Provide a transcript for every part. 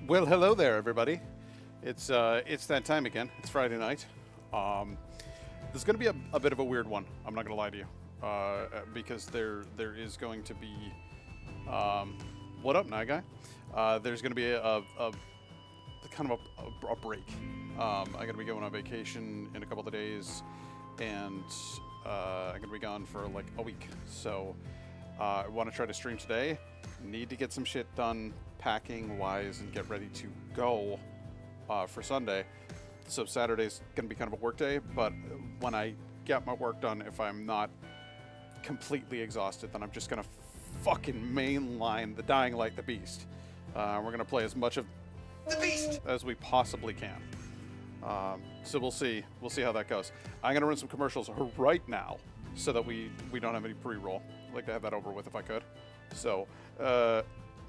Well, hello there, everybody. It's that time again. It's Friday night. This is going to be a bit of a weird one. I'm not going to lie to you, because there is going to be what up, Night Guy? There's going to be a kind of a break. I'm going to be going on vacation in a couple of days, and I'm going to be gone for like a week. So I want to try to stream today. Need to get some shit done packing wise and get ready to go for Sunday. So Saturday's going to be kind of a work day, but when I get my work done, if I'm not completely exhausted, then I'm just going to fucking mainline the Dying Light the Beast. We're going to play as much of the Beast as we possibly can. So we'll see how that goes. I'm going to run some commercials right now so that we don't have any pre-roll. I'd like to have that over with if I could. So,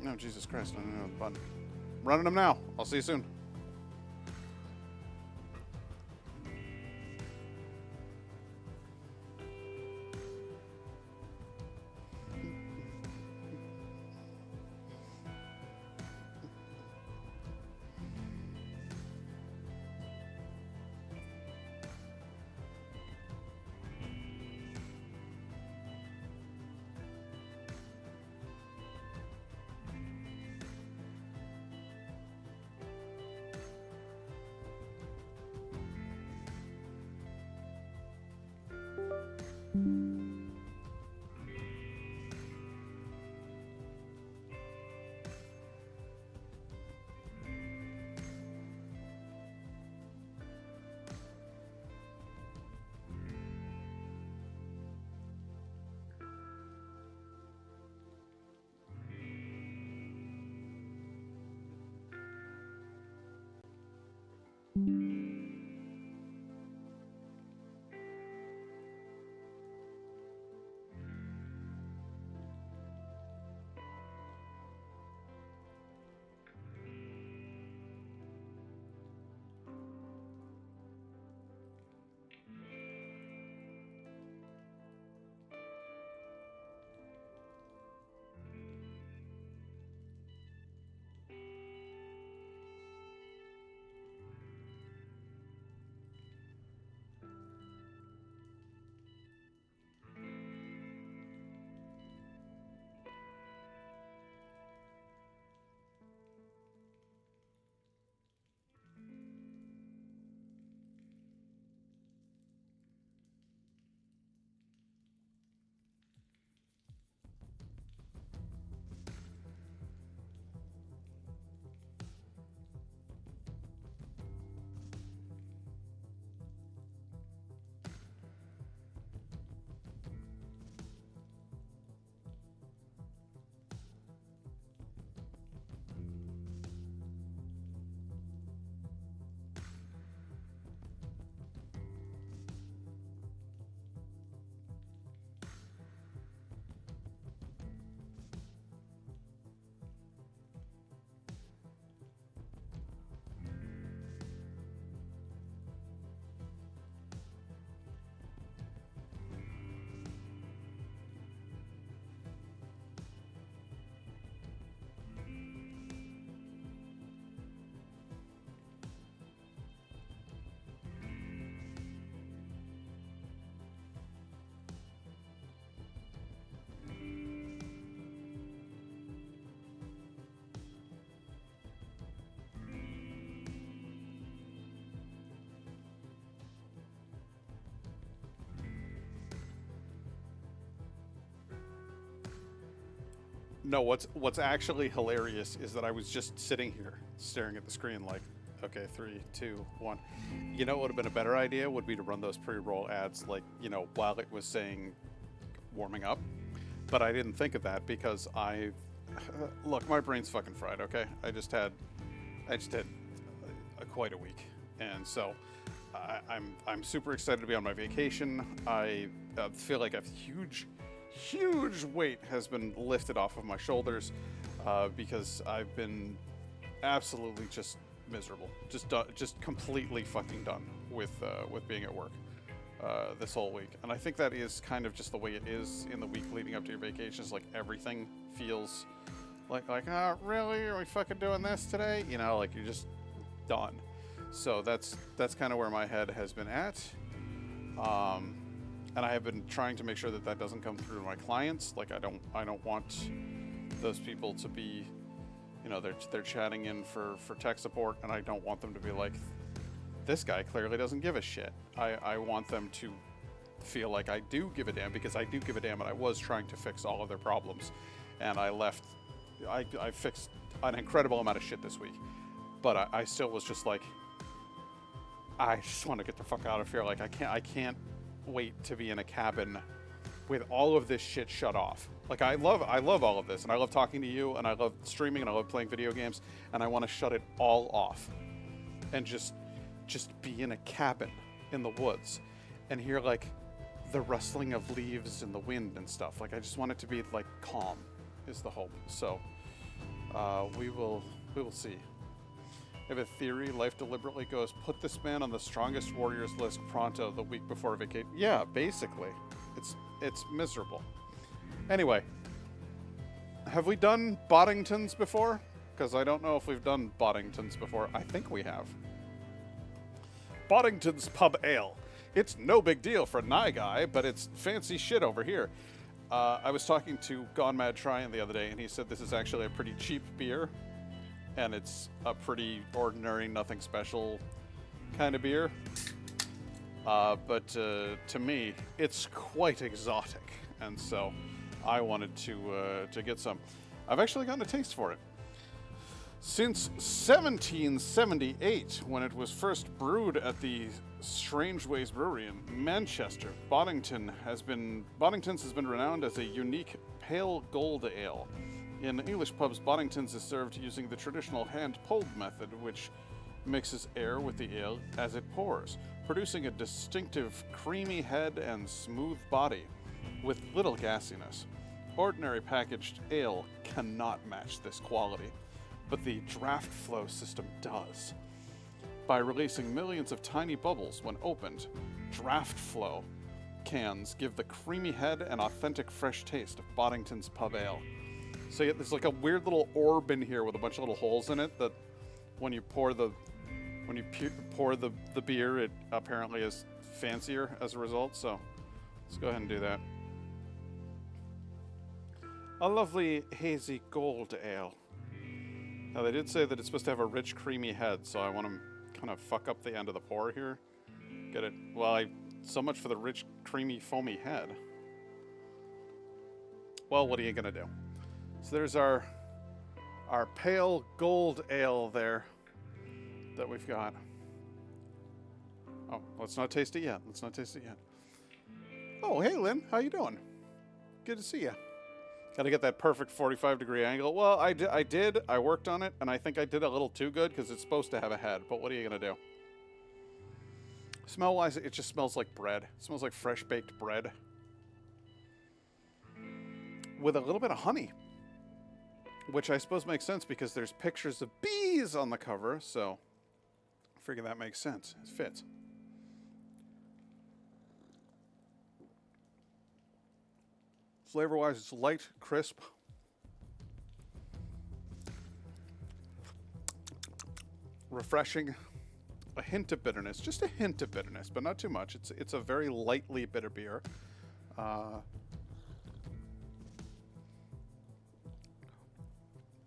no, Jesus Christ, I don't know the button. Running them now. I'll see you soon. No, what's actually hilarious is that I was just sitting here staring at the screen like, okay, 3, 2, 1. You know what would have been a better idea would be to run those pre-roll ads like, while it was saying warming up. But I didn't think of that because look, my brain's fucking fried, okay? I just had quite a week. And so I'm super excited to be on my vacation. I feel like a huge weight has been lifted off of my shoulders because I've been absolutely just miserable, just completely fucking done with being at work this whole week. And I think that is kind of just the way it is in the week leading up to your vacations. Like everything feels Like, oh, really? Are we fucking doing this today? You know, like, you're just done. So that's kind of where my head has been at. And I have been trying to make sure that that doesn't come through to my clients. Like, I don't want those people to be, you know, they're chatting in for tech support, and I don't want them to be like, this guy clearly doesn't give a shit. I want them to feel like I do give a damn, because I do give a damn, and I was trying to fix all of their problems. And I fixed an incredible amount of shit this week. But I still was just like, I just want to get the fuck out of here. Like, I can't wait to be in a cabin with all of this shit shut off. Like, I love all of this, and I love talking to you, and I love streaming, and I love playing video games, and I want to shut it all off and just be in a cabin in the woods and hear like the rustling of leaves in the wind and stuff. Like, I just want it to be like calm is the hope. So we will see. I have a theory. Life deliberately goes, put this man on the strongest warriors list pronto the week before vacate. Yeah, basically. It's miserable. Anyway, have we done Boddingtons before? Because I don't know if we've done Boddingtons before. I think we have. Boddington's Pub Ale. It's no big deal for a Nye guy, but it's fancy shit over here. I was talking to Gone Mad Tryon the other day, and he said this is actually a pretty cheap beer. And it's a pretty ordinary, nothing special kind of beer. But to me, it's quite exotic. And so I wanted to get some. I've actually gotten a taste for it. Since 1778, when it was first brewed at the Strange Ways Brewery in Manchester, Boddingtons has been renowned as a unique pale gold ale. In English pubs, Boddingtons is served using the traditional hand-pulled method, which mixes air with the ale as it pours, producing a distinctive creamy head and smooth body with little gassiness. Ordinary packaged ale cannot match this quality, but the draft flow system does. By releasing millions of tiny bubbles when opened, draft flow cans give the creamy head and authentic fresh taste of Boddington's Pub Ale. So there's like a weird little orb in here with a bunch of little holes in it that when you pour the beer, it apparently is fancier as a result. So let's go ahead and do that. A lovely hazy gold ale. Now they did say that it's supposed to have a rich creamy head, so I want to kind of fuck up the end of the pour here. Get it? Well, so much for the rich creamy foamy head. Well, what are you gonna do? So there's our pale gold ale there that we've got. Oh, let's not taste it yet. Oh, hey, Lynn. How you doing? Good to see you. Got to get that perfect 45-degree angle. Well, I did. I worked on it, and I think I did a little too good because it's supposed to have a head. But what are you going to do? Smell-wise, it just smells like bread. It smells like fresh-baked bread. With a little bit of honey. Which I suppose makes sense because there's pictures of bees on the cover, so I figure that makes sense. It fits. Flavor-wise, it's light, crisp. Refreshing. A hint of bitterness. Just a hint of bitterness, but not too much. It's a very lightly bitter beer.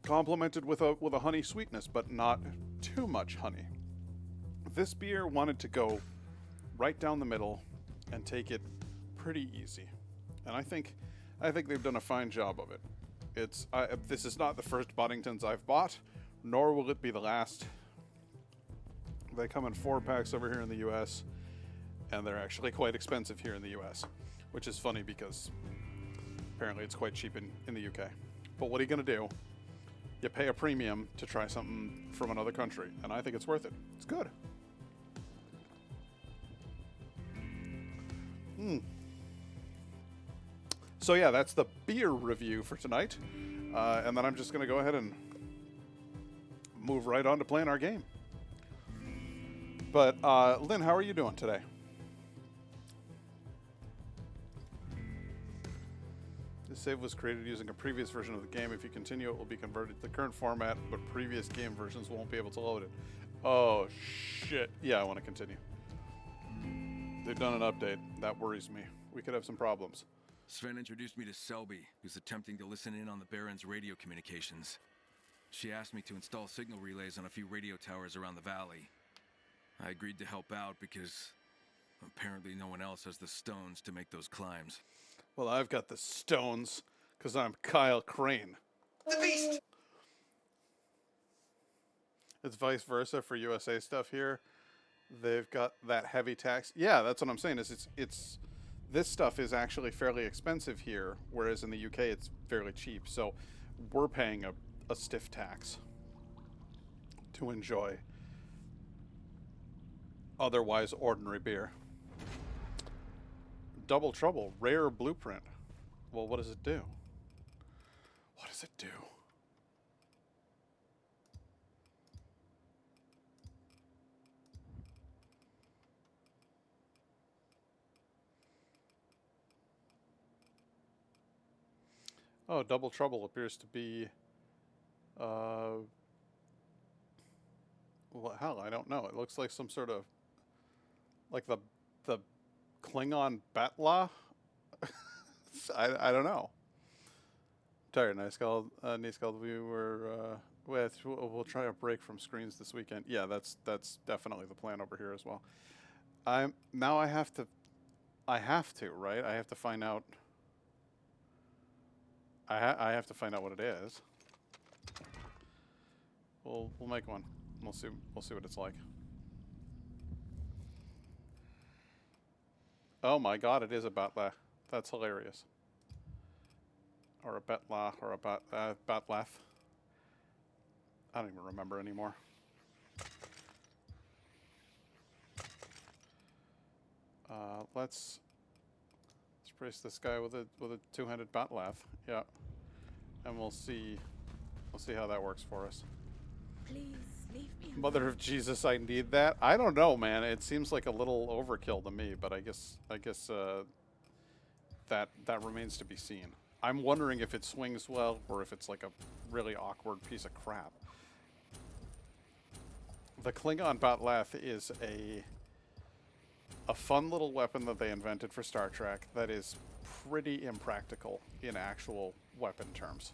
Complemented with a honey sweetness, but not too much honey. This beer wanted to go right down the middle and take it pretty easy, and I think they've done a fine job of it. This is not the first Boddingtons I've bought, nor will it be the last. They come in 4-packs over here in the U.S., and they're actually quite expensive here in the U.S., which is funny because apparently it's quite cheap in the U.K. But what are you going to do? You pay a premium to try something from another country, and I think it's worth it. It's good. So yeah, that's the beer review for tonight. And then I'm just going to go ahead and move right on to playing our game. But Lynn, how are you doing today? The save was created using a previous version of the game. If you continue, it will be converted to the current format, but previous game versions won't be able to load it. Oh, shit. Yeah, I want to continue. They've done an update. That worries me. We could have some problems. Sven introduced me to Selby, who's attempting to listen in on the Baron's radio communications. She asked me to install signal relays on a few radio towers around the valley. I agreed to help out because apparently no one else has the stones to make those climbs. Well, I've got the stones, because I'm Kyle Crane. The beast! It's vice versa for USA stuff here. They've got that heavy tax. Yeah, that's what I'm saying. It's this stuff is actually fairly expensive here, whereas in the UK it's fairly cheap. So we're paying a stiff tax to enjoy otherwise ordinary beer. Double Trouble, rare blueprint. Well, what does it do? What does it do? Oh, Double Trouble appears to be, well, hell, I don't know. It looks like some sort of, like the Klingon Batla? I don't know. Tired, nyskald. Nyskald, we were, we'll try a break from screens this weekend. Yeah, that's definitely the plan over here as well. Now I have to, right? I have to find out. I have to find out what it is. We'll make one. We'll see what it's like. Oh my god, it is a Batla. That's hilarious. Or a Betla, or a Batleth. I don't even remember anymore. Let's brace this guy with a two-handed Batleth. Yeah. And we'll see how that works for us. Please leave me alone. Mother of Jesus, I need that. I don't know, man. It seems like a little overkill to me, but I guess that remains to be seen. I'm wondering if it swings well or if it's like a really awkward piece of crap. The Klingon Batleth is a fun little weapon that they invented for Star Trek that is pretty impractical in actual weapon terms.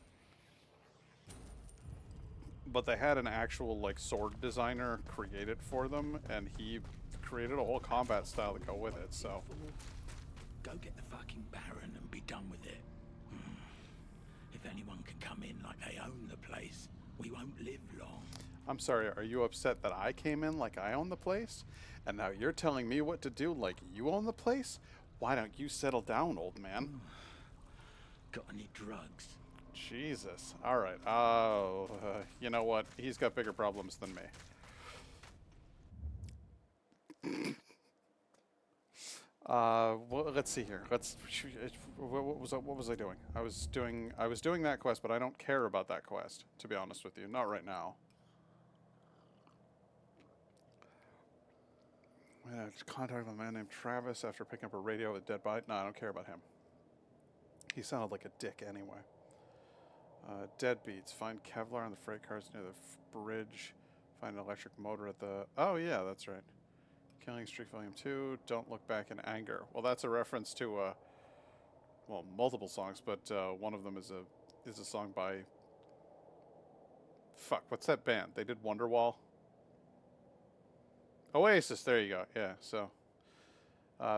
But they had an actual like sword designer create it for them, and he created a whole combat style to go with it. So Go get the fucking Baron and be done with it. If anyone can come in like they own the place, we won't live long. I'm sorry, are you upset that I came in like I own the place? And now you're telling me what to do like you own the place? Why don't you settle down, old man? Got any drugs? Jesus. All right. Oh, you know what? He's got bigger problems than me. Well, let's see here. What was I doing? I was doing that quest, but I don't care about that quest, to be honest with you. Not right now. I contacted a man named Travis after picking up a radio with a dead body. No, I don't care about him. He sounded like a dick anyway. Deadbeats. Find Kevlar on the freight cars near the bridge. Find an electric motor at the... Oh, yeah, that's right. Killing Streak Volume 2. Don't look back in anger. Well, that's a reference to, well, multiple songs, but one of them is a song by... Fuck, what's that band? They did Wonderwall. Oasis, there you go. Yeah, so...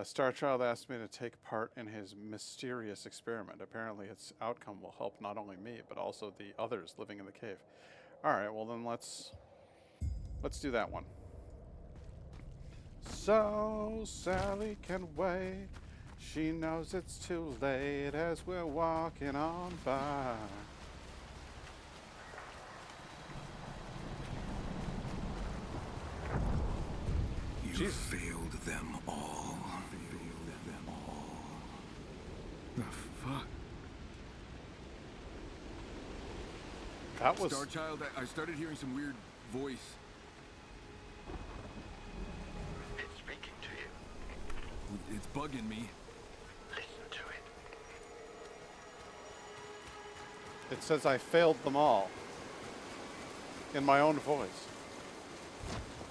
Star Child asked me to take part in his mysterious experiment. Apparently its outcome will help not only me, but also the others living in the cave. Alright, well then let's do that one. So Sally can wait. She knows it's too late as we're walking on by. You failed them all. The fuck? That was... Star Child, I started hearing some weird voice. It's speaking to you. It's bugging me. Listen to it. It says I failed them all. In my own voice.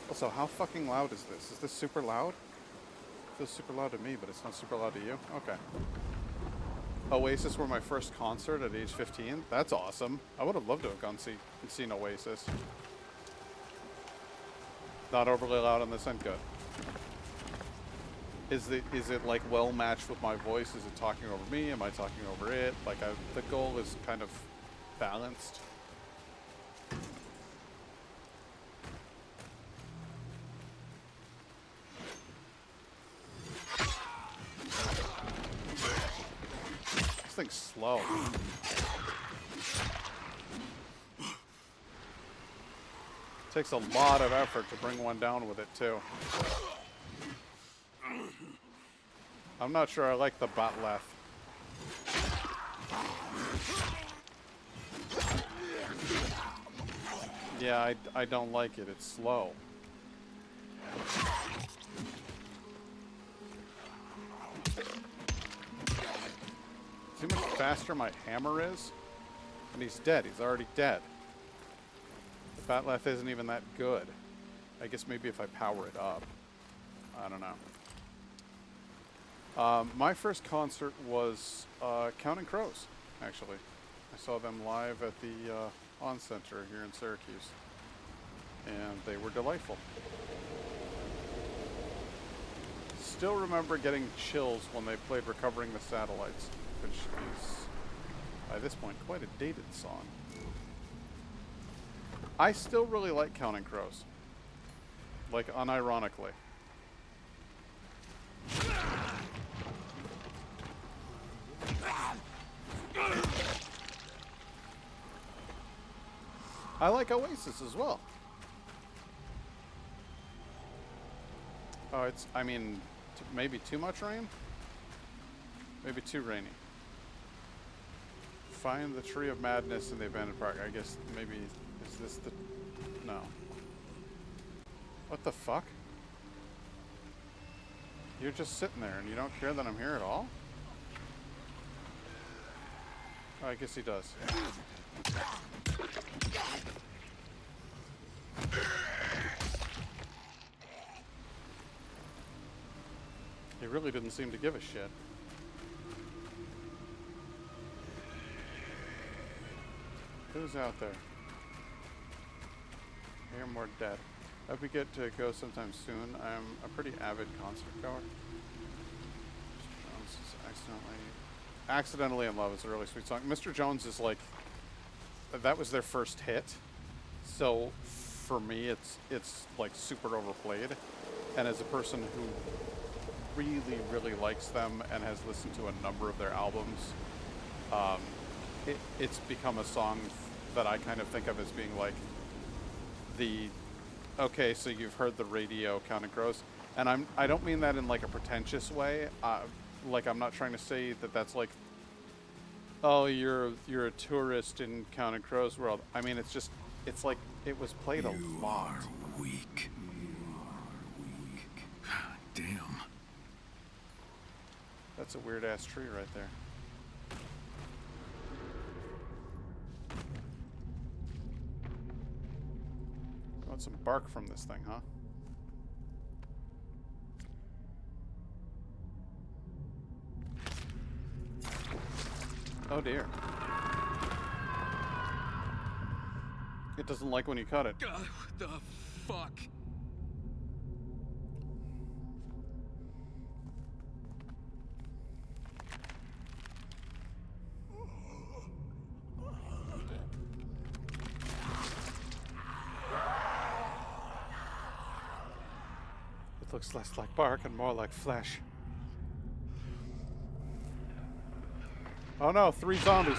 Also, how fucking loud is this? Is this super loud? It feels super loud to me, but it's not super loud to you? Okay. Oasis were my first concert at age 15. That's awesome. I would have loved to have gone seen Oasis. Not overly loud on this end, good. Is it like well matched with my voice? Is it talking over me? Am I talking over it? Like the goal is kind of balanced. This thing's slow. Takes a lot of effort to bring one down with it too. I'm not sure I like the bot left. Yeah, I don't like it. It's slow. See how much faster my hammer is? And he's dead. He's already dead. The Batleth isn't even that good. I guess maybe if I power it up. I don't know. My first concert was Counting Crows, actually. I saw them live at the On Center here in Syracuse. And they were delightful. Still remember getting chills when they played Recovering the Satellites, which is, by this point, quite a dated song. I still really like Counting Crows. Like, unironically. I like Oasis as well. Oh, it's, I mean, maybe too much rain? Maybe too rainy. Find the Tree of Madness in the abandoned park. I guess maybe, is this the, no. What the fuck? You're just sitting there and you don't care that I'm here at all? Oh, I guess he does. He really didn't seem to give a shit. Who's out there? I hear more dead. I hope we get to go sometime soon. I'm a pretty avid concert goer. Jones is accidentally in love is a really sweet song. Mr. Jones is like, that was their first hit. So for me, it's like super overplayed. And as a person who really likes them and has listened to a number of their albums, it's become a song that I kind of think of as being like the, okay, so you've heard the radio Counting Crows, and I don't mean that in like a pretentious way. Like, I'm not trying to say that that's like, oh, you're a tourist in Counting Crows world. I mean, it's just, it's like it was played a lot. You are weak. You are weak. Damn. That's a weird ass tree right there. Want some bark from this thing, huh? Oh dear. It doesn't like when you cut it. What the fuck? It looks less like bark and more like flesh. Oh no, 3 zombies.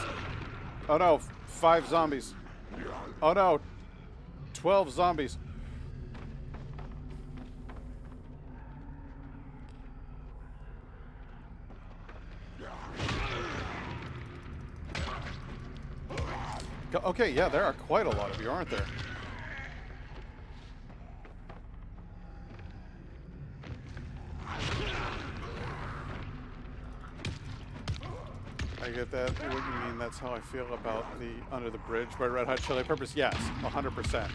Oh no, 5 zombies. Oh no, 12 zombies. Okay, yeah, there are quite a lot of you, aren't there? I get that. What you mean? That's how I feel about the Under the Bridge by Red Hot Chili Peppers. Yes, 100%.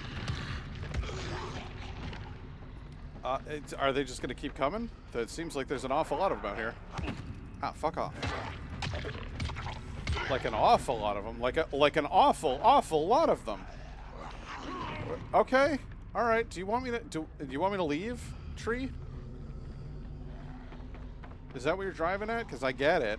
Are they just going to keep coming? It seems like there's an awful lot of them out here. Ah, fuck off. Like an awful lot of them. Like an awful lot of them. Okay. All right. Do you want me to leave, tree? Is that what you're driving at? Because I get it.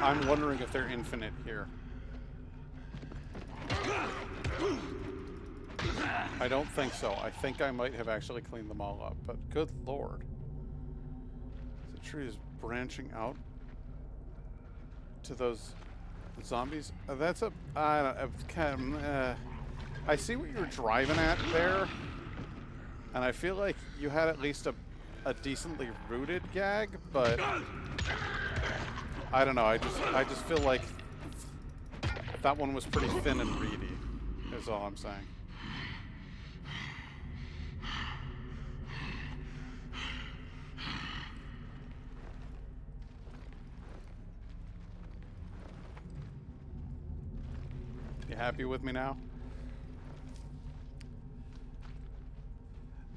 I'm wondering if they're infinite here. I don't think so. I think I might have actually cleaned them all up, but good lord. The tree is branching out to those zombies. That's a... I see what you're driving at there, and I feel like you had at least a decently rooted gag, but... I don't know, I just feel like that one was pretty thin and reedy, is all I'm saying. You happy with me now?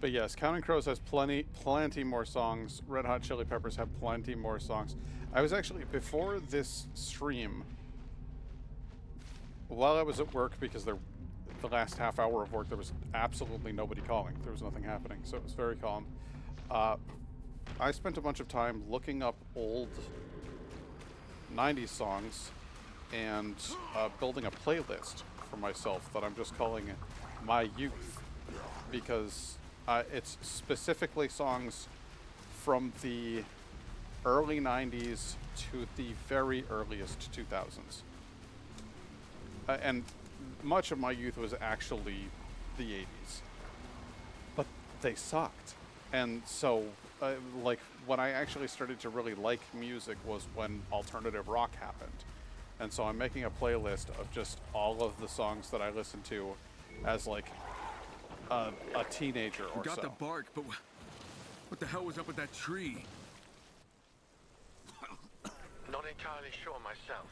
But yes, Counting Crows has plenty more songs. Red Hot Chili Peppers have plenty more songs. I was actually, before this stream, while I was at work, because the last half hour of work, there was absolutely nobody calling. There was nothing happening, so it was very calm. I spent a bunch of time looking up old 90s songs and building a playlist for myself that I'm just calling My Youth, because it's specifically songs from the early 90s to the very earliest 2000s. And much of my youth was actually the 80s. But they sucked. And so, like, when I actually started to really like music was when alternative rock happened. And so I'm making a playlist of just all of the songs that I listened to as, like, a teenager or so. Got the bark, but what the hell was up with that tree? Not entirely sure myself.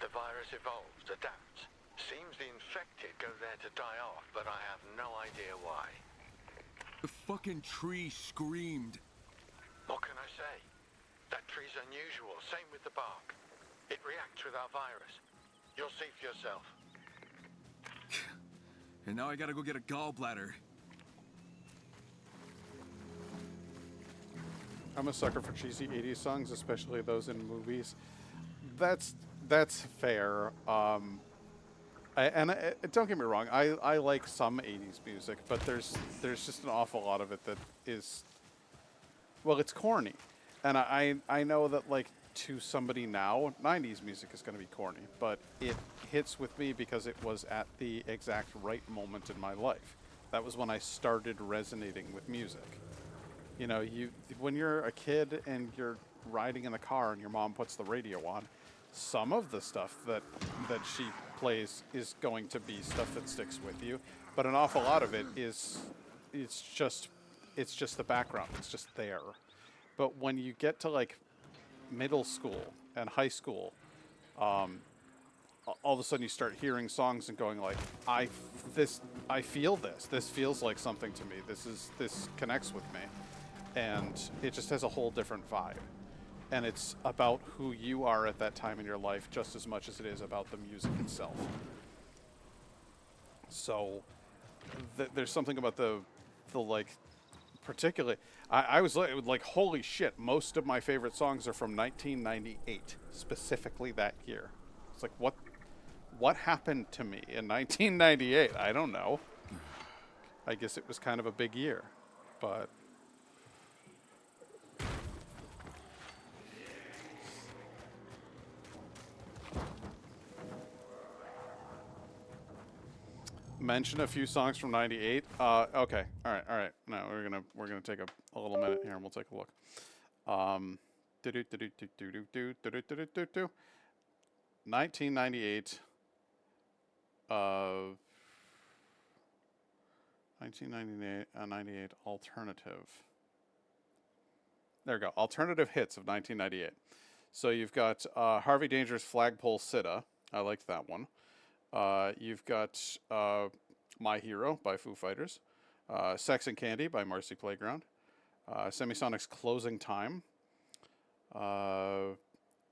The virus evolves, adapts. Seems the infected go there to die off, but I have no idea why. The fucking tree screamed. What can I say? That tree's unusual, same with the bark. It reacts with our virus. You'll see for yourself. And now I gotta go get a gallbladder. I'm a sucker for cheesy 80s songs, especially those in movies. That's fair. Don't get me wrong, I like some 80s music, but there's just an awful lot of it that is, well, it's corny. And I know that, like, to somebody now, 90s music is going to be corny, but it hits with me because it was at the exact right moment in my life. That was when I started resonating with music. You know, when you're a kid and you're riding in the car and your mom puts the radio on, some of the stuff that she plays is going to be stuff that sticks with you, but an awful lot of it is it's just the background. It's just there. But when you get to, like, middle school and high school, all of a sudden you start hearing songs and going like, I feel this. This feels like something to me. This connects with me. And it just has a whole different vibe. And it's about who you are at that time in your life just as much as it is about the music itself. So there's something about the like, particularly, I was like, holy shit, most of my favorite songs are from 1998, specifically that year. It's like, what happened to me in 1998? I don't know. I guess it was kind of a big year, but... mention a few songs from '98. Okay, all right. No, we're gonna take a little minute here, and we'll take a look. Um, 1998. 1998, 98 alternative. There we go. Alternative hits of 1998. So you've got Harvey Danger's Flagpole Sitta. I liked that one. You've got My Hero by Foo Fighters. Sex and Candy by Marcy Playground. Semisonic's Closing Time.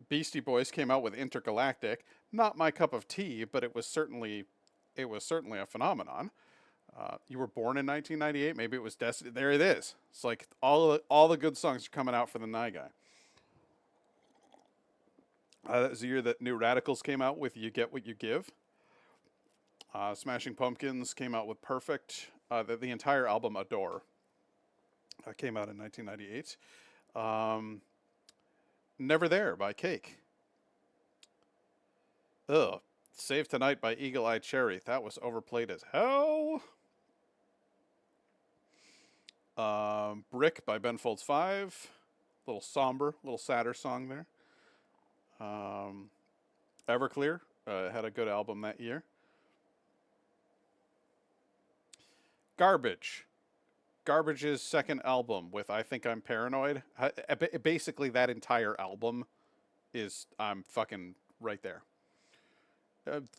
Beastie Boys came out with Intergalactic. Not my cup of tea, but it was certainly a phenomenon. You were born in 1998. Maybe it was Destiny. There it is. It's like all the good songs are coming out for the Nye Guy. That was the year that New Radicals came out with You Get What You Give. Smashing Pumpkins came out with Perfect. The entire album Adore came out in 1998. Never There by Cake. Ugh. Save Tonight by Eagle Eye Cherry. That was overplayed as hell. Brick by Ben Folds 5. Little somber, little sadder song there. Everclear had a good album that year. Garbage's second album with I Think I'm Paranoid. Basically, that entire album is I'm fucking right there.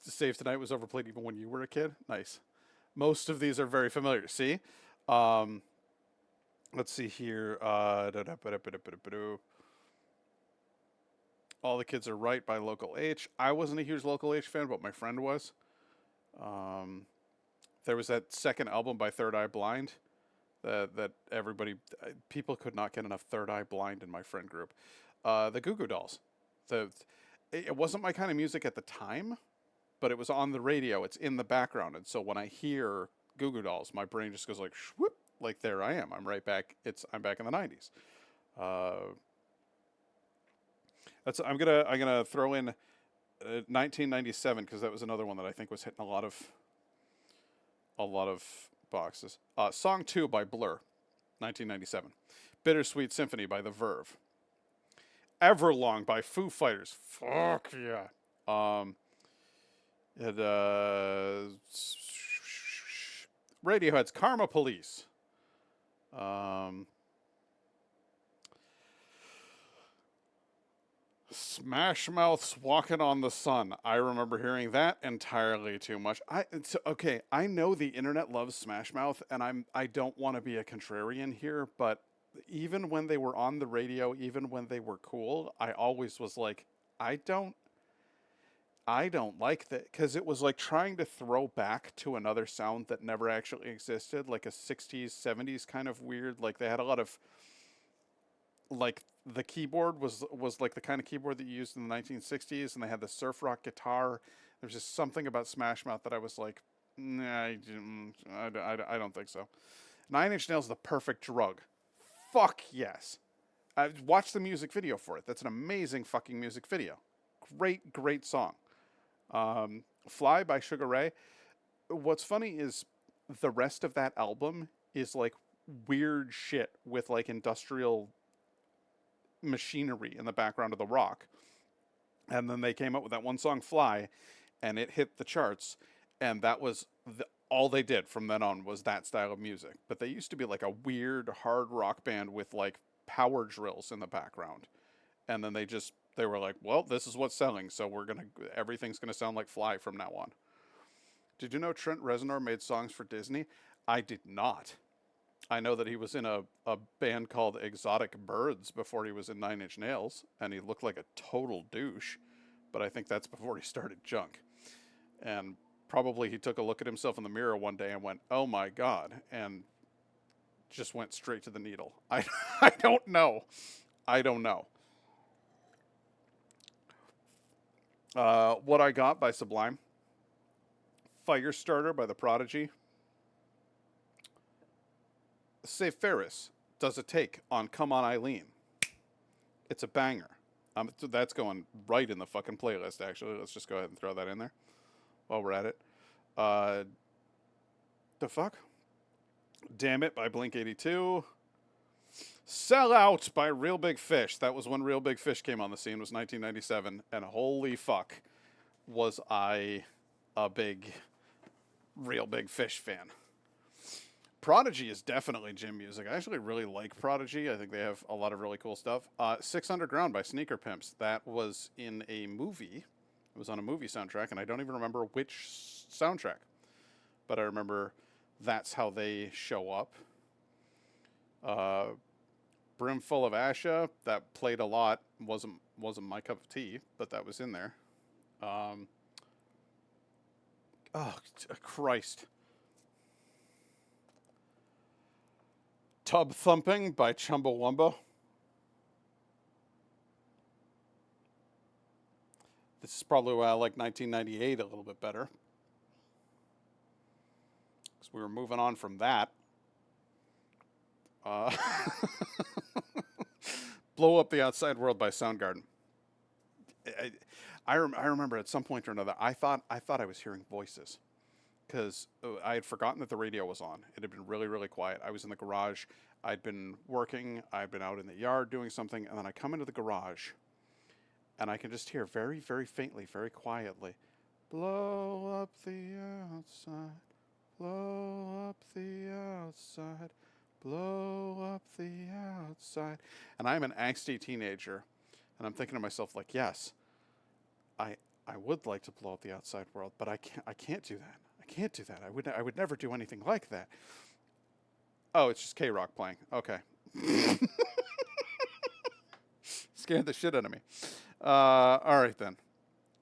Save Tonight was overplayed even when you were a kid. Nice. Most of these are very familiar. See? Let's see here. All the Kids Are Right by Local H. I wasn't a huge Local H fan, but my friend was. There was that second album by Third Eye Blind that people could not get enough Third Eye Blind in my friend group. The Goo Goo Dolls. It wasn't my kind of music at the time, but it was on the radio. It's in the background. And so when I hear Goo Goo Dolls, my brain just goes like, whoop, like there I am. I'm right back. I'm back in the 90s. I'm gonna throw in 1997 because that was another one that I think was hitting a lot of boxes. Song 2 by Blur, 1997. Bittersweet Symphony by The Verve. Everlong by Foo Fighters. Fuck yeah. Radiohead's Karma Police. Smash Mouth's Walking on the Sun. I remember hearing that entirely too much. I know the internet loves Smash Mouth, and I don't want to be a contrarian here, but even when they were on the radio, even when they were cool, I always was like, I don't like that, because it was like trying to throw back to another sound that never actually existed, like a 60s, 70s kind of weird. Like they had a lot of, like the keyboard was like the kind of keyboard that you used in the 1960s, and they had the surf rock guitar. There's just something about Smash Mouth that I was like, nah, I don't think so. Nine Inch Nails, The Perfect Drug. Fuck yes. I watched the music video for it. That's an amazing fucking music video. Great song. Fly by Sugar Ray. What's funny is the rest of that album is like weird shit with like industrial machinery in the background of the rock. And then they came up with that one song, Fly, and it hit the charts. And that was all they did from then on was that style of music. But they used to be like a weird hard rock band with like power drills in the background. And then they were like, well, this is what's selling, so everything's gonna sound like Fly from now on. Did you know Trent Reznor made songs for Disney? I did not. I know that he was in a band called Exotic Birds before he was in Nine Inch Nails, and he looked like a total douche, but I think that's before he started Junk. And probably he took a look at himself in the mirror one day and went, oh my God, and just went straight to the needle. I don't know. What I Got by Sublime. Firestarter by The Prodigy. Say Ferris does a take on Come On Eileen. It's a banger. That's going right in the fucking playlist, actually. Let's just go ahead and throw that in there while we're at it. the fuck? Damn It by Blink-182. Sell Out by Real Big Fish. That was when Real Big Fish came on the scene, was 1997. And holy fuck, was I a big Real Big Fish fan. Prodigy is definitely gym music. I actually really like Prodigy. I think they have a lot of really cool stuff. Six Underground by Sneaker Pimps. That was in a movie. It was on a movie soundtrack, and I don't even remember which soundtrack. But I remember that's how they show up. Brimful of Asha, that played a lot. Wasn't my cup of tea, but that was in there. Oh, Christ. Tub Thumping by Chumbawamba. This is probably why I like 1998 a little bit better. Because we were moving on from that. Blow Up the Outside World by Soundgarden. I remember at some point or another, I thought I was hearing voices. Because I had forgotten that the radio was on. It had been really, really quiet. I was in the garage. I'd been working. I'd been out in the yard doing something. And then I come into the garage. And I can just hear very, very faintly, very quietly, blow up the outside, blow up the outside, blow up the outside. And I'm an angsty teenager. And I'm thinking to myself, like, yes, I would like to blow up the outside world, but I can't do that. I can't do that. I would never do anything like that. Oh, it's just K-Rock playing. Okay. Scared the shit out of me. All right, then.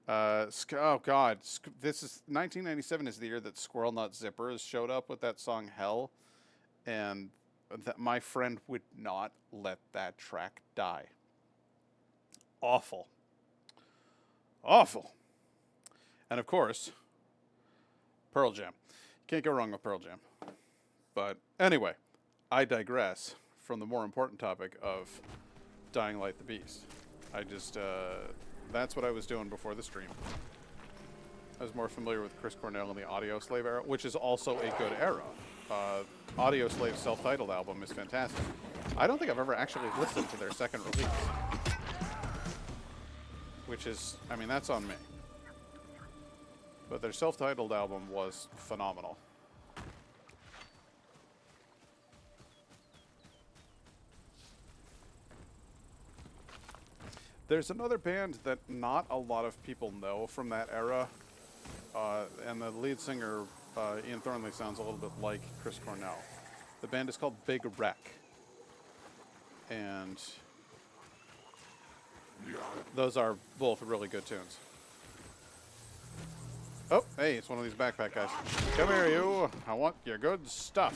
Oh, God. This is 1997 is the year that Squirrel Nut Zippers showed up with that song Hell. And that my friend would not let that track die. Awful. Awful. And, of course, Pearl Jam. Can't go wrong with Pearl Jam. But anyway, I digress from the more important topic of Dying Light the Beast. I just, that's what I was doing before the stream. I was more familiar with Chris Cornell and the Audio Slave era, which is also a good era. Audio Slave's self-titled album is fantastic. I don't think I've ever actually listened to their second release. Which is, I mean, that's on me. But their self-titled album was phenomenal. There's another band that not a lot of people know from that era, and the lead singer, Ian Thornley, sounds a little bit like Chris Cornell. The band is called Big Wreck. And those are both really good tunes. Oh, hey, it's one of these backpack guys. Come here, you. I want your good stuff.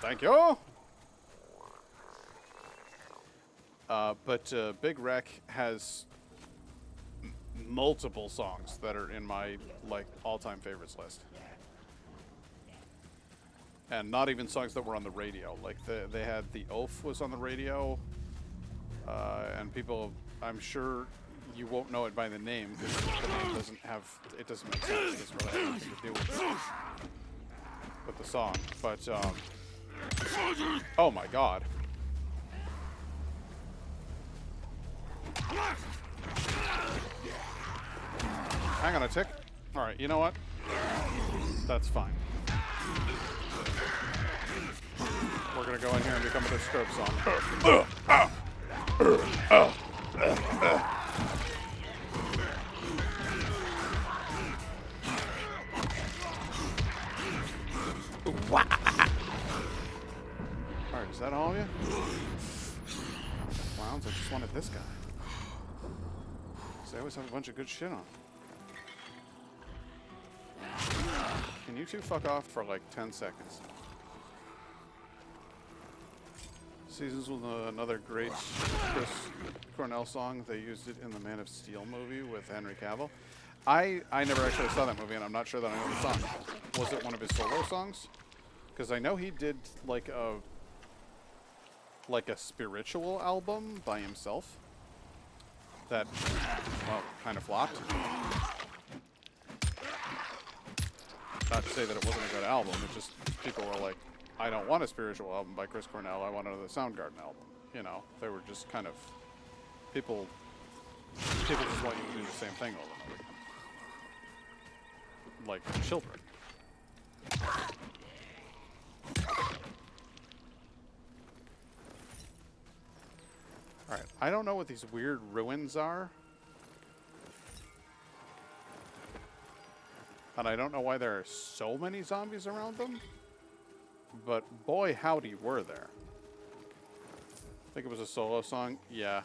Thank you. But Big Wreck has multiple songs that are in my all-time favorites list. And not even songs that were on the radio. Like they had The Oaf was on the radio, and people, I'm sure you won't know it by the name because the name doesn't make sense. It doesn't really have anything to do with the song. But oh my God. Hang on a tick. All right, you know what? That's fine. We're gonna go in here and become a Disturbed song. Alright, is that all of you? Clowns, I just wanted this guy. So they always have a bunch of good shit on. Can you two fuck off for like 10 seconds? Seasons with another great Chris Cornell song. They used it in the Man of Steel movie with Henry Cavill. I never actually saw that movie, and I'm not sure that I know the song. Was it one of his solo songs? Because I know he did like a spiritual album by himself that, well, kind of flopped. Not to say that it wasn't a good album. It just people were like, I don't want a spiritual album by Chris Cornell. I want another Soundgarden album. You know, they were just kind of people. People just want you to do the same thing over and over again, like children. All right, I don't know what these weird ruins are. And I don't know why there are so many zombies around them. But boy, howdy, were there. I think it was a solo song. Yeah.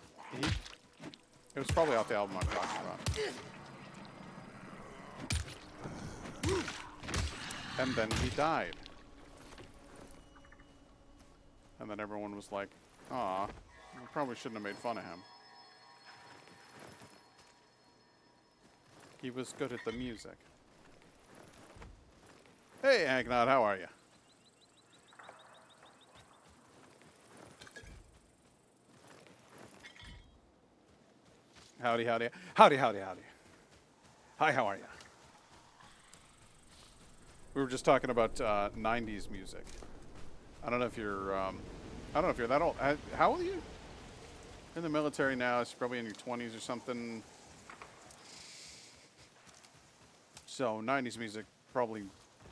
It was probably off the album I'm talking about. And then he died. And then everyone was like, aw, we probably shouldn't have made fun of him. He was good at the music. Hey, Agnod, how are you? Howdy, howdy. Howdy, howdy, howdy. Hi, how are you? We were just talking about 90s music. I don't know if you're that old. How old are you? In the military now, it's probably in your 20s or something. So 90s music probably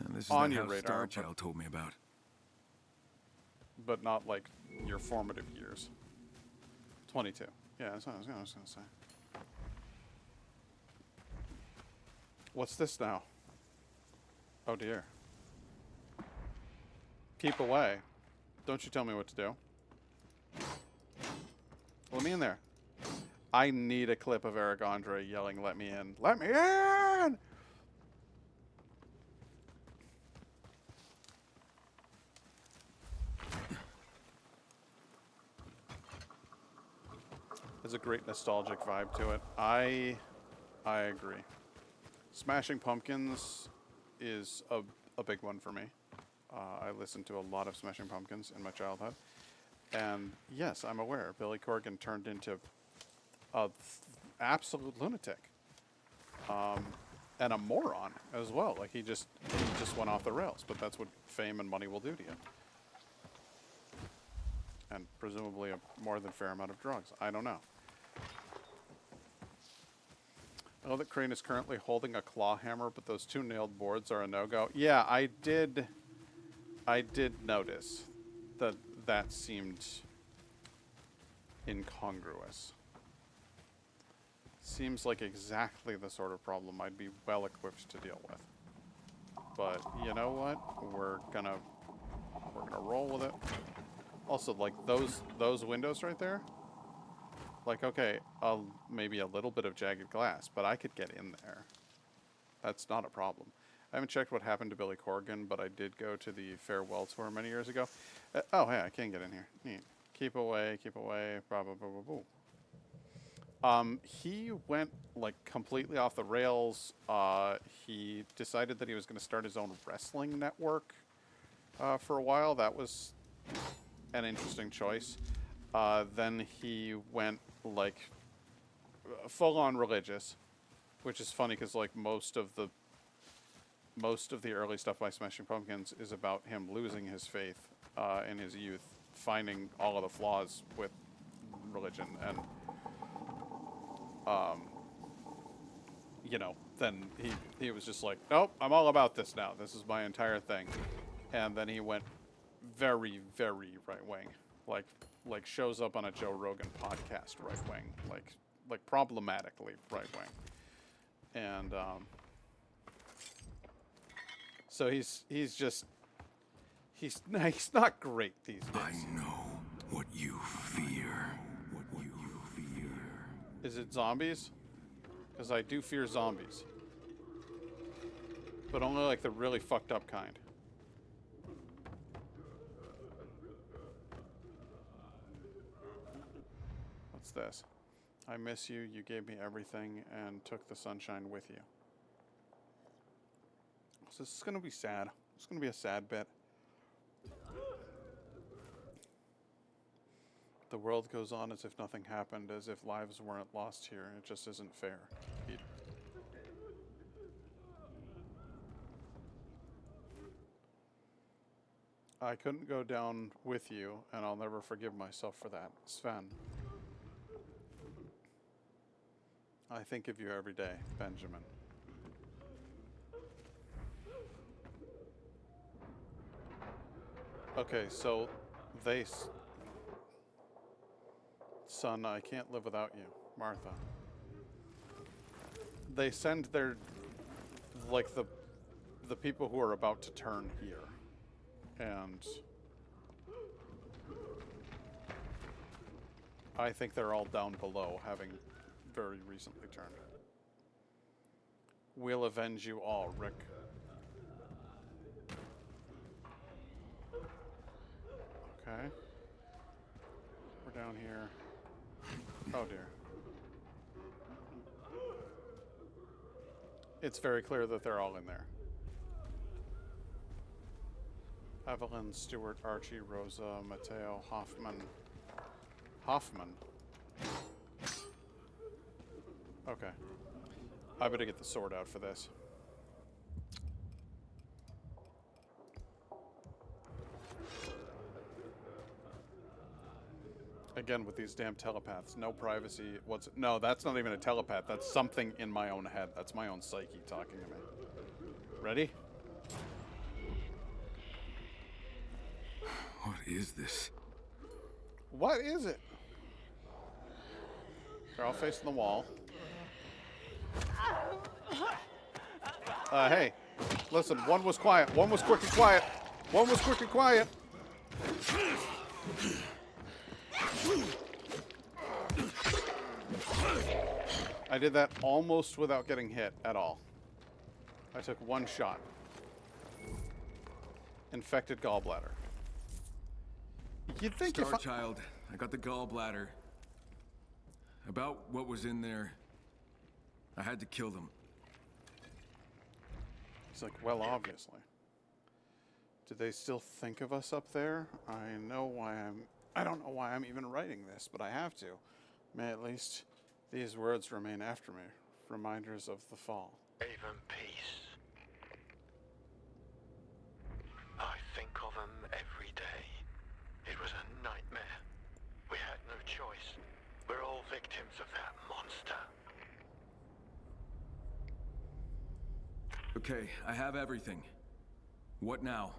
And this is on the your house radar, Starchild told me about. but not like your formative years. 22. Yeah, that's what I was gonna say. What's this now? Oh dear. Keep away. Don't you tell me what to do. Let me in there. I need a clip of Eric Andre yelling, "Let me in. Let me in!" There's a great nostalgic vibe to it. I agree. Smashing Pumpkins is a big one for me. I listened to a lot of Smashing Pumpkins in my childhood. And yes, I'm aware, Billy Corgan turned into a absolute lunatic. And a moron as well. Like he just went off the rails, but that's what fame and money will do to you. And presumably a more than fair amount of drugs. I don't know. I know that Crane is currently holding a claw hammer, but those two nailed boards are a no-go. Yeah, I did notice that seemed incongruous. Seems like exactly the sort of problem I'd be well equipped to deal with. But you know what? We're gonna roll with it. Also, like those windows right there. Like, okay, maybe a little bit of jagged glass, but I could get in there. That's not a problem. I haven't checked what happened to Billy Corgan, but I did go to the farewell tour many years ago. Oh, hey, I can get in here. Neat. Keep away, blah, blah, blah, blah, blah. He went, like, completely off the rails. He decided that he was going to start his own wrestling network for a while. That was an interesting choice. Then he went, like, full-on religious, which is funny because, like, most of the early stuff by Smashing Pumpkins is about him losing his faith in his youth, finding all of the flaws with religion, and you know, then he was just like, nope, I'm all about this now. This is my entire thing. And then he went very, very right wing, like shows up on a Joe Rogan podcast right wing, like problematically right wing, and so he's not great these days. I know what you fear. What you fear. Is it zombies? Because I do fear zombies, but only like the really fucked up kind. What's this? I miss you. You gave me everything and took the sunshine with you. So this is going to be sad. It's going to be a sad bit. The world goes on as if nothing happened, as if lives weren't lost here. It just isn't fair. I couldn't go down with you, and I'll never forgive myself for that. Sven. I think of you every day, Benjamin. Okay, so they... Son, I can't live without you. Martha. They send their... like, the people who are about to turn here. And... I think they're all down below, having very recently turned. We'll avenge you all, Rick. Okay. We're down here. Oh dear. It's very clear that they're all in there. Evelyn, Stewart, Archie, Rosa, Mateo, Hoffman. Hoffman? Okay. I better get the sword out for this. Again, with these damn telepaths. No privacy. No, that's not even a telepath. That's something in my own head. That's my own psyche talking to me. Ready? What is this? What is it? They're all facing the wall. Hey. Listen, one was quiet. One was quick and quiet. One was quick and quiet. I did that almost without getting hit at all. I took one shot. Infected gallbladder. You'd think Star Child, I got the gallbladder. About what was in there, I had to kill them. He's like, well, obviously. Do they still think of us up there? I don't know why I'm even writing this, but I have to. May at least these words remain after me, reminders of the fall. Even peace. I think of them every day. It was a nightmare. We had no choice. We're all victims of that monster. Okay, I have everything. What now?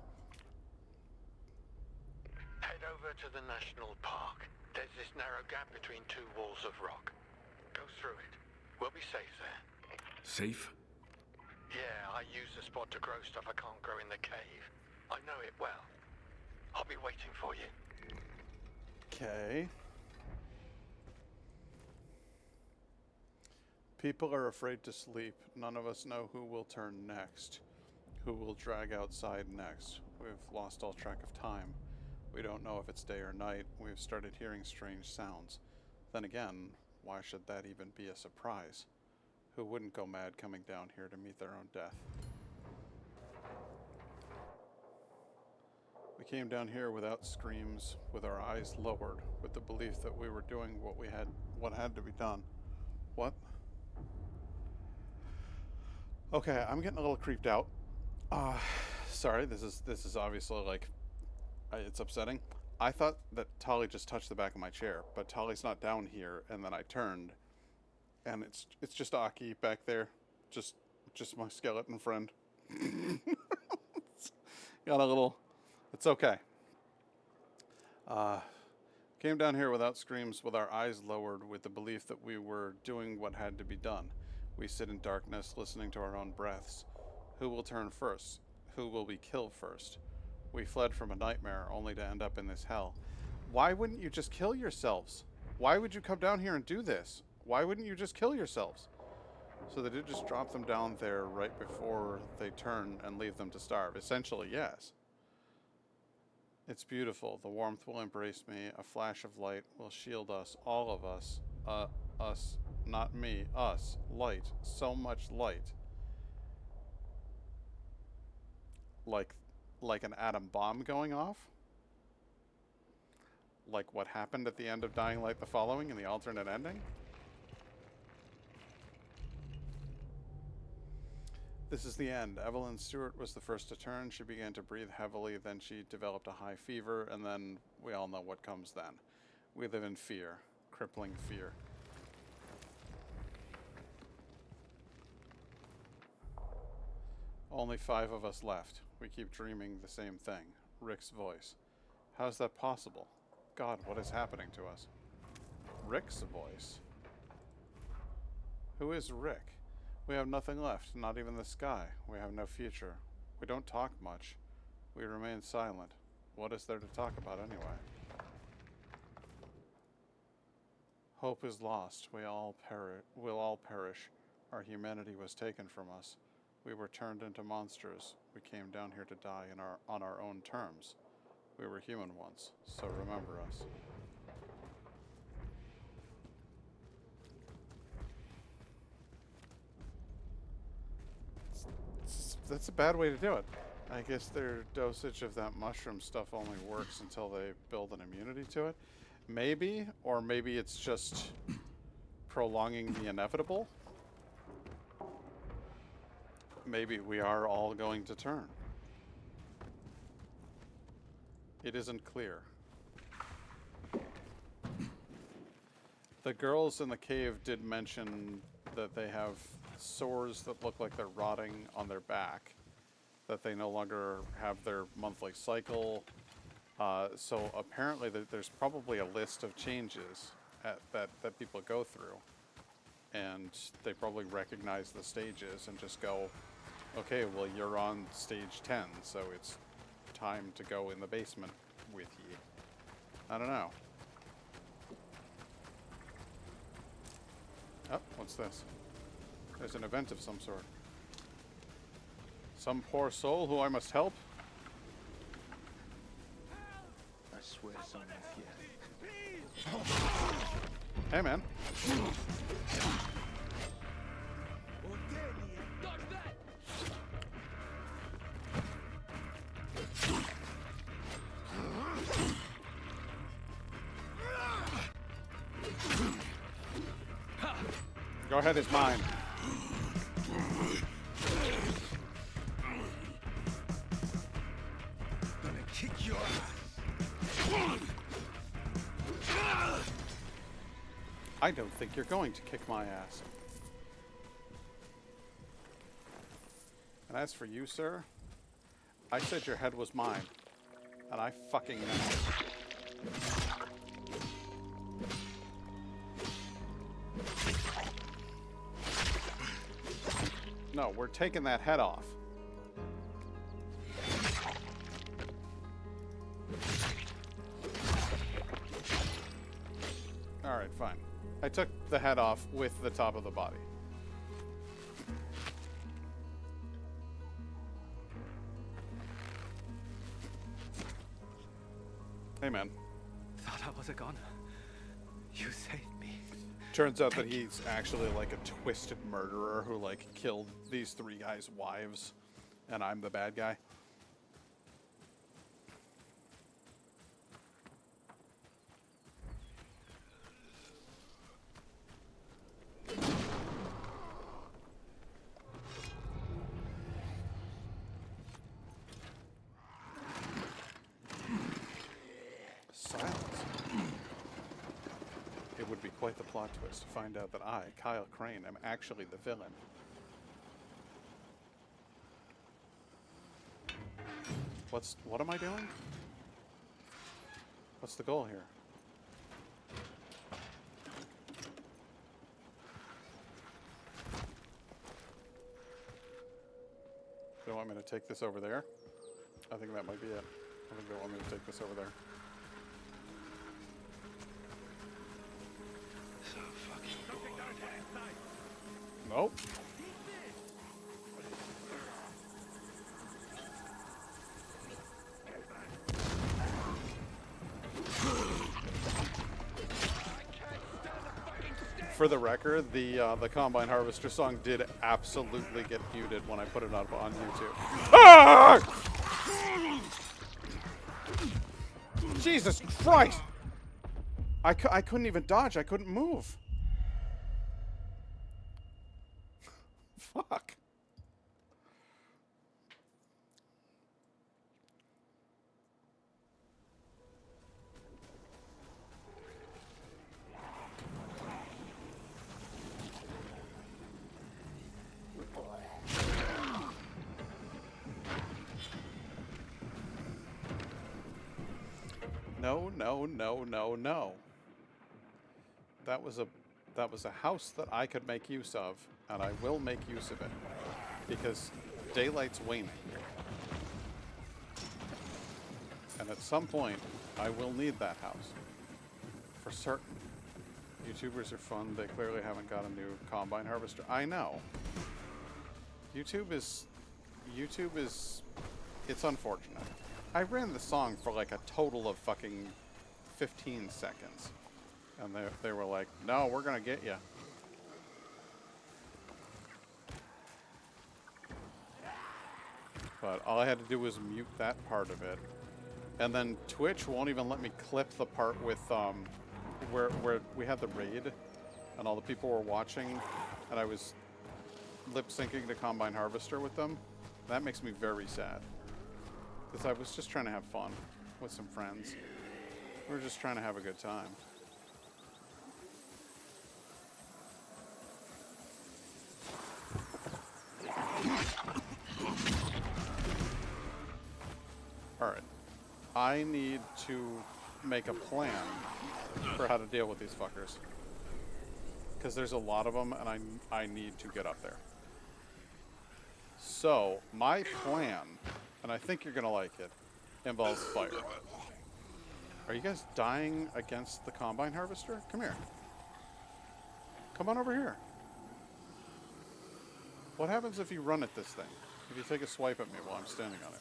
Head over to the national park. There's this narrow gap between two walls of rock. Go through it. We'll be safe there. Safe? Yeah, I use the spot to grow stuff I can't grow in the cave. I know it well. I'll be waiting for you. Okay. People are afraid to sleep. None of us know who will turn next. Who will drag outside next. We've lost all track of time. We don't know if it's day or night. We've started hearing strange sounds. Then again, why should that even be a surprise? Who wouldn't go mad coming down here to meet their own death? We came down here without screams, with our eyes lowered, with the belief that we were doing what had to be done. What? Okay, I'm getting a little creeped out. Sorry, this is obviously like, it's upsetting. I thought that Tali just touched the back of my chair, but Tali's not down here, and then I turned, and it's just Aki back there, just my skeleton friend. Got a little. It's okay. Came down here without screams, with our eyes lowered, with the belief that we were doing what had to be done. We sit in darkness, listening to our own breaths. Who will turn first? Who will be killed first? We fled from a nightmare, only to end up in this hell. Why wouldn't you just kill yourselves? Why would you come down here and do this? Why wouldn't you just kill yourselves? So they did just drop them down there right before they turn and leave them to starve. Essentially, yes. It's beautiful. The warmth will embrace me. A flash of light will shield us, all of us. Us, not me, us. Light. So much light. Like an atom bomb going off? Like what happened at the end of Dying Light the Following in the alternate ending? This is the end. Evelyn Stewart was the first to turn. She began to breathe heavily, then she developed a high fever, and then we all know what comes then. We live in fear. Crippling fear. Only 5 of us left. We keep dreaming the same thing. Rick's voice. How is that possible? God, what is happening to us? Rick's voice? Who is Rick? We have nothing left, not even the sky. We have no future. We don't talk much. We remain silent. What is there to talk about anyway? Hope is lost. We'll all perish. Our humanity was taken from us. We were turned into monsters. We came down here to die on our own terms. We were human once, so remember us. That's a bad way to do it. I guess their dosage of that mushroom stuff only works until they build an immunity to it. Maybe, or maybe it's just prolonging the inevitable. Maybe we are all going to turn. It isn't clear. The girls in the cave did mention that they have sores that look like they're rotting on their back, that they no longer have their monthly cycle. So apparently there's probably a list of changes that people go through. And they probably recognize the stages and just go, okay, well, you're on stage 10, so it's time to go in the basement with ye. I don't know. Oh, what's this? There's an event of some sort. Some poor soul who I must help? I swear someone's here. Hey, man. Go ahead, it's mine. Gonna kick your ass. I don't think you're going to kick my ass. And as for you, sir, I said your head was mine. And I fucking know it. No, we're taking that head off. Alright, fine. I took the head off with the top of the body. Hey, man. Thought I was a goner. You saved me. Turns out that he's actually like a twisted murderer who like killed these 3 guys' wives, and I'm the bad guy. Silence. It would be quite the plot twist to find out that I, Kyle Crane, am actually the villain. What am I doing? What's the goal here? Do you want me to take this over there? I think that might be it. I think they want me to take this over there. So fucking bored. Nope. For the record, the Combine Harvester song did absolutely get muted when I put it up on YouTube. Ah! Jesus Christ! I couldn't even dodge. I couldn't move. Fuck. No, no, no, no, no. That was a house that I could make use of, and I will make use of it. Because daylight's waning. And at some point, I will need that house. For certain. YouTubers are fun. They clearly haven't got a new combine harvester. I know. YouTube is... It's unfortunate. I ran the song for like a total of fucking 15 seconds. And they were like, no, we're gonna get you. But all I had to do was mute that part of it. And then Twitch won't even let me clip the part with, where we had the raid and all the people were watching and I was lip syncing to Combine Harvester with them. That makes me very sad. Because I was just trying to have fun with some friends. We were just trying to have a good time. Alright. I need to make a plan for how to deal with these fuckers. Because there's a lot of them, and I need to get up there. So, my plan, and I think you're going to like it, involves fire. Are you guys dying against the Combine Harvester? Come here. Come on over here. What happens if you run at this thing? If you take a swipe at me while I'm standing on it?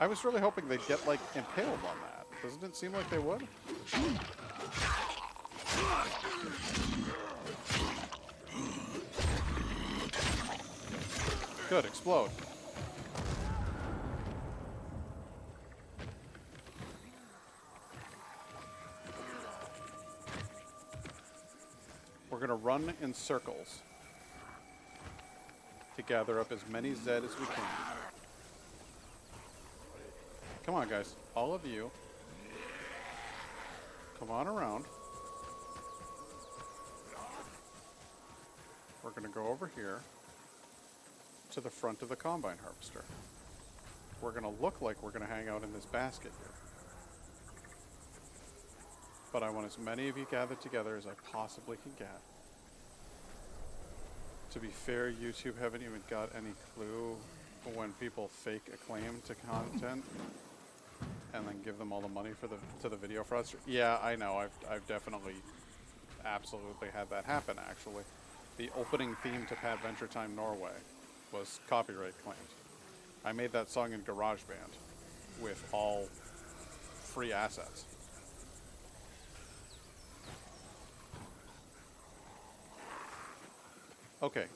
I was really hoping they'd get, like, impaled on that. Doesn't it seem like they would? Good, explode. We're gonna run in circles to gather up as many Zed as we can. Come on, guys. All of you. Come on around. We're going to go over here to the front of the Combine Harvester. We're going to look like we're going to hang out in this basket here. But I want as many of you gathered together as I possibly can get. To be fair, YouTube haven't even got any clue when people fake a claim to content and then give them all the money for to the video fraudster. Yeah, I know. I've definitely, absolutely had that happen. Actually, the opening theme to Adventure Time Norway was copyright claimed. I made that song in GarageBand with all free assets. Okay,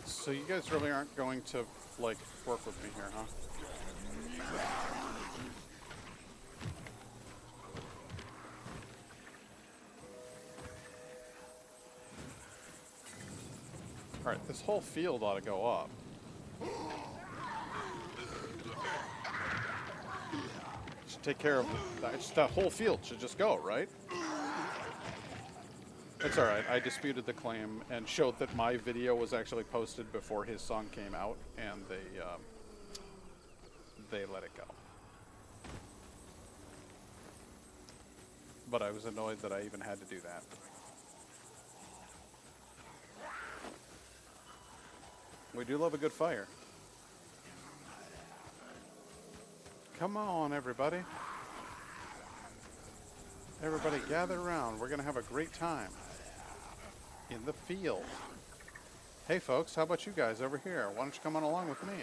so you guys really aren't going to, like, work with me here, huh? Alright, this whole field ought to go up. Should take care of that whole field should just go, right? It's alright, I disputed the claim and showed that my video was actually posted before his song came out, and they let it go. But I was annoyed that I even had to do that. We do love a good fire. Come on, everybody. Everybody gather around. We're going to have a great time. In the field. Hey, folks, how about you guys over here? Why don't you come on along with me?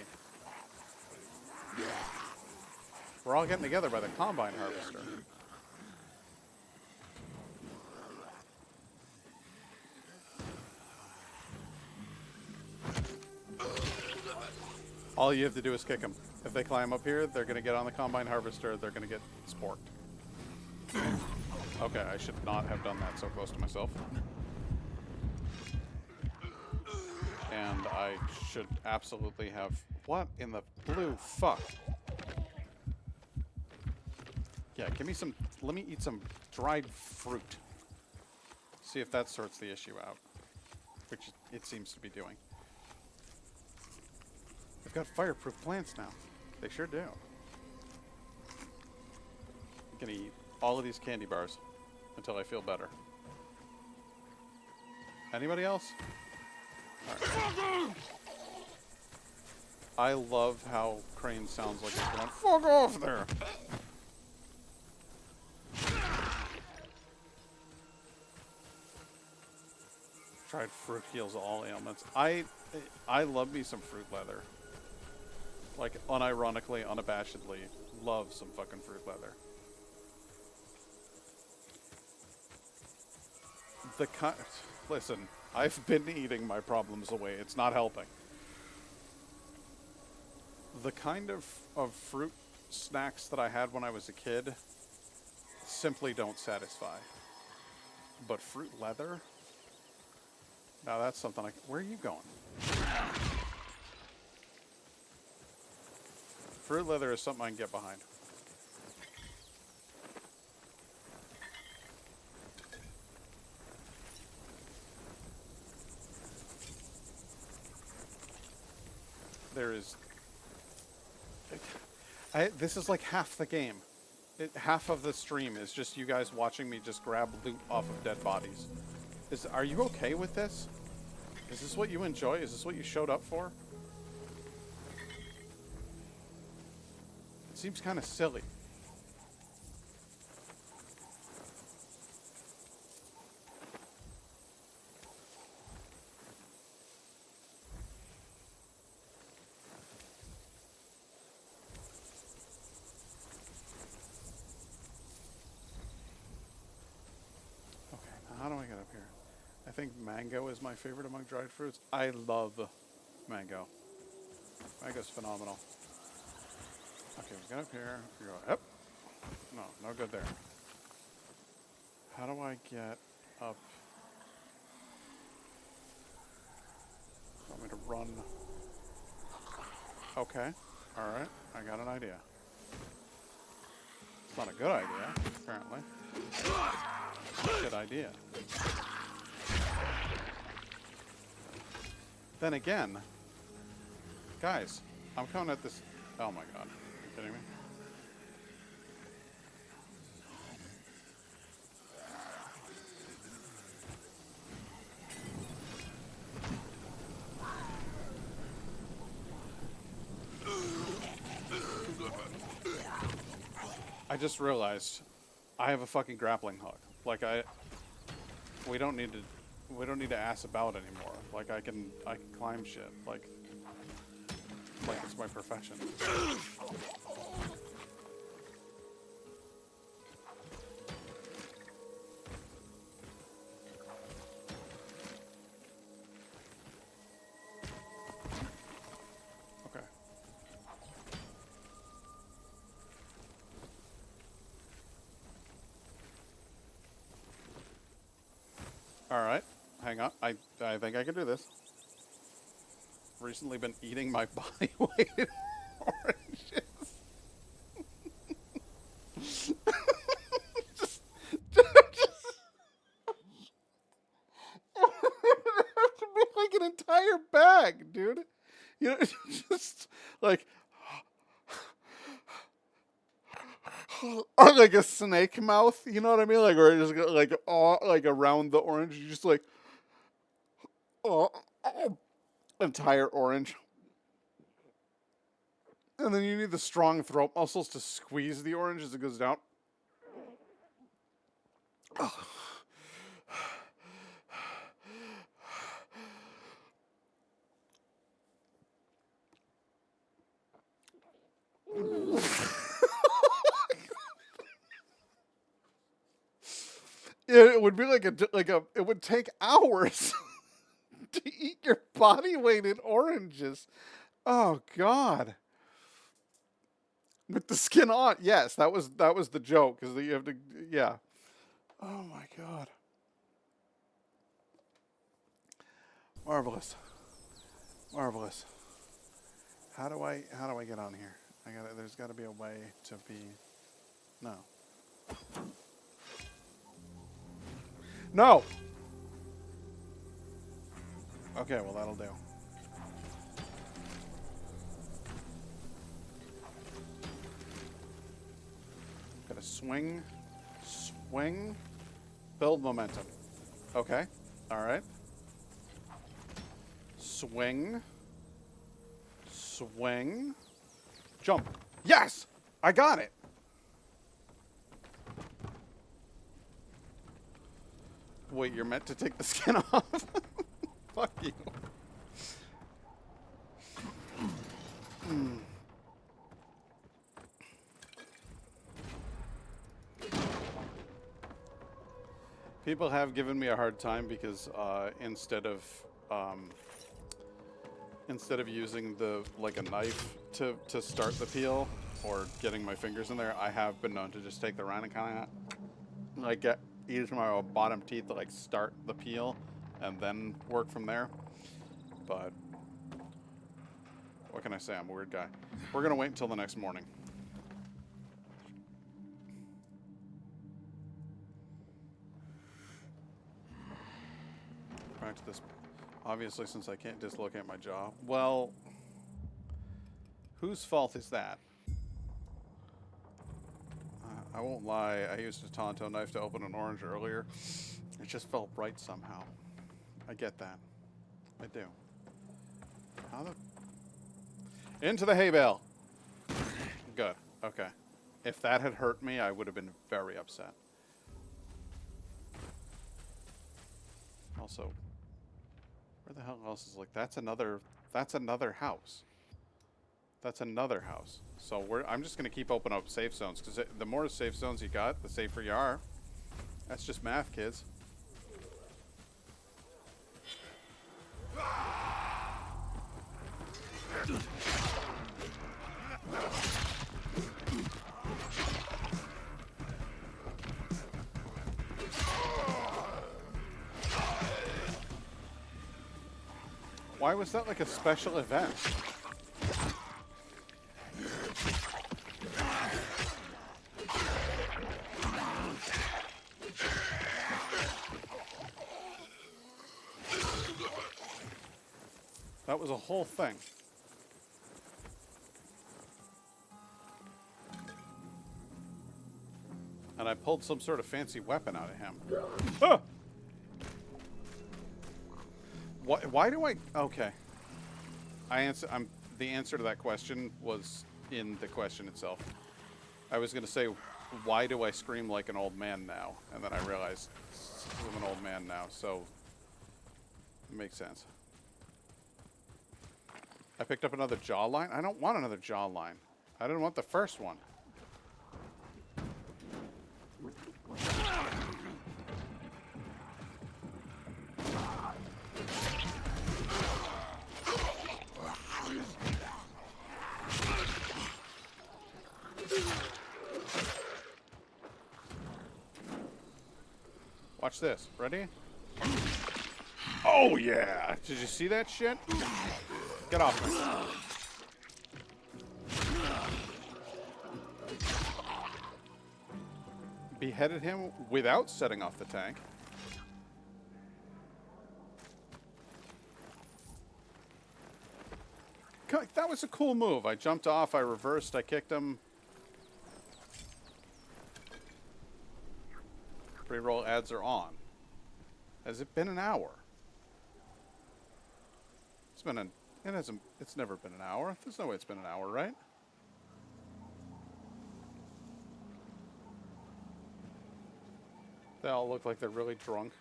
We're all getting together by the Combine Harvester. All you have to do is kick them. If they climb up here, they're going to get on the Combine Harvester. They're going to get sporked. Okay, I should not have done that so close to myself. And I should absolutely have... What in the blue fuck? Yeah, give me some... Let me eat some dried fruit. See if that sorts the issue out. Which it seems to be doing. I've got fireproof plants now. They sure do. I'm gonna eat all of these candy bars until I feel better. Anybody else? All right. I love how Crane sounds like he's going, fuck off there! Tried fruit heals all ailments. I love me some fruit leather. Like, unironically, unabashedly, love some fucking fruit leather. Listen, I've been eating my problems away. It's not helping. The kind of fruit snacks that I had when I was a kid simply don't satisfy. But fruit leather? Now that's something where are you going? Fruit leather is something I can get behind. There is... this is like half the game. Half of the stream is just you guys watching me just grab loot off of dead bodies. Are you okay with this? Is this what you enjoy? Is this what you showed up for? It seems kind of silly. How do I get up here? I think mango is my favorite among dried fruits. I love mango. Mango's phenomenal. Okay, we get up here. We go up. No, no good there. How do I get up? Want me to run? Okay. Alright. I got an idea. It's not a good idea, apparently. Good idea. Then again, guys, I'm coming at this. Oh my god. Are you kidding me? I just realized I have a fucking grappling hook. Like we don't need to ass about anymore. Like I can climb shit. Like it's my profession. Okay. All right, hang on. I think I can do this. Recently been eating my body weight in oranges. It have to be like an entire bag, dude. You know, just like like a snake mouth. You know what I mean? Like, or just like around the orange. You just like entire orange. And then you need the strong throat muscles to squeeze the orange as it goes down. It would be like it would take hours to eat your body weight in oranges. Oh God. With the skin on, yes, that was the joke, is that you have to, yeah. Oh my God. Marvelous. Marvelous. How do I get on here? There's gotta be a way to be, no. No! Okay, well that'll do. swing, swing, build momentum. Okay. All right. Swing, swing, jump. Yes! I got it! Wait, you're meant to take the skin off? Fuck you. People have given me a hard time because instead of using the like a knife to start the peel or getting my fingers in there, I have been known to just take the round and kind of like use my bottom teeth to like start the peel and then work from there. But what can I say? I'm a weird guy. We're gonna wait until the next morning. Back to this. Obviously, since I can't dislocate my jaw. Well, whose fault is that? I won't lie. I used a Tonto knife to open an orange earlier. It just felt right somehow. I get that. I do. How the... Into the hay bale. Good. Okay. If that had hurt me, I would have been very upset. Also, where the hell else is like that's another house. That's another house. So I'm just gonna keep opening up safe zones because the more safe zones you got, the safer you are. That's just math, kids. Why was that like a special event? That was a whole thing. And I pulled some sort of fancy weapon out of him. Ah! Why do I... Okay. The answer to that question was in the question itself. I was going to say, why do I scream like an old man now? And then I realized I'm an old man now, so it makes sense. I picked up another jawline? I don't want another jawline. I didn't want the first one. Watch this. Ready? Oh, yeah. Did you see that shit? Get off me. Beheaded him without setting off the tank. That was a cool move. I jumped off, I reversed, I kicked him. Pre-roll ads are on. Has it been an hour? It's never been an hour. There's no way it's been an hour, right? They all look like they're really drunk.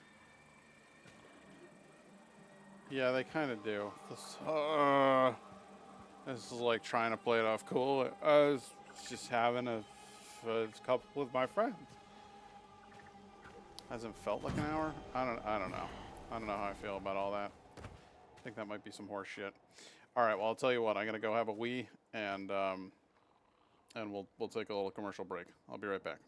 Yeah, they kind of do. This is like trying to play it off cool. I was just having a couple with my friends. Hasn't felt like an hour? I don't know. I don't know how I feel about all that. I think that might be some horse shit. All right, well, I'll tell you what. I'm gonna go have a wee, and we'll take a little commercial break. I'll be right back.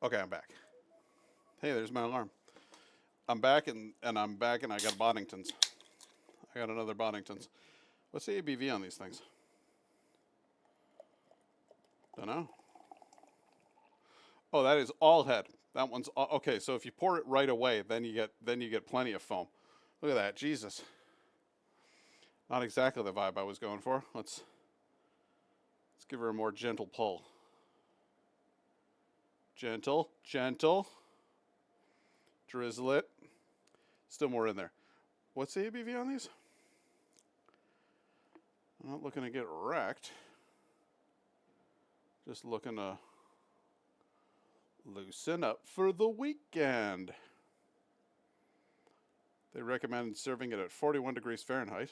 Okay, I'm back. Hey, there's my alarm. I'm back, and I'm back, and I got Boddingtons. I got another Boddingtons. What's the ABV on these things? Don't know. Oh, that is all head. That one's all, okay. So if you pour it right away, then you get plenty of foam. Look at that, Jesus. Not exactly the vibe I was going for. Let's give her a more gentle pull. Gentle, gentle. Drizzle it. Still more in there. What's the ABV on these? I'm not looking to get wrecked. Just looking to loosen up for the weekend. They recommend serving it at 41 degrees Fahrenheit.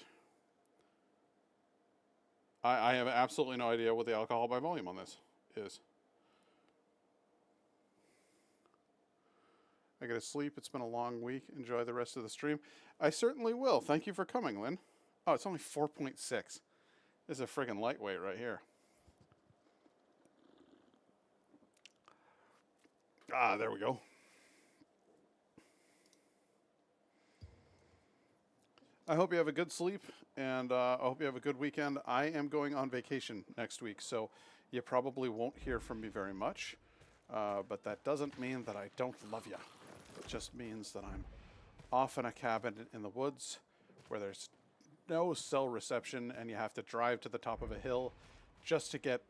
I have absolutely no idea what the alcohol by volume on this is. I gotta sleep. It's been a long week. Enjoy the rest of the stream. I certainly will. Thank you for coming, Lynn. Oh, it's only 4.6. This is a friggin' lightweight right here. Ah, there we go. I hope you have a good sleep, and I hope you have a good weekend. I am going on vacation next week, so you probably won't hear from me very much. But that doesn't mean that I don't love you. It just means that I'm off in a cabin in the woods where there's no cell reception, and you have to drive to the top of a hill just to get,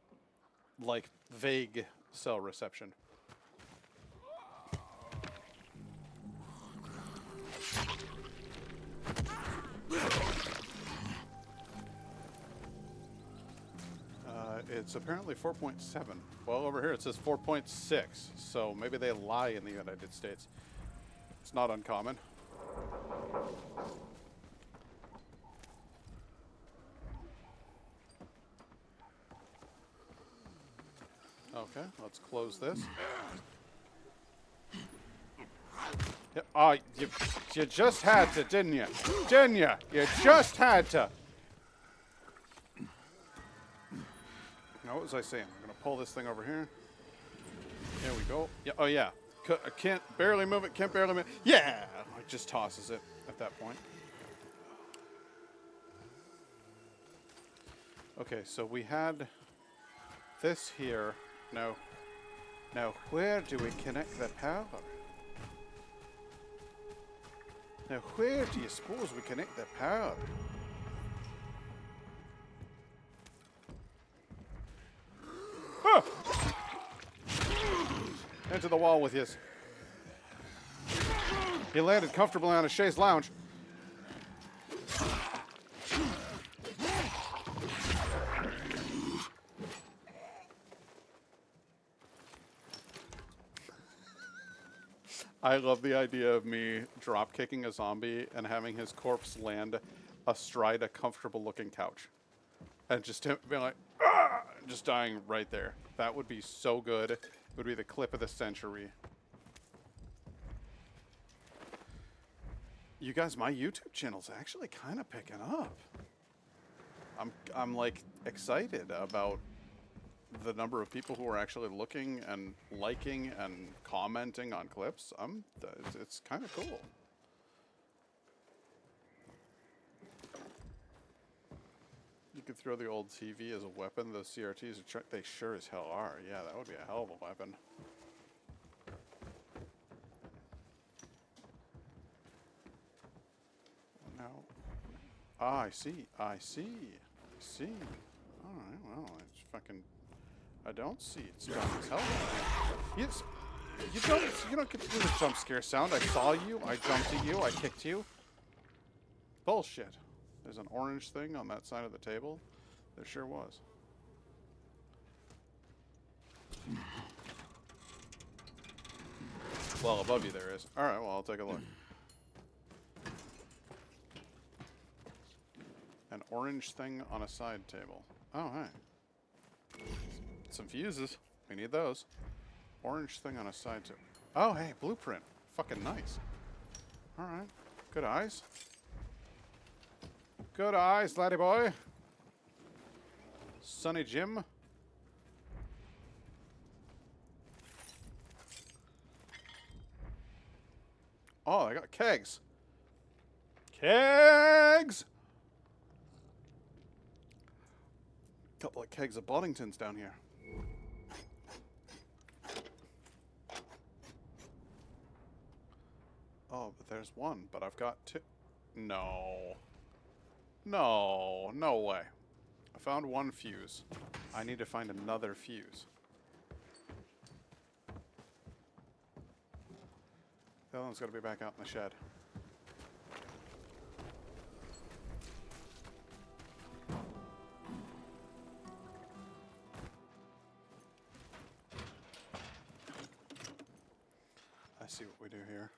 like, vague cell reception. It's apparently 4.7. Well, over here it says 4.6, so maybe they lie in the United States. It's not uncommon. Okay, let's close this. Yeah, oh, you just had to, didn't you? Didn't you? You just had to. Now, what was I saying? I'm going to pull this thing over here. There we go. Yeah. Oh, yeah. I can't barely move it. Can't barely move it. Yeah. It just tosses it at that point. Okay, so we had this here. Now, where do we connect the power? Now, where do you suppose we connect the power? Ah! Into the wall with yous. He landed comfortably on a chaise lounge. I love the idea of me drop kicking a zombie and having his corpse land astride a comfortable looking couch. And just him being like, ah! Just dying right there. That would be so good. It would be the clip of the century. You guys, my YouTube channel's actually kind of picking up. I'm like excited about the number of people who are actually looking and liking and commenting on clips. It's kind of cool. You could throw the old TV as a weapon. Those CRTs they sure as hell are. Yeah, that would be a hell of a weapon. Now, I see. All right, well, it's fucking. I don't see it. It's strong as hell. Yes. You don't get to do the jump scare sound. I saw you. I jumped at you. I kicked you. Bullshit. There's an orange thing on that side of the table. There sure was. Well, above you there is. All right. Well, I'll take a look. An orange thing on a side table. Oh, hey. Some fuses. We need those. Orange thing on a side table. Oh, hey, blueprint. Fucking nice. All right. Good eyes. Good eyes, laddie boy. Sonny Jim. Oh, I got kegs. Kegs! Couple of kegs of Boddingtons down here. Oh, but there's one, but I've got two. No. No, no way. I found one fuse. I need to find another fuse. The other one's got to be back out in the shed. I see what we do here.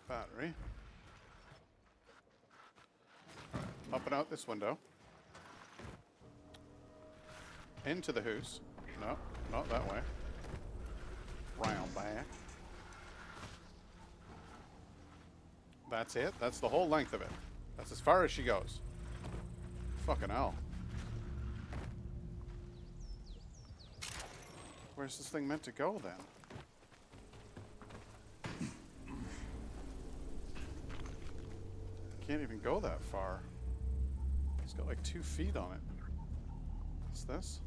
Battery. Up and out this window. Into the house. No, not that way. Round back. That's it. That's the whole length of it. That's as far as she goes. Fucking hell. Where's this thing meant to go then? Can't even go that far. It's got like 2 feet on it. What's this?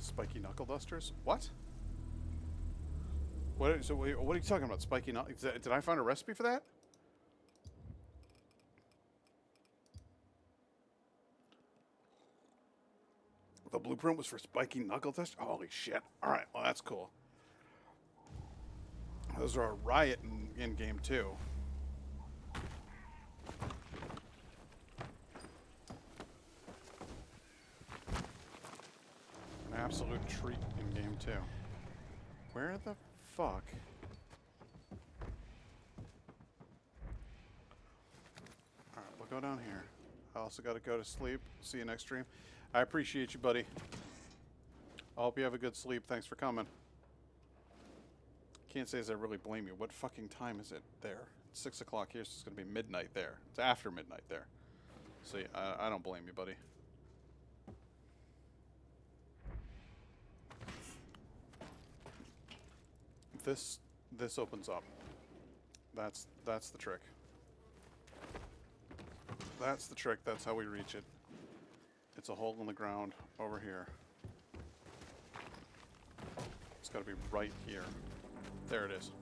Spiky knuckle dusters? What? What are you talking about? Spiky knuckle? Did I find a recipe for that? The blueprint was for spiky knuckle duster? Holy shit. Alright, well that's cool. Those are a riot in game 2. An absolute treat in game 2. Where the fuck? Alright, we'll go down here. I also gotta go to sleep. See you next stream. I appreciate you, buddy. I hope you have a good sleep. Thanks for coming. Can't say as I really blame you. What fucking time is it there? It's 6 o'clock here, so it's gonna be midnight there. It's after midnight there. So yeah, I don't blame you, buddy. This opens up. That's the trick. That's the trick. That's how we reach it. It's a hole in the ground over here. It's got to be right here. There it is.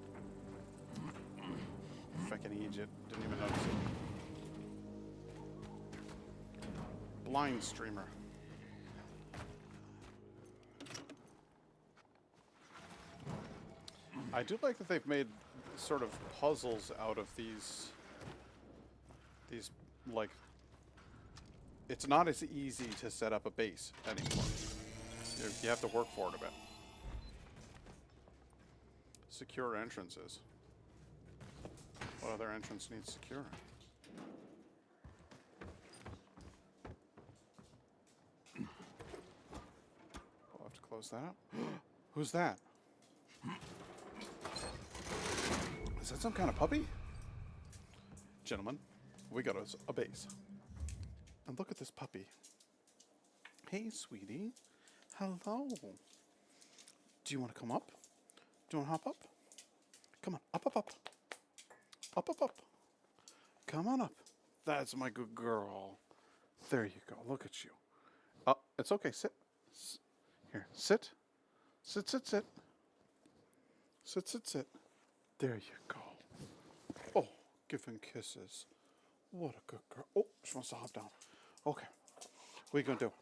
Fucking Egypt. Didn't even notice it. Blind streamer. I do like that they've made sort of puzzles out of these like, it's not as easy to set up a base anymore. You have to work for it a bit. Secure entrances. What other entrance needs securing? We'll have to close that up. Who's that? Is that some kind of puppy? Gentlemen, we got us a base. And look at this puppy. Hey, sweetie. Hello. Do you want to come up? Do you want to hop up? Come on, up, up, up. Up, up, up. Come on up. That's my good girl. There you go. Look at you. Oh, it's okay. Sit. Here, sit. Sit, sit, sit. Sit, sit, sit. There you go. Oh, giving kisses. What a good girl. Oh, she wants to hop down. Okay. What are you going to do?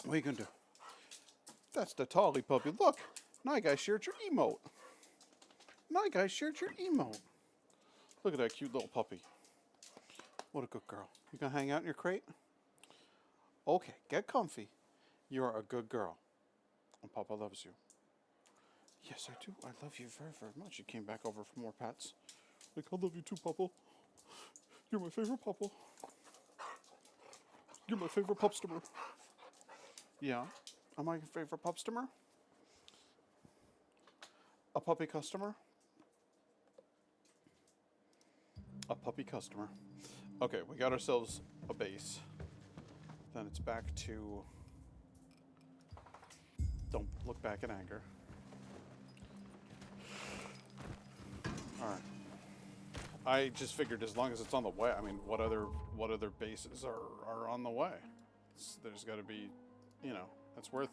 What are you going to do? That's the Tolly puppy. Look. Now Guy shared your emote. Now Guy shared your emote. Look at that cute little puppy. What a good girl. You going to hang out in your crate? Okay, get comfy. You are a good girl. And Papa loves you. Yes, I do. I love you very, very much. You came back over for more pets. Like, I love you too, Papa. You're my favorite Papa. You're my favorite pupstomer. Yeah. Am I your favorite pupstomer? A puppy customer? A puppy customer. Okay, we got ourselves a base. Then it's back to Don't look back in anger. Alright. I just figured as long as it's on the way, I mean, what other bases are on the way? There's got to be, you know, it's worth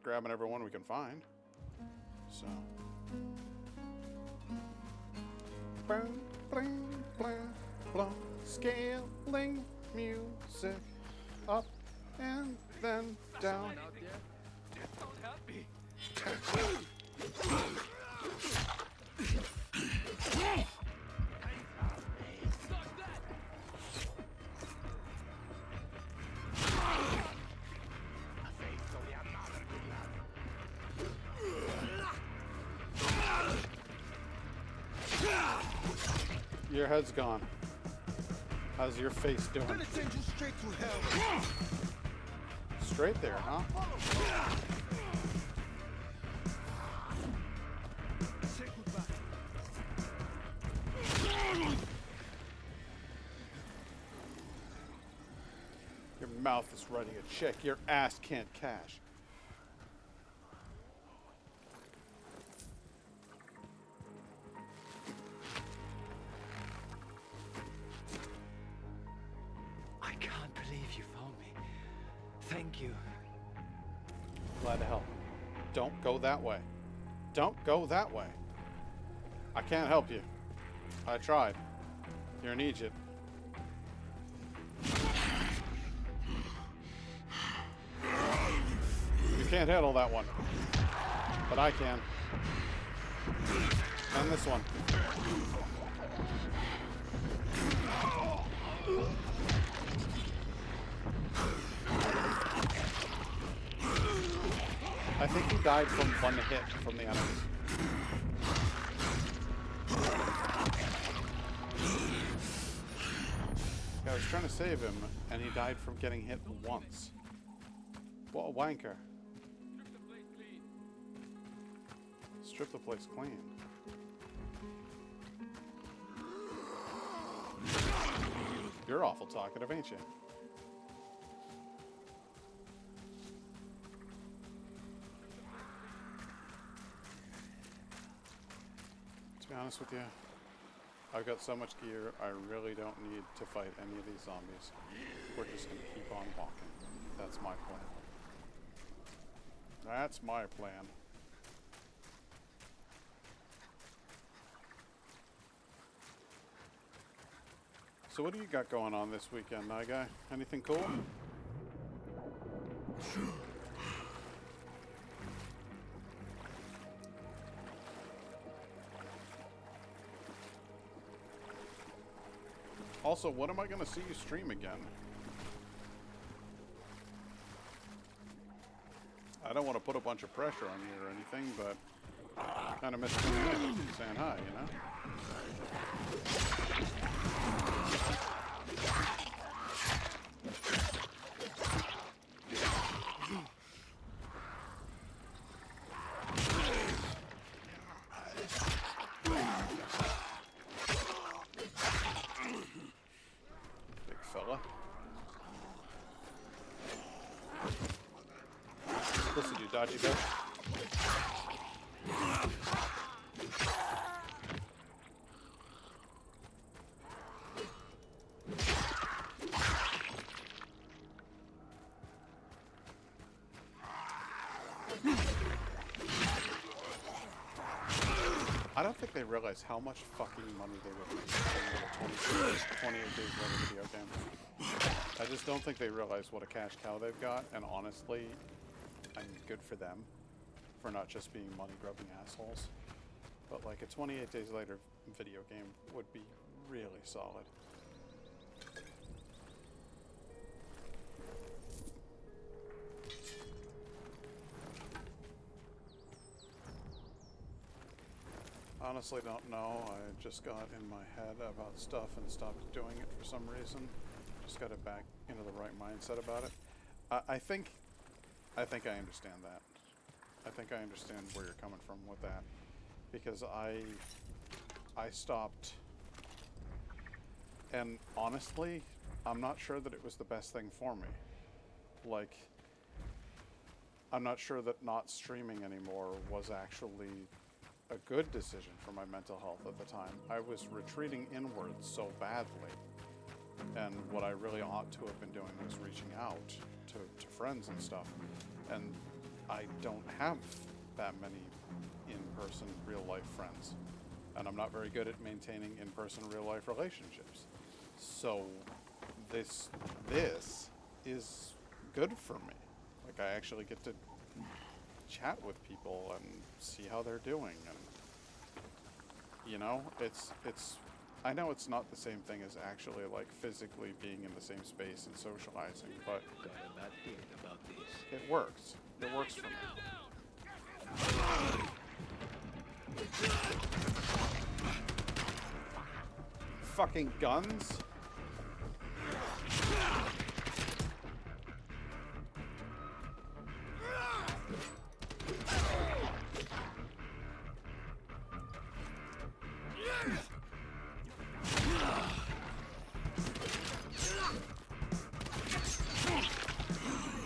grabbing everyone we can find. So. Bling, bling, bling, bling. Scaling music up and then down. Out there? Just don't help me. Stop that! Your head's gone. How's your face doing? Gonna send you straight to hell. Straight there, huh? Say goodbye. Your mouth is writing a check your ass can't cash. I can't believe you found me. Thank you. Glad to help. Don't go that way. Don't go that way. I can't help you. I tried. You're an Egypt. You can't handle that one. But I can. And this one. I think he died from one hit from the enemies. I was trying to save him, and he died from getting hit once. What a wanker. Strip the place clean. You're awful talkative, ain't you? To be honest with you, I've got so much gear, I really don't need to fight any of these zombies. We're just going to keep on walking. That's my plan. That's my plan. So what do you got going on this weekend, Nye Guy? Anything cool? Also, when am I going to see you stream again? I don't want to put a bunch of pressure on you or anything, but kind of miss saying hi, you know? Big fella. Listen, you dodgy bitch. I don't think they realize how much fucking money they would make in a 28 days later video game. I just don't think they realize what a cash cow they've got, and honestly, I mean, good for them for not just being money-grubbing assholes. But like a 28 days later video game would be really solid. Honestly don't know. I just got in my head about stuff and stopped doing it for some reason. Just got it back into the right mindset about it. I think I understand that. I think I understand where you're coming from with that. Because I stopped, and honestly, I'm not sure that it was the best thing for me. Like, I'm not sure that not streaming anymore was actually a good decision for my mental health at the time. I was retreating inwards so badly, and what I really ought to have been doing was reaching out to friends and stuff, and I don't have that many in-person real-life friends, and I'm not very good at maintaining in-person real-life relationships. So this is good for me. Like, I actually get to chat with people and see how they're doing, and you know, it's I know it's not the same thing as actually like physically being in the same space and socializing, but Got a bad feeling about this. it works. It works for me. Fucking guns?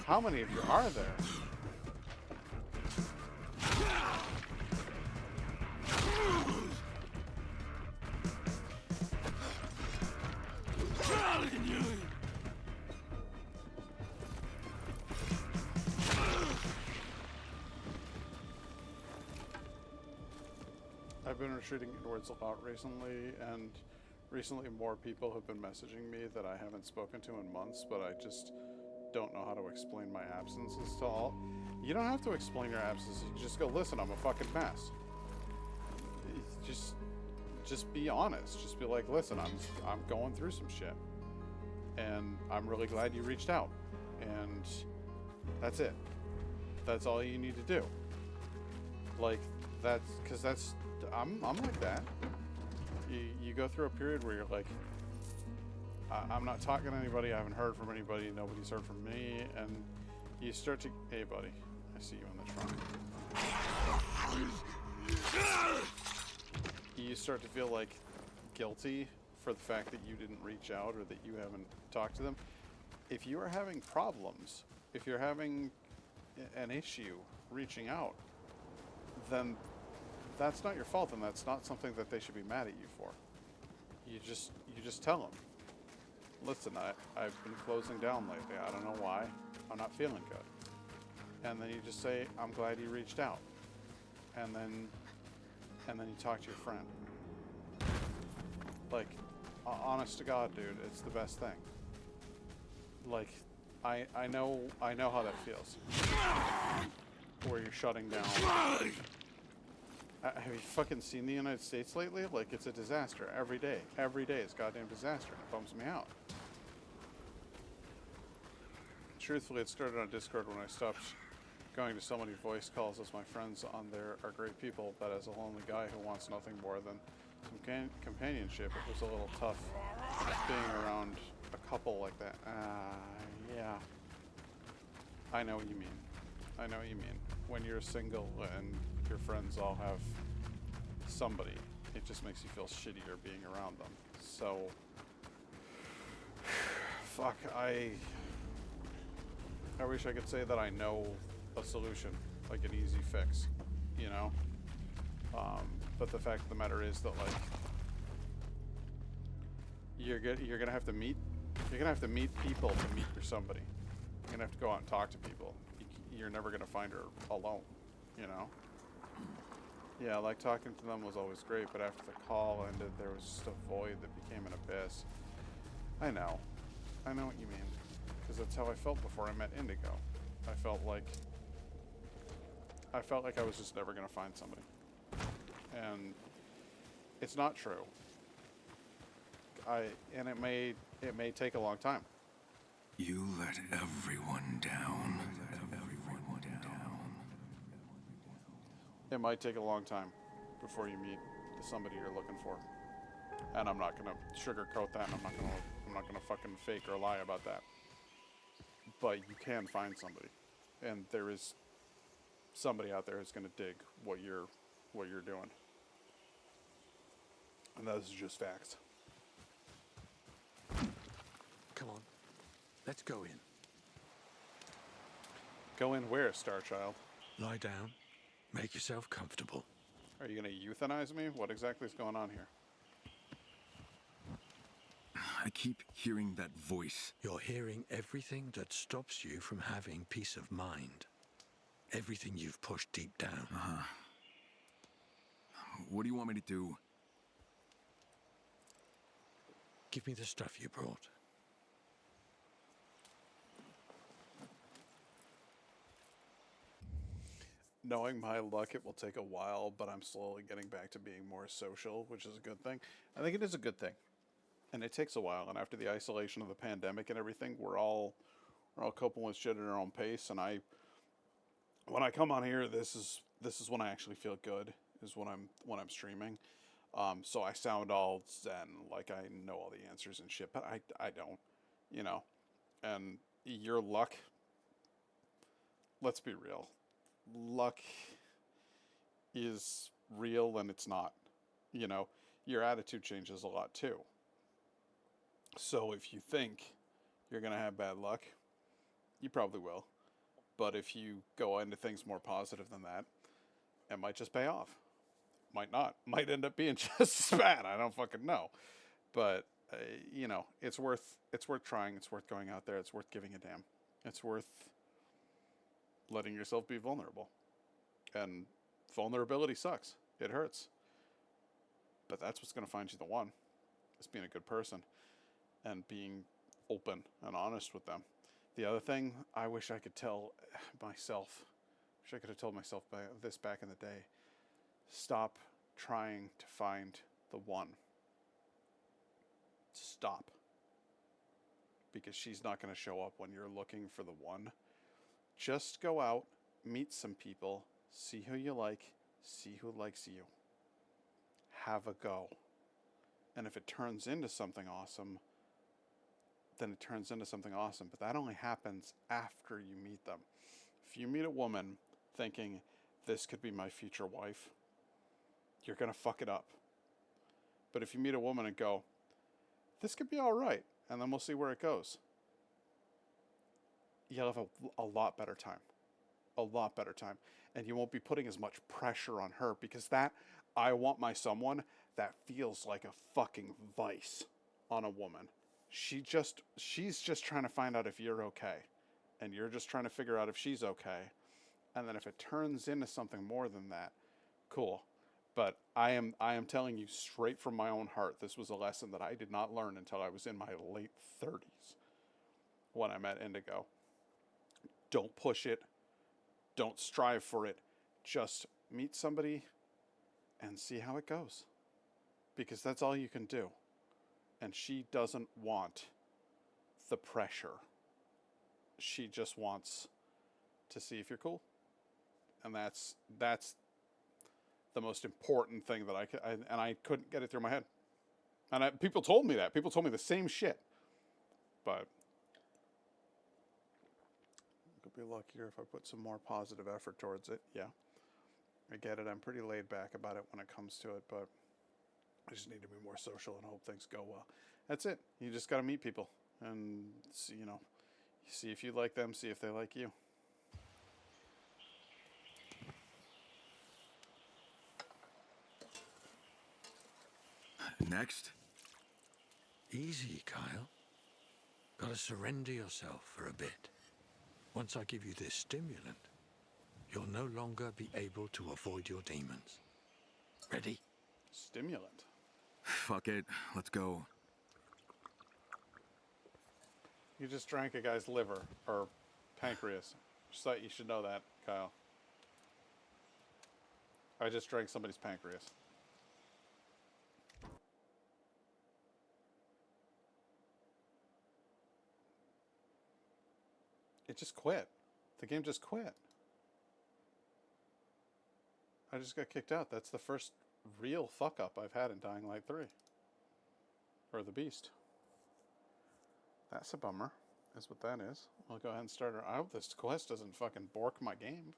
How many of you are there? I've been retreating inwards a lot recently, and recently more people have been messaging me that I haven't spoken to in months, but I just don't know how to explain my absences to all. You don't have to explain your absences. You just go, listen, I'm a fucking mess. Just be honest. Just be like, listen, I'm going through some shit, and I'm really glad you reached out, and that's it. That's all you need to do. Like, I'm like that. You go through a period where you're like, I'm not talking to anybody, I haven't heard from anybody, nobody's heard from me, and you start to, hey buddy, I see you in the trunk. You start to feel like guilty for the fact that you didn't reach out or that you haven't talked to them. If you are having problems, if you're having an issue reaching out, then that's not your fault, and that's not something that they should be mad at you for. You just tell them, listen, I've been closing down lately. I don't know why. I'm not feeling good. And then you just say, I'm glad you reached out. And then you talk to your friend. Like, honest to God, dude, it's the best thing. Like, I know how that feels. Where you're shutting down. Have you fucking seen the United States lately? Like, it's a disaster every day. Every day is a goddamn disaster. It bums me out. Truthfully, it started on Discord when I stopped going to so many voice calls, as my friends on there are great people, but as a lonely guy who wants nothing more than some companionship, it was a little tough being around a couple like that. Yeah. I know what you mean. I know what you mean. When you're single and your friends all have somebody, it just makes you feel shittier being around them. So, fuck, I wish I could say that I know a solution, like an easy fix, you know? But the fact of the matter is that, like, you're gonna have to meet people to meet your somebody. You're gonna have to go out and talk to people. You're never gonna find her alone, you know? Yeah, like, talking to them was always great, but after the call ended, there was just a void that became an abyss. I know what you mean, because that's how I felt before I met Indigo. I felt like I was just never gonna find somebody, and it's not true. And it may take a long time. You let everyone down. It might take a long time before you meet somebody you're looking for, and I'm not gonna sugarcoat that. And I'm not gonna fucking fake or lie about that. But you can find somebody, and there is somebody out there who's gonna dig what you're doing, and those are just facts. Come on, let's go in. Go in where, Star Child? Lie down. Make yourself comfortable. Are you going to euthanize me? What exactly is going on here? I keep hearing that voice. You're hearing everything that stops you from having peace of mind. Everything you've pushed deep down. What do you want me to do? Give me the stuff you brought. Knowing my luck, it will take a while, but I'm slowly getting back to being more social, which is a good thing. I think it is a good thing. And it takes a while, and after the isolation of the pandemic and everything, we're all coping with shit at our own pace. And when I come on here, this is when I actually feel good. Is when I'm streaming. So I sound all zen, like I know all the answers and shit, but I don't, you know. And your luck. Let's be real. Luck is real and it's not. You know, your attitude changes a lot too. So if you think you're going to have bad luck, you probably will. But if you go into things more positive than that, it might just pay off. Might not. Might end up being just as bad. I don't fucking know. But, you know, it's worth trying. It's worth going out there. It's worth giving a damn. It's worth letting yourself be vulnerable. And vulnerability sucks. It hurts. But that's what's going to find you the one. Is being a good person. And being open and honest with them. The other thing I wish I could tell myself, wish I could have told myself this back in the day, stop trying to find the one. Stop. Because she's not going to show up when you're looking for the one. Just go out, meet some people, see who you like, see who likes you. Have a go. And if it turns into something awesome, then it turns into something awesome. But that only happens after you meet them. If you meet a woman thinking, this could be my future wife, you're going to fuck it up. But if you meet a woman and go, this could be all right, and then we'll see where it goes, you'll have a lot better time. A lot better time. And you won't be putting as much pressure on her, because that, I want my someone, that feels like a fucking vice on a woman. She's just trying to find out if you're okay. And you're just trying to figure out if she's okay. And then if it turns into something more than that, cool. But I am telling you straight from my own heart, this was a lesson that I did not learn until I was in my late 30s when I met Indigo. Don't push it. Don't strive for it. Just meet somebody and see how it goes. Because that's all you can do. And she doesn't want the pressure. She just wants to see if you're cool. And that's the most important thing that I couldn't get it through my head. And people told me that. People told me the same shit. But I could be luckier if I put some more positive effort towards it. Yeah. I get it. I'm pretty laid back about it when it comes to it, but I just need to be more social and hope things go well. That's it. You just got to meet people and see, see if you like them, see if they like you. Next? Easy, Kyle. Gotta surrender yourself for a bit. Once I give you this stimulant, you'll no longer be able to avoid your demons. Ready? Stimulant. Fuck it. Let's go. You just drank a guy's liver, or pancreas. Just thought you should know that, Kyle. I just drank somebody's pancreas. It just quit. The game just quit. I just got kicked out. That's the first real fuck up I've had in Dying Light 3. Or the Beast. That's a bummer. That's what that is. I'll go ahead and start her. I hope this quest doesn't fucking bork my game.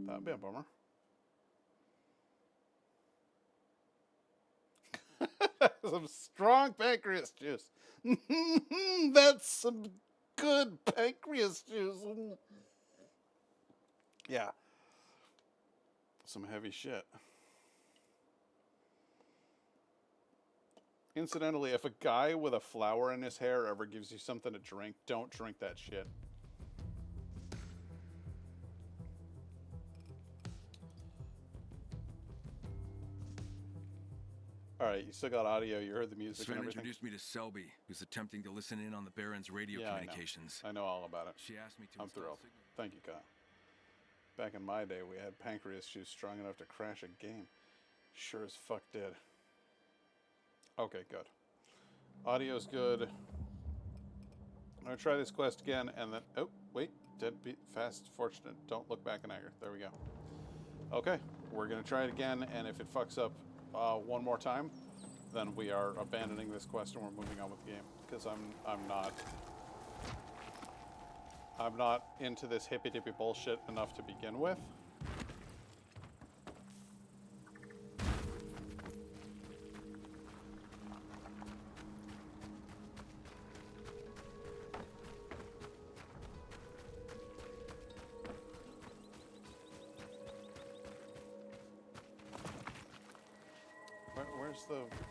That'd be a bummer. Some strong pancreas juice. That's some good pancreas juice. Yeah. Some heavy shit. Incidentally, if a guy with a flower in his hair ever gives you something to drink, don't drink that shit. Alright, you still got audio, you heard the music Sven and everything? introduced me to Selby, who's attempting to listen in on the Baron's radio Yeah, communications. I know all about it. She asked me to I'm install thrilled. signal- Thank you, Kyle. Back in my day, we had pancreas juice strong enough to crash a game. Sure as fuck did. Okay, good. Audio's good. I'm gonna try this quest again, and then... Oh, wait. Deadbeat, fast, fortunate. Don't look back in anger. There we go. Okay, we're gonna try it again, and if it fucks up one more time, then we are abandoning this quest and we're moving on with the game. Because I'm not into this hippy-dippy bullshit enough to begin with.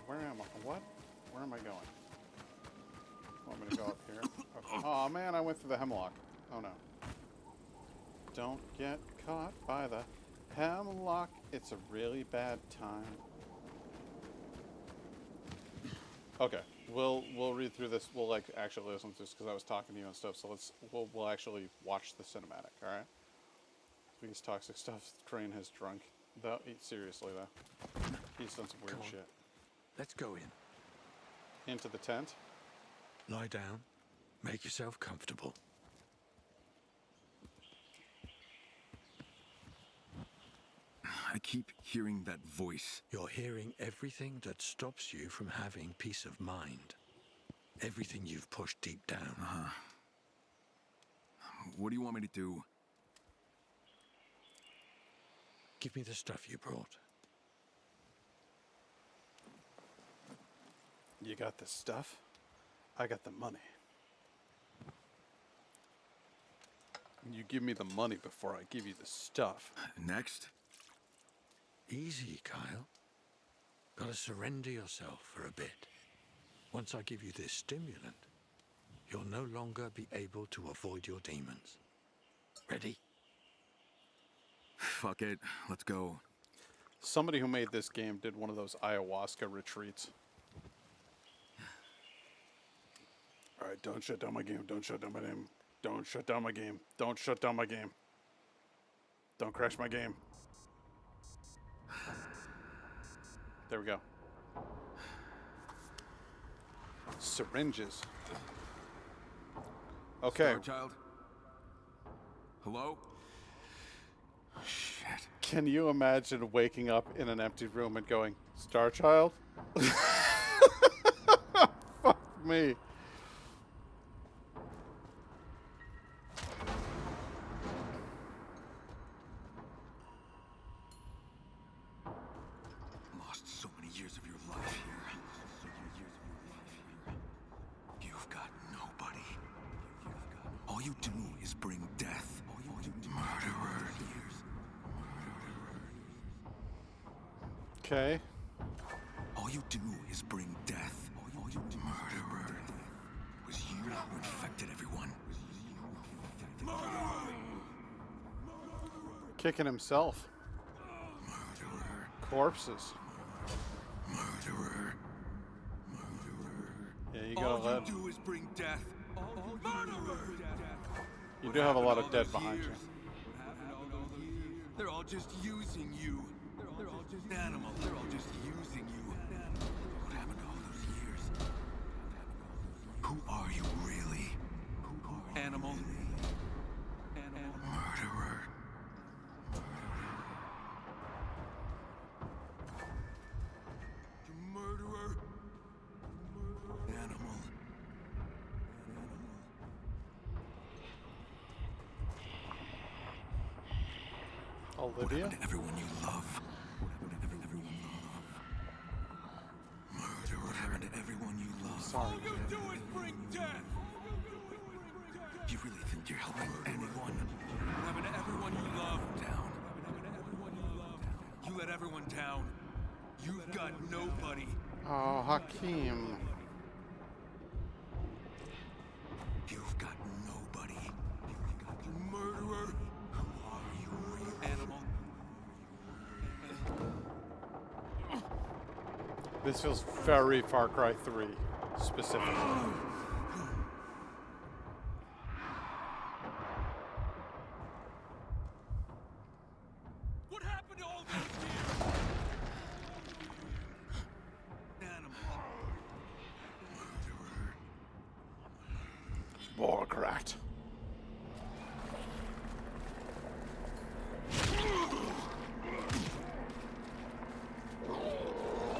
Where am I? What? Where am I going? Want me to go up here? Okay. Oh man, I went through the hemlock. Oh no. Don't get caught by the hemlock. It's a really bad time. Okay, we'll read through this. We'll like actually listen to this because I was talking to you and stuff. So we'll actually watch the cinematic. All right. Because toxic stuff Crane has drunk. Though seriously though, he's done some weird shit. Let's go in. Into the tent. Lie down. Make yourself comfortable. I keep hearing that voice. You're hearing everything that stops you from having peace of mind. Everything you've pushed deep down. What do you want me to do? Give me the stuff you brought. You got the stuff? I got the money. You give me the money before I give you the stuff. Next? Easy, Kyle. Gotta surrender yourself for a bit. Once I give you this stimulant, you'll no longer be able to avoid your demons. Ready? Fuck it. Let's go. Somebody who made this game did one of those ayahuasca retreats. Alright, don't shut down my game. Don't shut down my game. Don't shut down my game. Don't shut down my game. Don't crash my game. There we go. Syringes. Okay. Starchild? Hello? Shit. Can you imagine waking up in an empty room and going, Starchild? Fuck me. Lost so many years of your life here. You've got nobody. All you do is bring death. Murderer. Okay. All you do is bring death. Murderer. It was you who infected everyone. Kicking himself. Murderer. Corpses. Murderer. Yeah, you gotta All let. you do is bring death. Murderer. You do have a lot of dead behind you. They're all just using you. They're all just animals. They're all just using you. What happened to all those years? Who are you really? Animal. Murderer. You murderer. Animal. What Olivia? happened to everyone you love? What happened to everyone you love? Murderer. What happened to everyone you love? Sorry. All you do is bring death. You really think you're helping anyone? Having everyone you love down. You let everyone down. You've got nobody. Oh, Hakim. You've got nobody. Murderer. Who are you, animal? This feels very Far Cry 3, specifically. What happened to all those years? Animal. Murderer. Borgrat.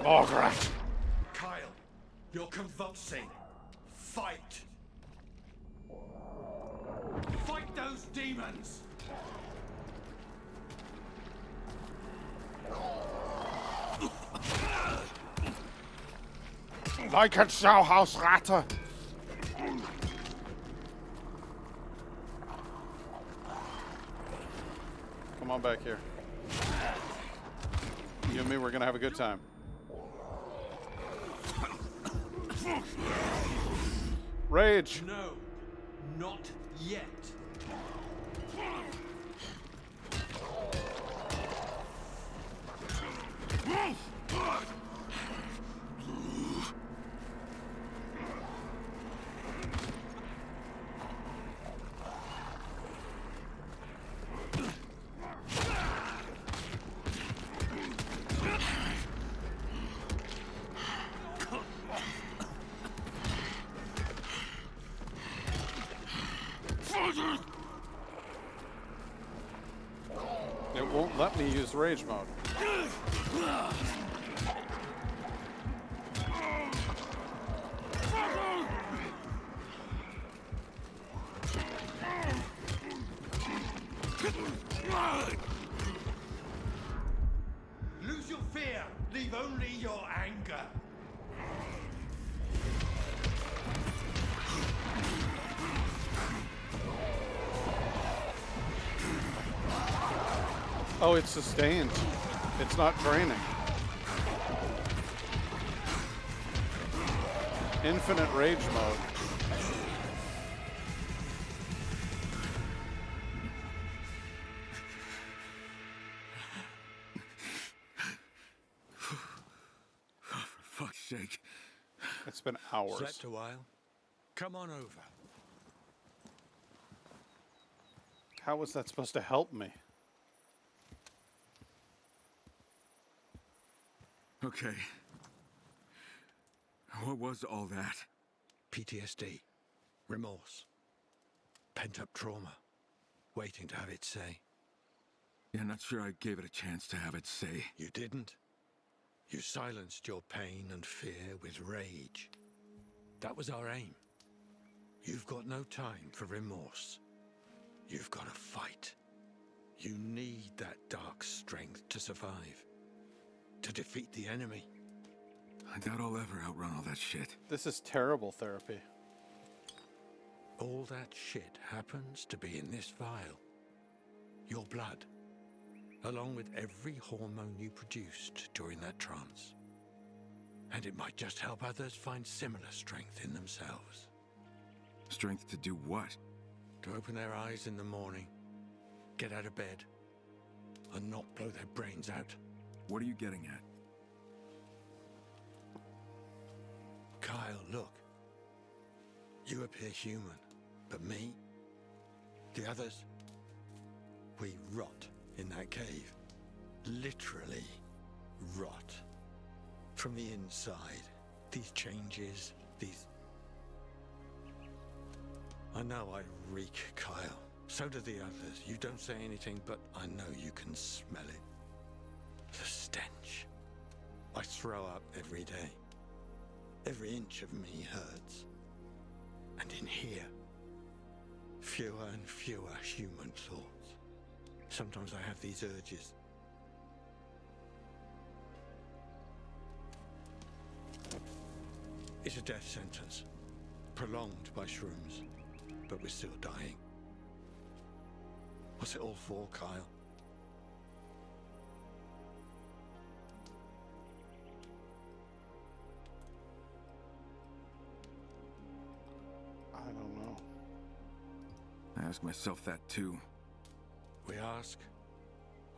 Borgrat. Kyle, you're convulsing. Fight! Fight those demons! Like a Schauhaus Ratte. Come on back here. You and me, we're gonna have a good time. Rage. No, not yet. It won't let me use rage mode. Lose your fear. Leave only your anger. Oh, it's sustained. It's not draining. Infinite rage mode. For fuck's sake. It's been hours. Slept a while? Come on over. How was that supposed to help me? Okay. What was all that? PTSD. Remorse. Pent-up trauma. Waiting to have it say. Yeah, not sure I gave it a chance to have it say. You didn't. You silenced your pain and fear with rage. That was our aim. You've got no time for remorse. You've got to fight. You need that dark strength to survive. To defeat the enemy. I doubt I'll ever outrun all that shit. This is terrible therapy. All that shit happens to be in this vial. Your blood. Along with every hormone you produced during that trance. And it might just help others find similar strength in themselves. Strength to do what? To open their eyes in the morning, get out of bed, and not blow their brains out. What are you getting at? Kyle, look. You appear human, but me, the others, we rot in that cave. Literally rot. From the inside. These changes, these... I know I reek, Kyle. So do the others. You don't say anything, but I know you can smell it. The stench. I throw up every day. Every inch of me hurts. And in here, fewer and fewer human thoughts. Sometimes I have these urges. It's a death sentence, prolonged by shrooms. but we're still dying. What's it all for, Kyle? I don't know. I ask myself that too. We ask,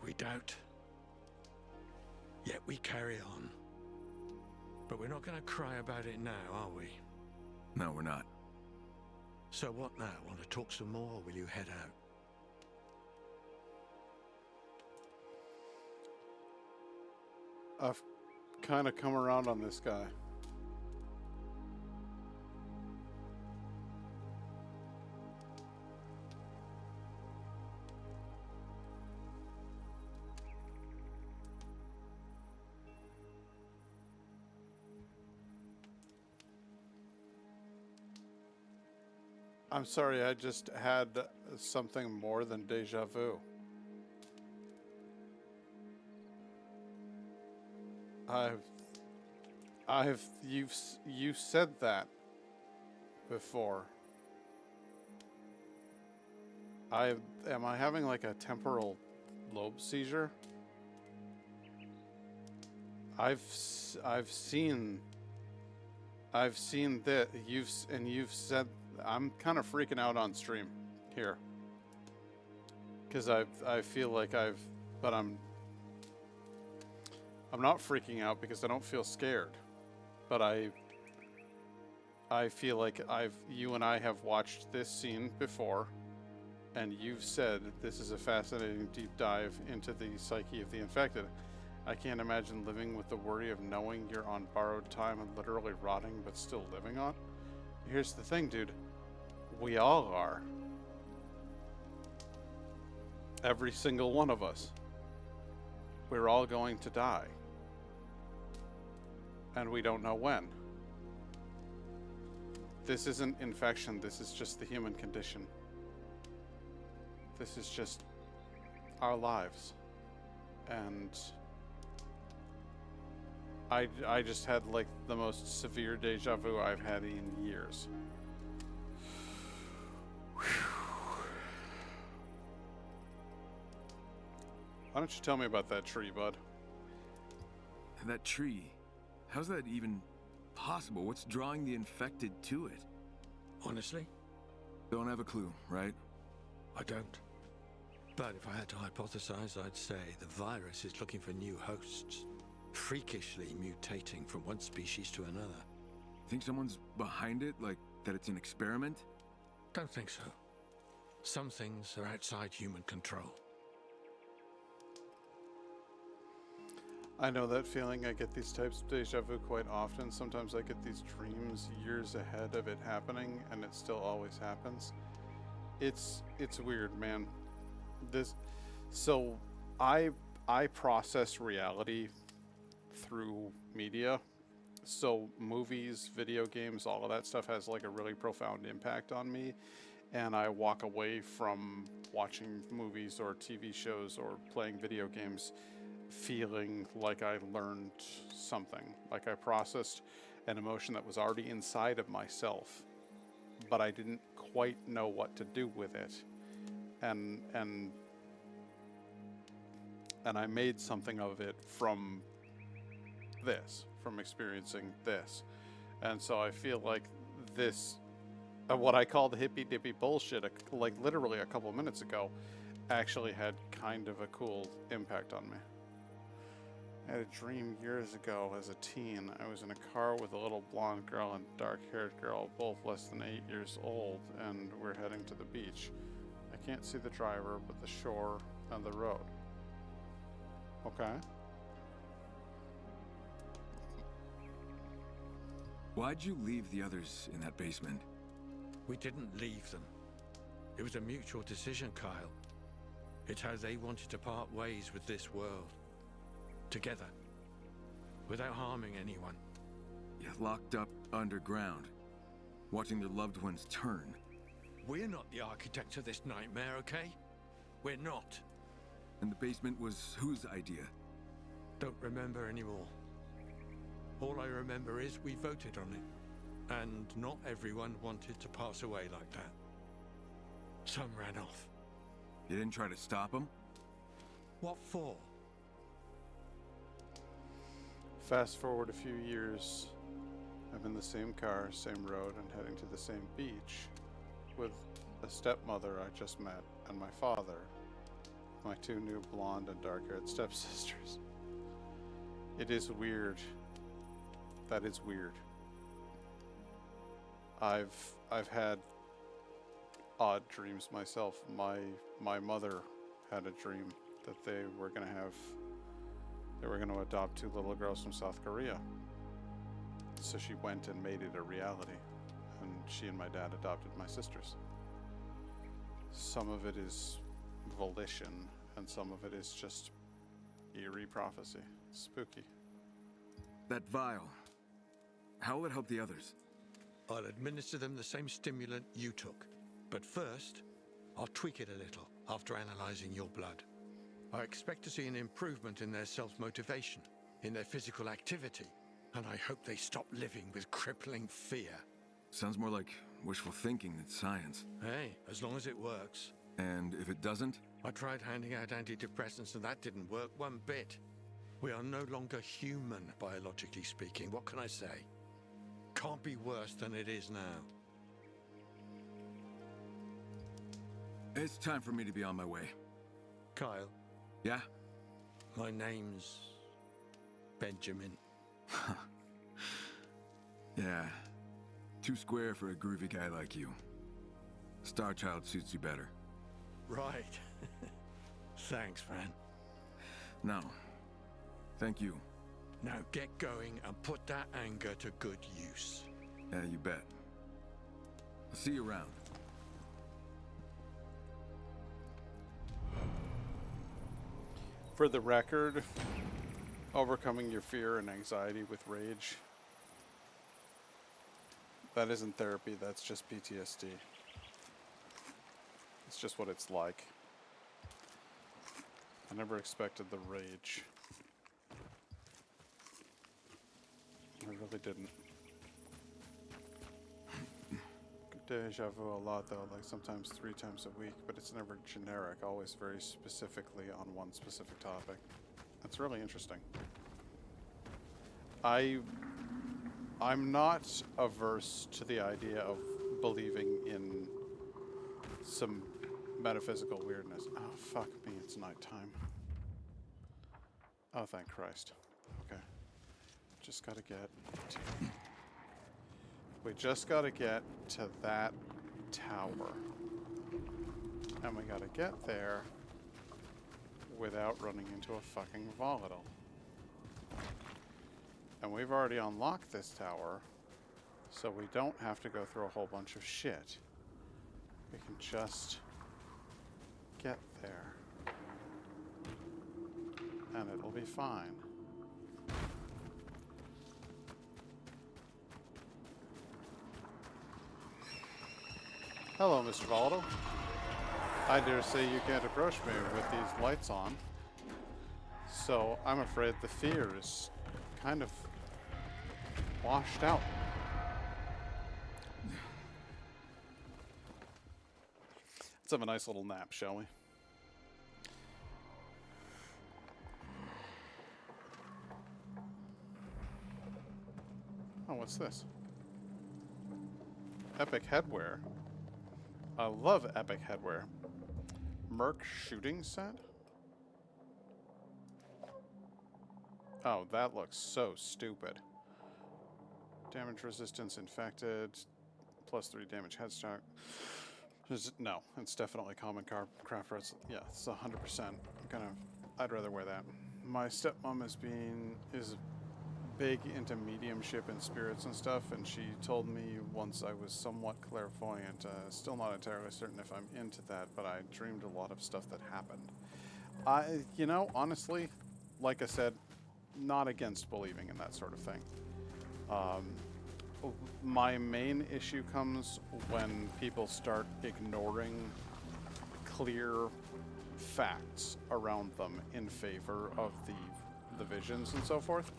we doubt, yet we carry on. But we're not going to cry about it now, are we? No, we're not. So what now? Want to talk some more, or will you head out? I've kind of come around on this guy. I'm sorry, I just had something more than deja vu. You said that before. Am I having like a temporal lobe seizure? I've seen that you've said. I'm kind of freaking out on stream here because I feel like but I'm not freaking out because I don't feel scared, but I feel like you and I have watched this scene before, and you've said this is a fascinating deep dive into the psyche of the infected. I can't imagine living with the worry of knowing you're on borrowed time and literally rotting but still living on. Here's the thing, dude. We all are. Every single one of us. We're all going to die. And we don't know when. This isn't infection, this is just the human condition. This is just our lives. And I just had like the most severe deja vu I've had in years. Why don't you tell me about that tree, bud? That tree, how's that even possible? What's drawing the infected to it? Honestly, Don't have a clue, right? I don't. But if I had to hypothesize, I'd say the virus is looking for new hosts, freakishly mutating from one species to another. Think someone's behind it, like that it's an experiment? Don't think so. Some things are outside human control. I know that feeling. I get these types of deja vu quite often. Sometimes I get these dreams years ahead of it happening, and it still always happens. It's weird, man. So I process reality through media. So movies, video games, all of that stuff has like a really profound impact on me, and I walk away from watching movies or TV shows or playing video games feeling like I learned something, like I processed an emotion that was already inside of myself, but I didn't quite know what to do with it, and I made something of it from experiencing this. And so I feel like this, what I call the hippy dippy bullshit, like literally a couple minutes ago, actually had kind of a cool impact on me. I had a dream years ago as a teen. I was in a car with a little blonde girl and dark-haired girl, both less than 8 years old, and we're heading to the beach. I can't see the driver, but the shore and the road. Okay. Why'd you leave the others in that basement? We didn't leave them. It was a mutual decision, Kyle. It's how they wanted to part ways with this world. Together. Without harming anyone. You locked up underground, watching their loved ones turn. We're not the architects of this nightmare, okay? We're not. And the basement was whose idea? Don't remember anymore. All I remember is we voted on it. And not everyone wanted to pass away like that. Some ran off. You didn't try to stop him? What for? Fast forward a few years, I'm in the same car, same road, and heading to the same beach with a stepmother I just met and my father, my two new blonde and dark-haired stepsisters. It is weird. That is weird. I've had odd dreams myself. My mother had a dream that they were gonna adopt two little girls from South Korea. So she went and made it a reality, and she and my dad adopted my sisters. Some of it is volition, and some of it is just eerie prophecy. Spooky. That vial. How will it help the others? I'll administer them the same stimulant you took. But first, I'll tweak it a little after analyzing your blood. I expect to see an improvement in their self-motivation, in their physical activity, and I hope they stop living with crippling fear. Sounds more like wishful thinking than science. Hey, as long as it works. And if it doesn't? I tried handing out antidepressants and that didn't work one bit. We are no longer human, biologically speaking. What can I say? Can't be worse than it is now. It's time for me to be on my way. Kyle, Yeah? my name's Benjamin. Yeah. Too square for a groovy guy like you. Star Child suits you better. Right. Thanks, man. No. Thank you. Now get going and put that anger to good use. Yeah, you bet. I'll see you around. For the record, overcoming your fear and anxiety with rage, that isn't therapy, that's just PTSD. It's just what it's like. I never expected the rage. I really didn't. Deja vu a lot though, like sometimes 3 times a week, but it's never generic, always very specifically on one specific topic. That's really interesting. I'm not averse to the idea of believing in some metaphysical weirdness. Oh, fuck me, it's nighttime. Oh, thank Christ. Okay. Just gotta get to... We just gotta get to that tower. And we gotta get there without running into a fucking volatile. And we've already unlocked this tower, so we don't have to go through a whole bunch of shit. We can just get there. And it'll be fine. Hello, Mr. Volatile. I dare say you can't approach me with these lights on. So I'm afraid the fear is kind of washed out. Let's have a nice little nap, shall we? Oh, what's this? Epic headwear. I love epic headwear. Merc shooting set? Oh, that looks so stupid. Damage resistance infected. +3 damage headstock. No, it's definitely common craft roads. Yeah, it's 100%. I'd rather wear that. My stepmom is big into mediumship and spirits and stuff, and she told me once I was somewhat clairvoyant. Still not entirely certain if I'm into that, but I dreamed a lot of stuff that happened. You know, honestly, like I said, not against believing in that sort of thing. My main issue comes when people start ignoring clear facts around them in favor of the visions and so forth.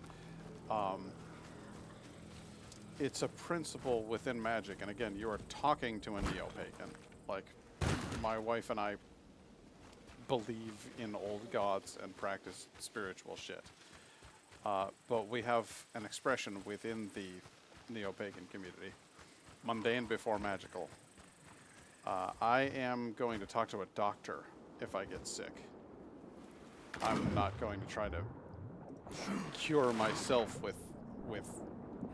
It's a principle within magic, and again, you are talking to a neo-pagan. Like, my wife and I believe in old gods and practice spiritual shit. But we have an expression within the neo-pagan community. Mundane before magical. I am going to talk to a doctor if I get sick. I'm not going to try to cure myself with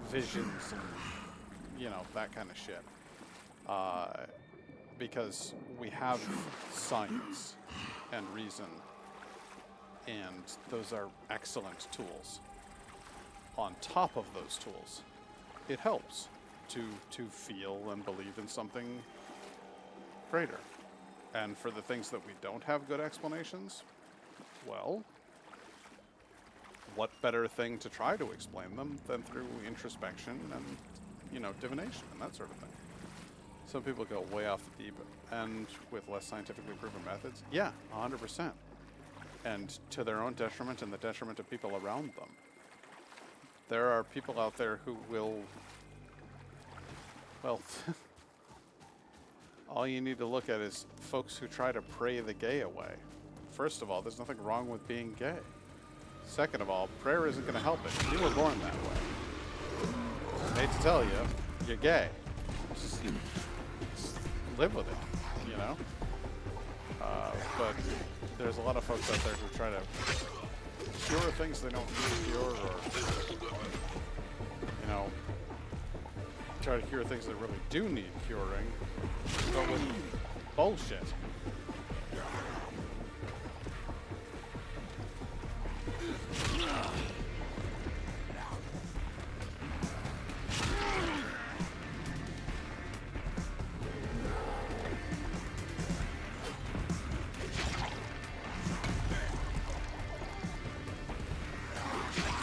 visions and, you know, that kind of shit. Because we have science and reason, and those are excellent tools. On top of those tools, it helps to feel and believe in something greater. And for the things that we don't have good explanations, well, what better thing to try to explain them than through introspection and, you know, divination and that sort of thing. Some people go way off the deep end with less scientifically proven methods. Yeah, 100%. And to their own detriment and the detriment of people around them. There are people out there who will, well, all you need to look at is folks who try to pray the gay away. First of all, there's nothing wrong with being gay. Second of all, prayer isn't going to help it. You were born that way. I hate to tell you, you're gay. Just live with it, you know? But there's a lot of folks out there who try to cure things they don't need to cure, or, you know, try to cure things that really do need curing, but with bullshit.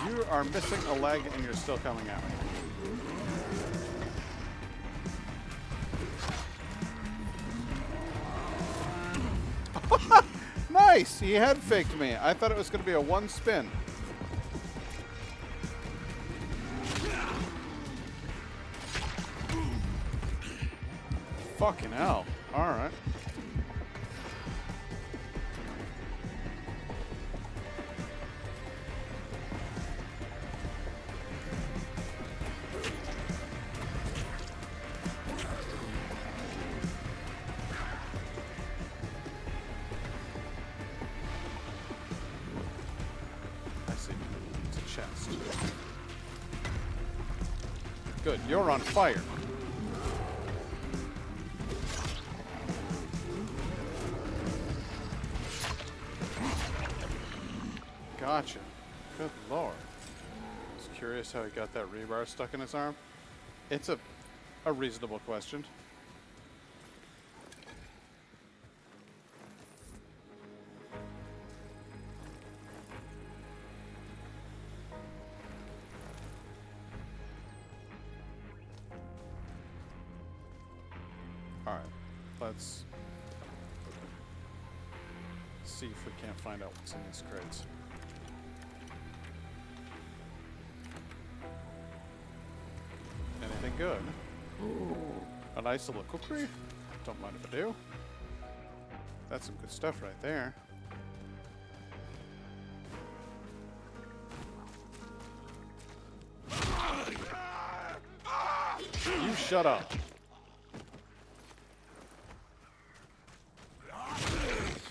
You are missing a leg and you're still coming at me. Nice! He head faked me. I thought it was going to be a one spin. Fucking hell. Alright. Good, you're on fire. Gotcha. Good lord. I was curious how he got that rebar stuck in his arm. It's a reasonable question. Alright, let's see if we can't find out what's in these crates. Anything good? Ooh, a nice little cookery. Don't mind if I do. That's some good stuff right there. You shut up.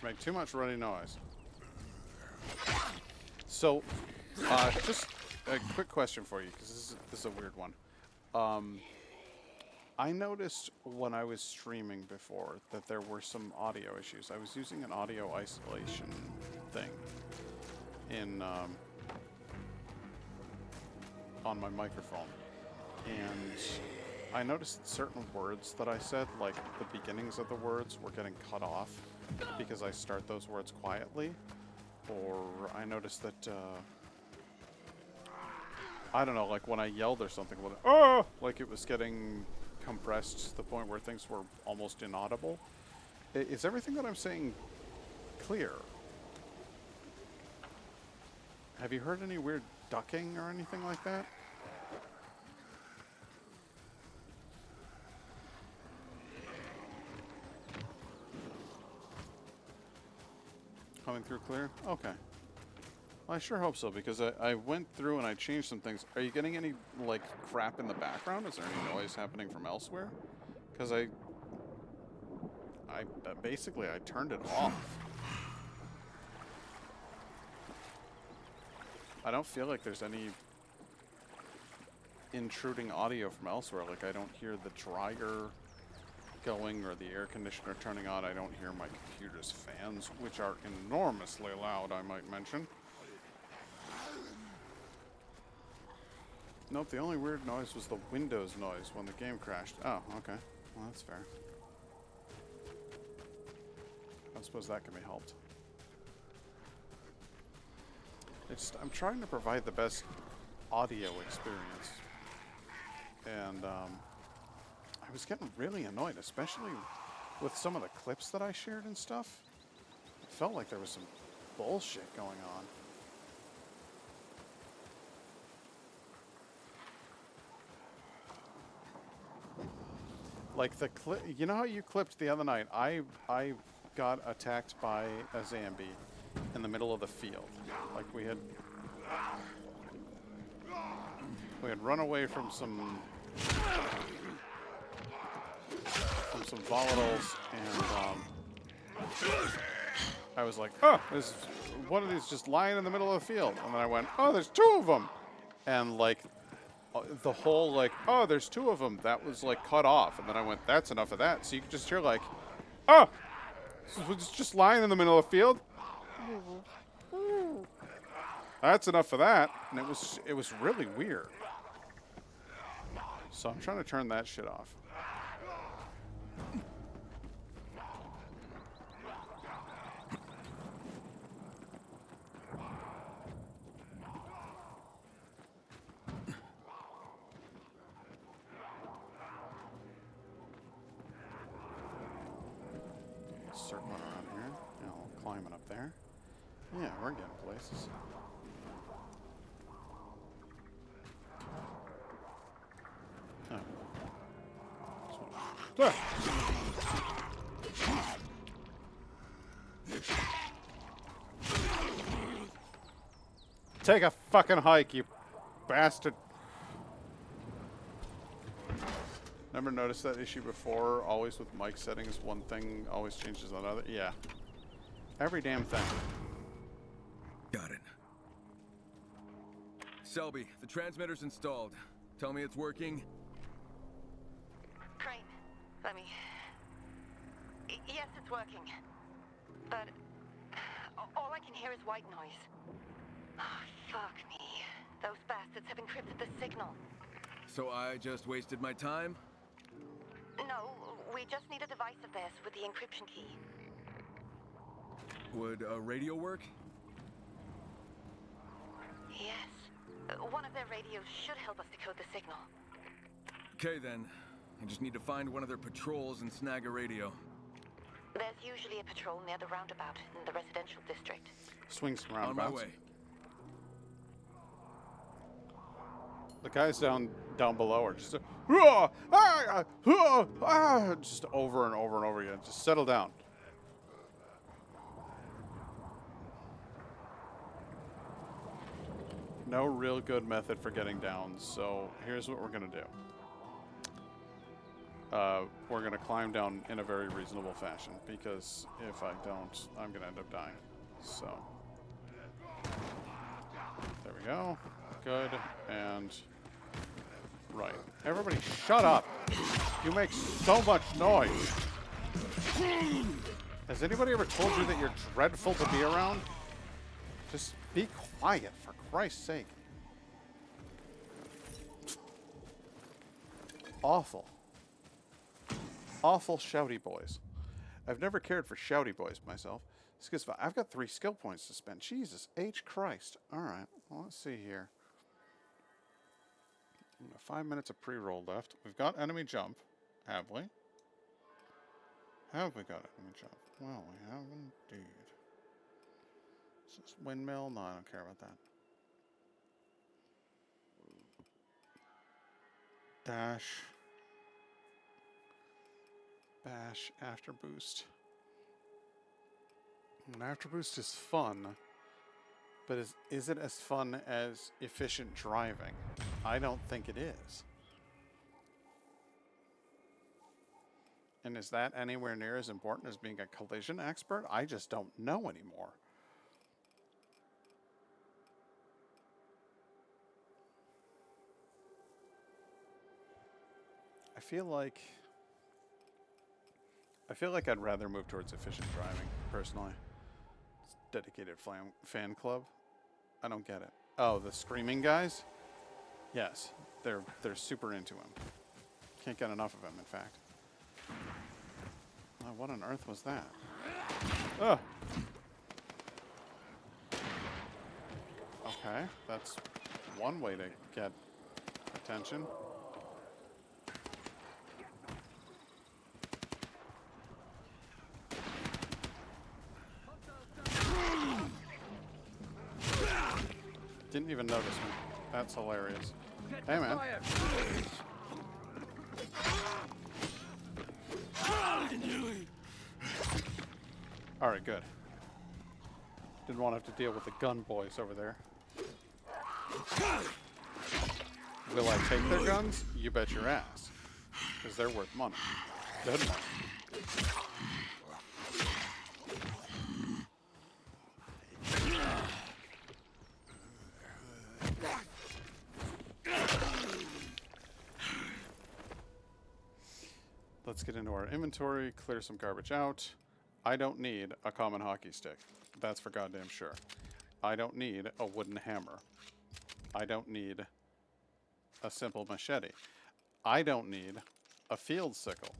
Make too much runny noise. So, just a quick question for you, because this is a weird one. I noticed when I was streaming before that there were some audio issues. I was using an audio isolation thing in on my microphone, and I noticed certain words that I said, like the beginnings of the words, were getting cut off because I start those words quietly, or I noticed that I don't know, like when I yelled or something, like it was getting compressed to the point where things were almost inaudible. Is everything that I'm saying clear? Have you heard any weird ducking or anything like that? Coming through clear? Okay. Well, I sure hope so, because I went through and I changed some things. Are you getting any, like, crap in the background? Is there any noise happening from elsewhere? Because basically, I turned it off. I don't feel like there's any intruding audio from elsewhere. Like, I don't hear the dryer going or the air conditioner turning on. I don't hear my computer's fans, which are enormously loud, I might mention. Nope, the only weird noise was the Windows noise when the game crashed. Oh, okay. Well, that's fair. I suppose that can be helped. I'm trying to provide the best audio experience. And I was getting really annoyed, especially with some of the clips that I shared and stuff. It felt like there was some bullshit going on. Like the clip, you know how you clipped the other night? I got attacked by a zombie in the middle of the field. Like we had run away from some volatiles, and I was like, oh, there's one of these just lying in the middle of the field, and then I went, oh, there's two of them, and like the whole like, oh, there's two of them, that was like cut off, and then I went, that's enough of that. So you could just hear like, oh, it's just lying in the middle of the field. That's enough of that, and it was really weird. So I'm trying to turn that shit off. Circling around here, you know, climbing up there. Yeah, we're getting places. Oh. Ah. Take a fucking hike, you bastard. Never noticed that issue before. Always with mic settings, one thing always changes another. Yeah. Every damn thing. Got it. Selby, the transmitter's installed. Tell me it's working. Crane, let me... Yes, it's working. But all I can hear is white noise. Oh, fuck me. Those bastards have encrypted the signal. So I just wasted my time? No, we just need a device of theirs with the encryption key. Would a radio work? Yes. One of their radios should help us decode the signal. Okay then. I just need to find one of their patrols and snag a radio. There's usually a patrol near the roundabout in the residential district. Swings from On roundabouts. my way. The guys down below are just just over and over and over again. Just settle down. No real good method for getting down, so here's what we're gonna do. We're gonna climb down in a very reasonable fashion, because if I don't, I'm gonna end up dying. So there we go. Good. And right. Everybody shut up. You make so much noise. Has anybody ever told you that you're dreadful to be around? Just be quiet, for Christ's sake. Awful. Awful shouty boys. I've never cared for shouty boys myself. I've got 3 skill points to spend. Jesus H. Christ. Alright, well, let's see here. 5 minutes of pre-roll left. We've got enemy jump, have we? Have we got enemy jump? Well, we have indeed. Is this windmill? No, I don't care about that. Dash. Bash after boost. An After Boost is fun, but is it as fun as efficient driving? I don't think it is. And is that anywhere near as important as being a collision expert? I just don't know anymore. I feel like I'd rather move towards efficient driving, personally. It's dedicated fan club. I don't get it. Oh, the screaming guys? Yes, they're super into him. Can't get enough of him, in fact. Oh, what on earth was that? Oh. Okay, that's one way to get attention. Didn't even notice me. That's hilarious. Hey, man. Alright, good. Didn't want to have to deal with the gun boys over there. Will I take their guns? You bet your ass. Because they're worth money. Good money. Let's get into our inventory, clear some garbage out. I don't need a common hockey stick. That's for goddamn sure. I don't need a wooden hammer. I don't need a simple machete. I don't need a field sickle.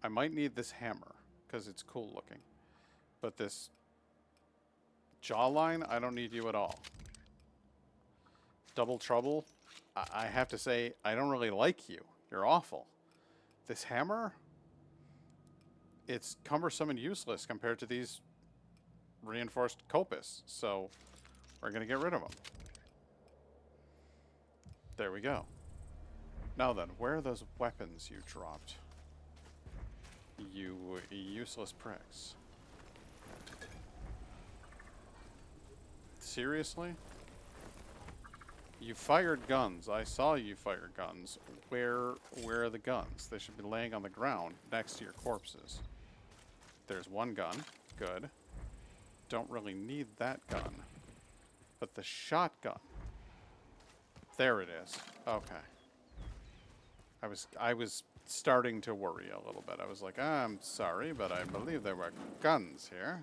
I might need this hammer because it's cool looking. But this jawline, I don't need you at all. Double trouble, I have to say, I don't really like you. You're awful. This hammer, it's cumbersome and useless compared to these reinforced coppice. So we're going to get rid of them. There we go. Now then, where are those weapons you dropped? You useless pricks. Seriously? You fired guns. I saw you fire guns. Where are the guns? They should be laying on the ground next to your corpses. There's one gun. Good. Don't really need that gun. But the shotgun. There it is. Okay. I was starting to worry a little bit. I was like, I'm sorry, but I believe there were guns here.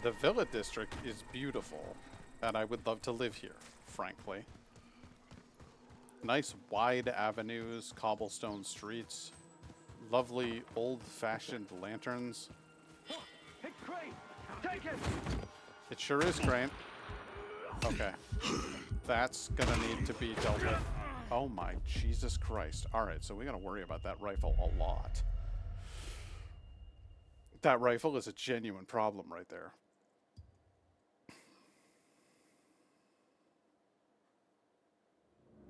The Villa District is beautiful, and I would love to live here, frankly. Nice wide avenues, cobblestone streets, lovely old-fashioned lanterns. Hey, Crane! Take it! It sure is, Crane. Okay. That's gonna need to be dealt with. Oh my Jesus Christ. Alright, so we gotta worry about that rifle a lot. That rifle is a genuine problem right there.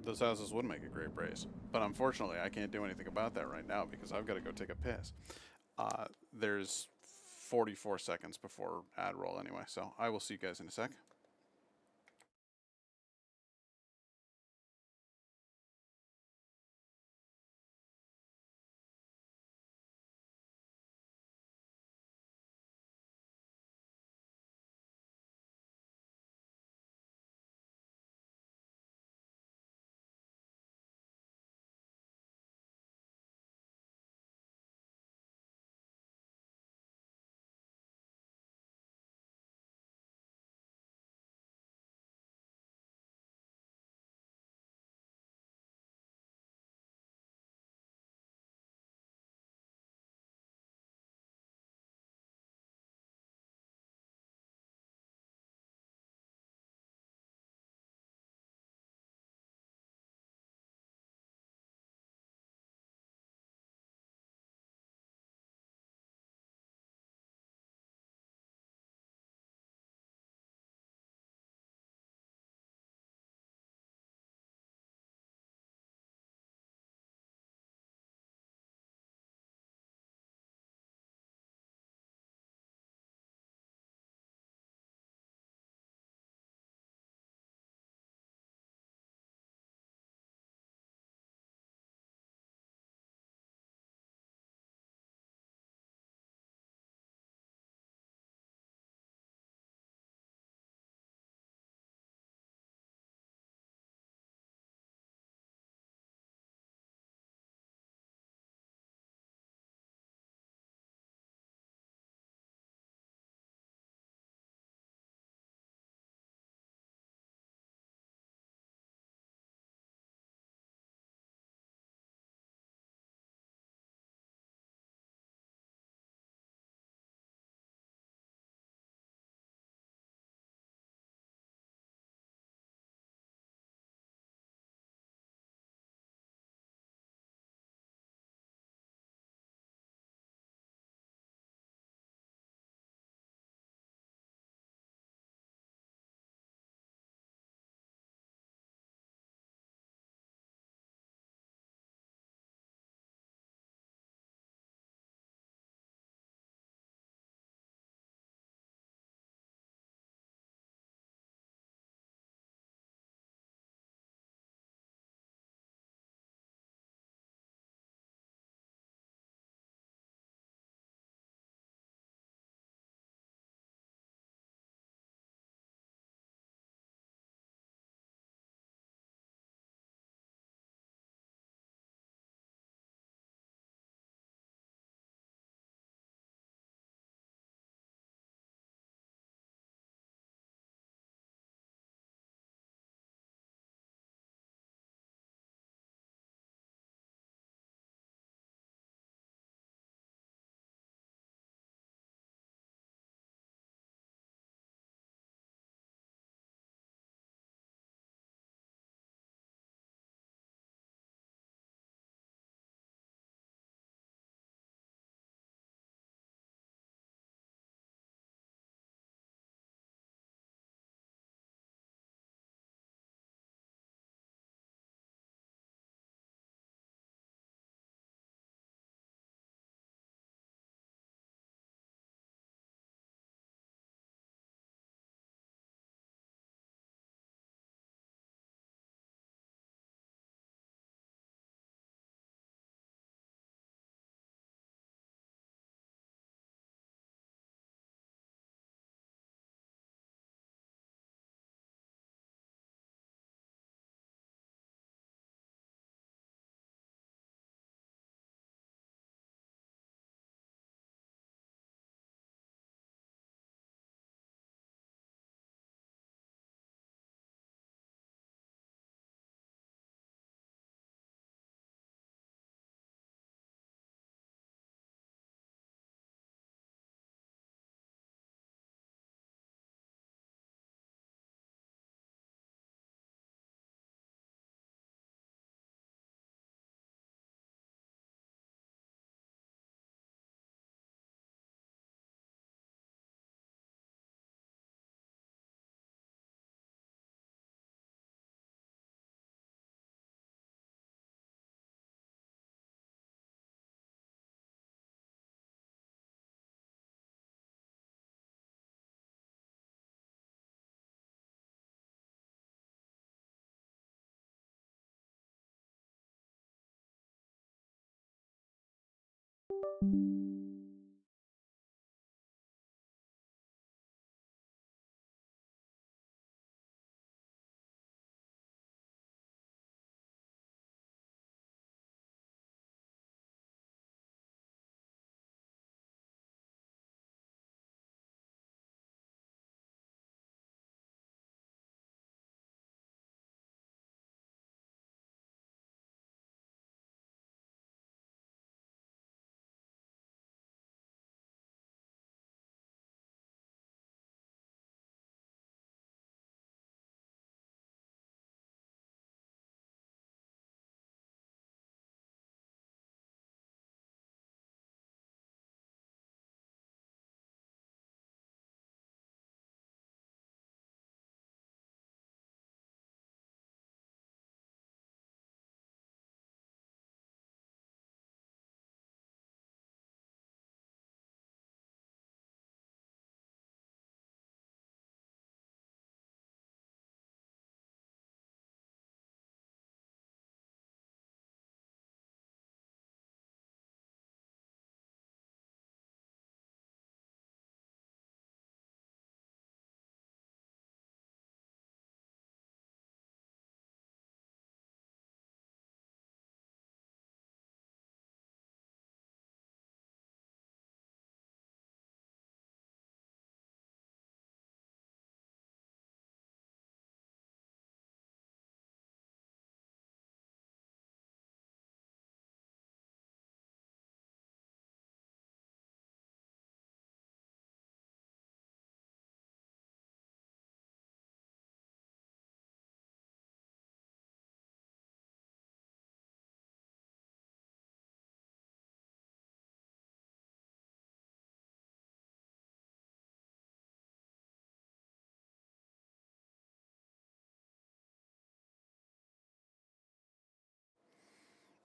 Those houses would make a great brace. But unfortunately, I can't do anything about that right now because I've got to go take a piss. There's 44 seconds before ad roll anyway, so I will see you guys in a sec.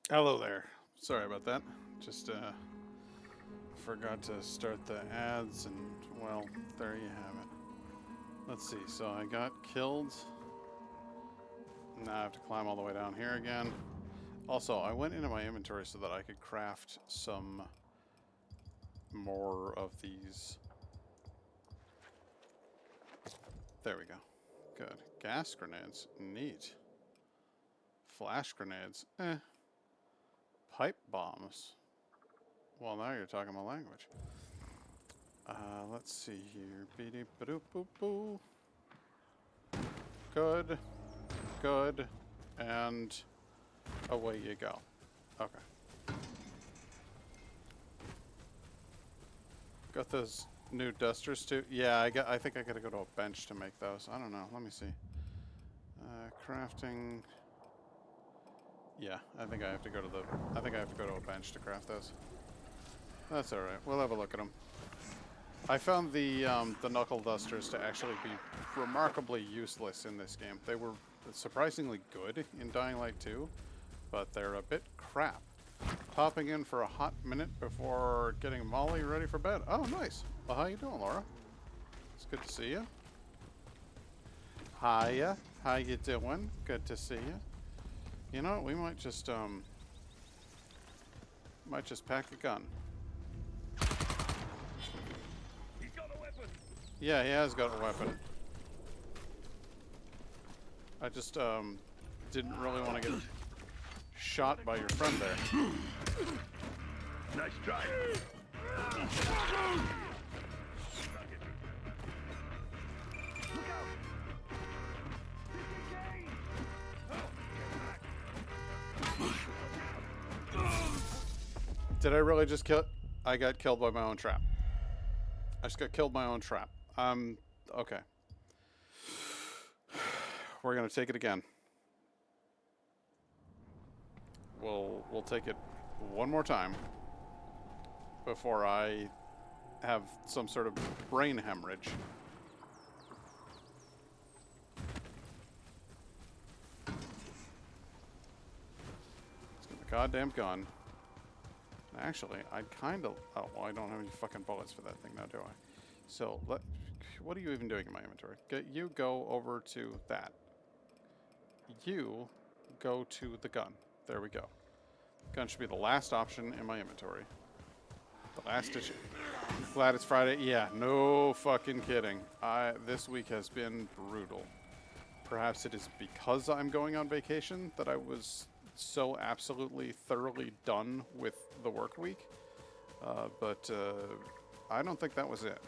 Hello there. Sorry about that. Just forgot to start the ads, and well, there you have it. Let's see. So I got killed. Now I have to climb all the way down here again. Also, I went into my inventory so that I could craft some more of these. There we go. Good. Gas grenades. Neat. Flash grenades. Eh. Pipe bombs. Well, now you're talking my language. Let's see here. Beady ba boo boo. Good. Good. And away you go. Okay. Got those new dusters too. Yeah, I think I gotta go to a bench to make those. I don't know. Let me see. Crafting. Yeah, I think I have to go to a bench to craft those. That's all right. We'll have a look at them. I found the knuckle dusters to actually be remarkably useless in this game. They were surprisingly good in Dying Light 2, but they're a bit crap. Popping in for a hot minute before getting Molly ready for bed. Oh, nice. Well, how you doing, Laura? It's good to see you. Hiya. How you doing? Good to see you. You know, we might just pack a gun. He's got a weapon. Yeah, he has got a weapon. I just didn't really want to get shot by your friend there. Nice try. Look out! Did I really just kill? I got killed by my own trap. I just got killed by my own trap. Okay. We're gonna take it again. We'll take it one more time before I have some sort of brain hemorrhage. Let's get the goddamn gun. Actually, I'd kind of... Oh, well, I don't have any fucking bullets for that thing now, do I? So, what are you even doing in my inventory? You go over to that. You go to the gun. There we go. Gun should be the last option in my inventory. The last issue. Glad it's Friday. Yeah, no fucking kidding. This week has been brutal. Perhaps it is because I'm going on vacation that I was so absolutely thoroughly done with the work week. But I don't think that was it.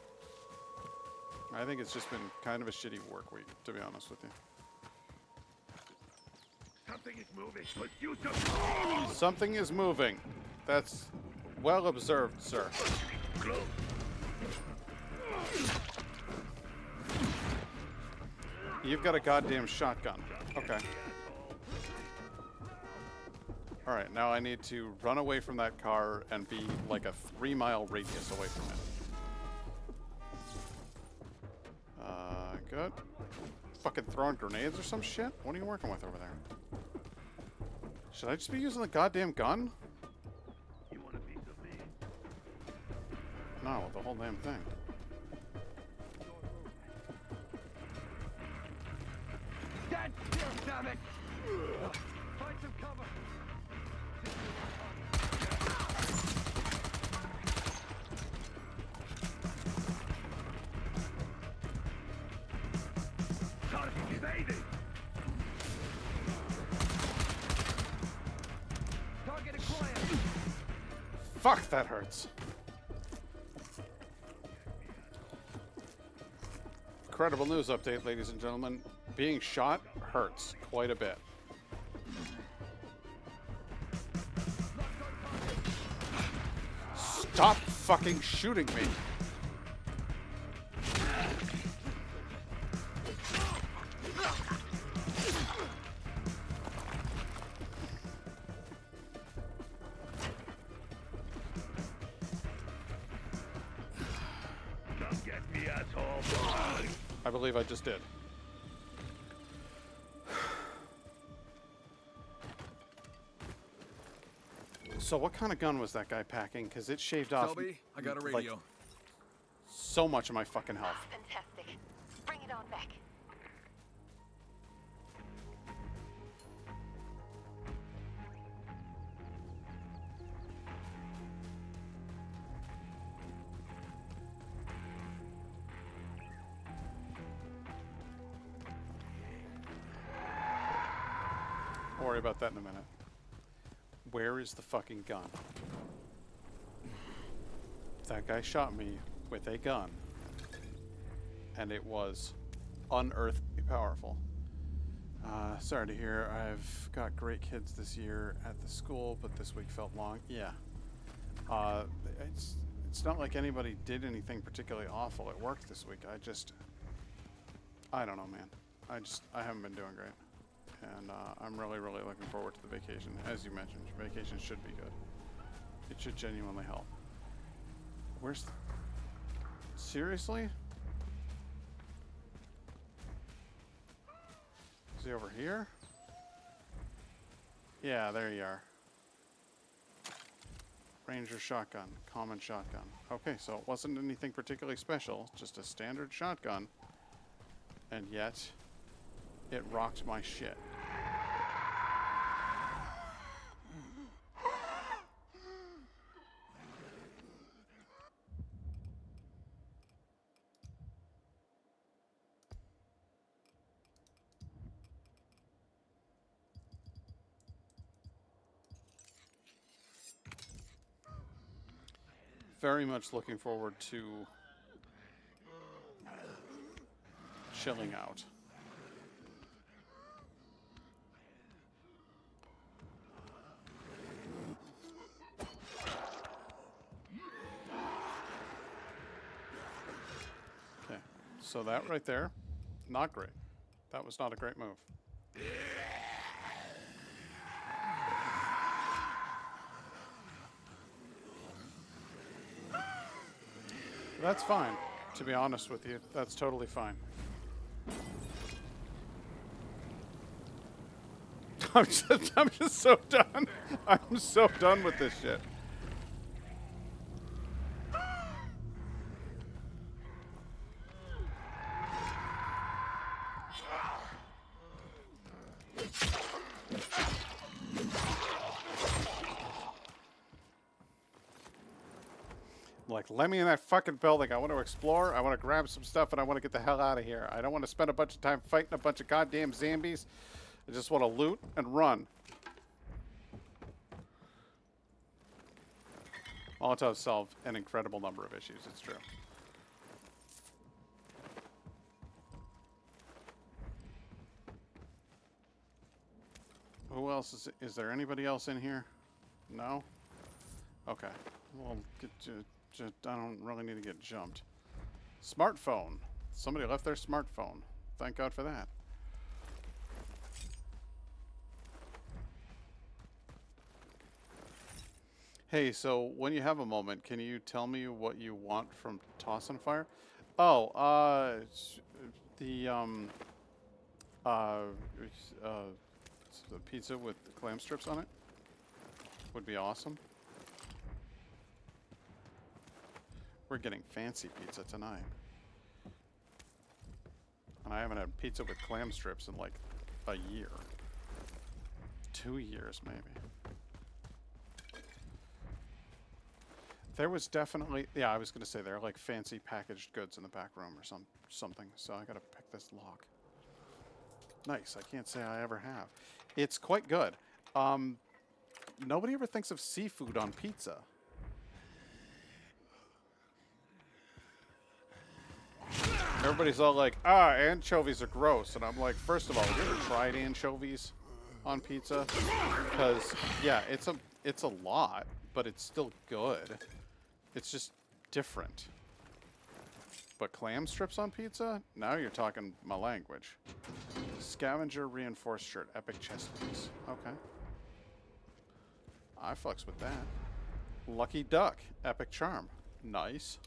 I think it's just been kind of a shitty work week, to be honest with you. Something is moving. Let's use some. Something is moving. That's well observed, sir. Close. You've got a goddamn shotgun. Okay. Alright, now I need to run away from that car and be like a 3-mile radius away from it. Good. Fucking throwing grenades or some shit? What are you working with over there? Should I just be using the goddamn gun? You want a piece of me? No, the whole damn thing. Stand still, damn it! Find some cover. Target evading. Target acquired. Fuck, that hurts. Incredible news update, ladies and gentlemen. Being shot hurts quite a bit. Stop fucking shooting me. Come get me, asshole. I believe I just did. So what kind of gun was that guy packing? Because it shaved off Selby, I got a like, radio. so much of my fucking health. Fantastic. Bring it on back. I'll worry about that in a minute. Where is the fucking gun? That guy shot me with a gun. And it was unearthly powerful. Sorry to hear. I've got great kids this year at the school, but this week felt long. Yeah. It's not like anybody did anything particularly awful at work this week. I don't know, man. I haven't been doing great. And I'm really, really looking forward to the vacation. As you mentioned, vacation should be good. It should genuinely help. Where's the... Seriously? Is he over here? Yeah, there you are. Ranger shotgun, common shotgun. Okay, so it wasn't anything particularly special, just a standard shotgun. And yet, it rocked my shit. Very much looking forward to chilling out. Okay, so that right there, not great. That was not a great move. That's fine, to be honest with you. That's totally fine. I'm just so done. I'm so done with this shit. Like, let me in that fucking building. I want to explore. I want to grab some stuff, and I want to get the hell out of here. I don't want to spend a bunch of time fighting a bunch of goddamn zombies. I just want to loot and run. Molotovs solved an incredible number of issues. It's true. Who else is there anybody else in here? No? Okay. Well, I don't really need to get jumped. Smartphone. Somebody left their smartphone. Thank God for that. Hey, so when you have a moment, can you tell me what you want from Toss and Fire? Oh, the pizza with clam strips on it would be awesome. We're getting fancy pizza tonight. And I haven't had pizza with clam strips in like a year. 2 years, maybe. There was definitely, yeah, I was going to say there are like fancy packaged goods in the back room or something. So I got to pick this lock. Nice. I can't say I ever have. It's quite good. Nobody ever thinks of seafood on pizza. Everybody's all like, anchovies are gross. And I'm like, first of all, have you ever tried anchovies on pizza? Because, yeah, it's a lot, but it's still good. It's just different. But clam strips on pizza? Now you're talking my language. Scavenger reinforced shirt, epic chest piece. Okay. I fucks with that. Lucky duck, epic charm. Nice.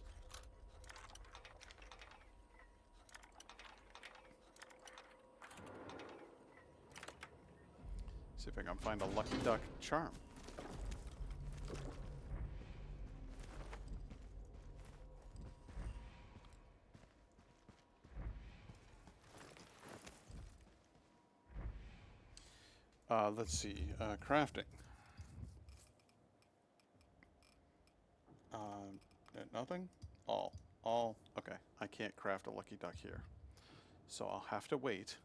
See if I can find a lucky duck charm. Let's see, crafting. Nothing? All, okay. I can't craft a lucky duck here. So I'll have to wait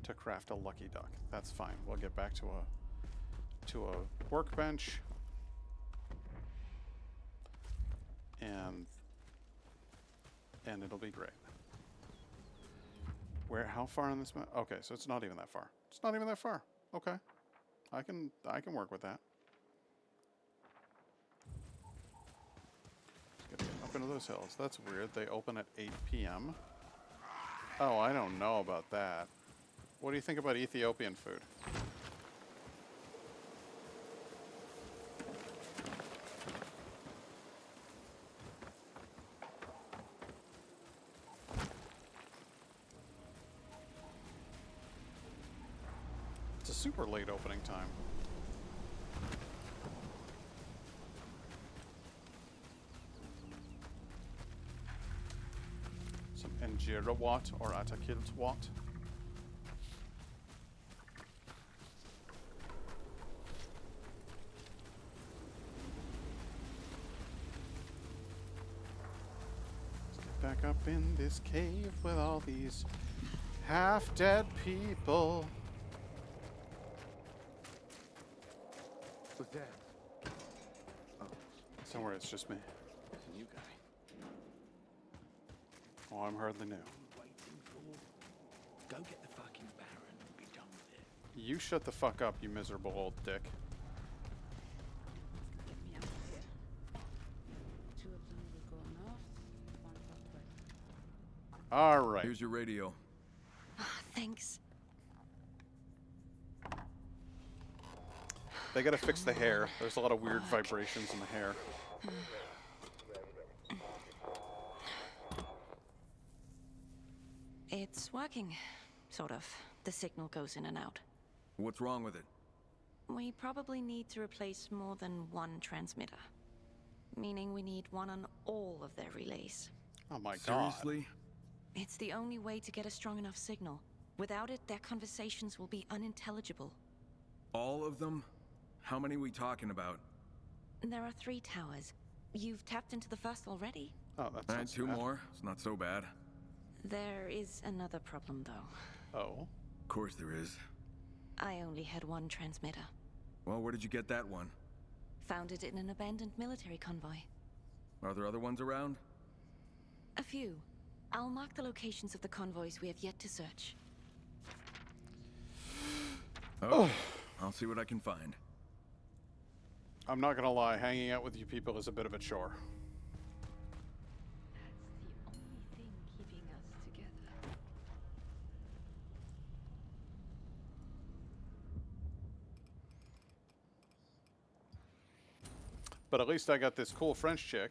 to craft a lucky duck. That's fine. We'll get back to a workbench. And it'll be great. How far on this map? Okay, so it's not even that far. It's not even that far. Okay. I can work with that. Let's get up into those hills. That's weird. They open at 8 p.m. Oh, I don't know about that. What do you think about Ethiopian food? It's a super late opening time. Some Injera Wat or Atakilt Wat. Let's get back up in this cave with all these half-dead people. Who's that? Oh, Don't worry, it's just me. it's a new guy. Oh, I'm hardly new. Waiting for. Go get the fucking Baron and be done with it. You shut the fuck up, you miserable old dick. Get me out of here. 2 of them will go north, 1 southwest. Alright. Here's your radio. Thanks. They gotta fix the hair. There's a lot of weird vibrations in the hair. It's working, sort of. The signal goes in and out. What's wrong with it? We probably need to replace more than 1 transmitter. Meaning we need 1 on all of their relays. Oh my god. Seriously? It's the only way to get a strong enough signal. Without it, their conversations will be unintelligible. All of them? How many we talking about? There are 3 towers. You've tapped into the first already. Oh, that's I not had so 2 bad. more. It's not so bad. There is another problem, though. Oh. Of course there is. I only had one transmitter. Well, where did you get that one? Found it in an abandoned military convoy. Are there other ones around? A few. I'll mark the locations of the convoys we have yet to search. Oh, I'll see what I can find. I'm not gonna lie, hanging out with you people is a bit of a chore. That's the only thing keeping us together. But at least I got this cool French chick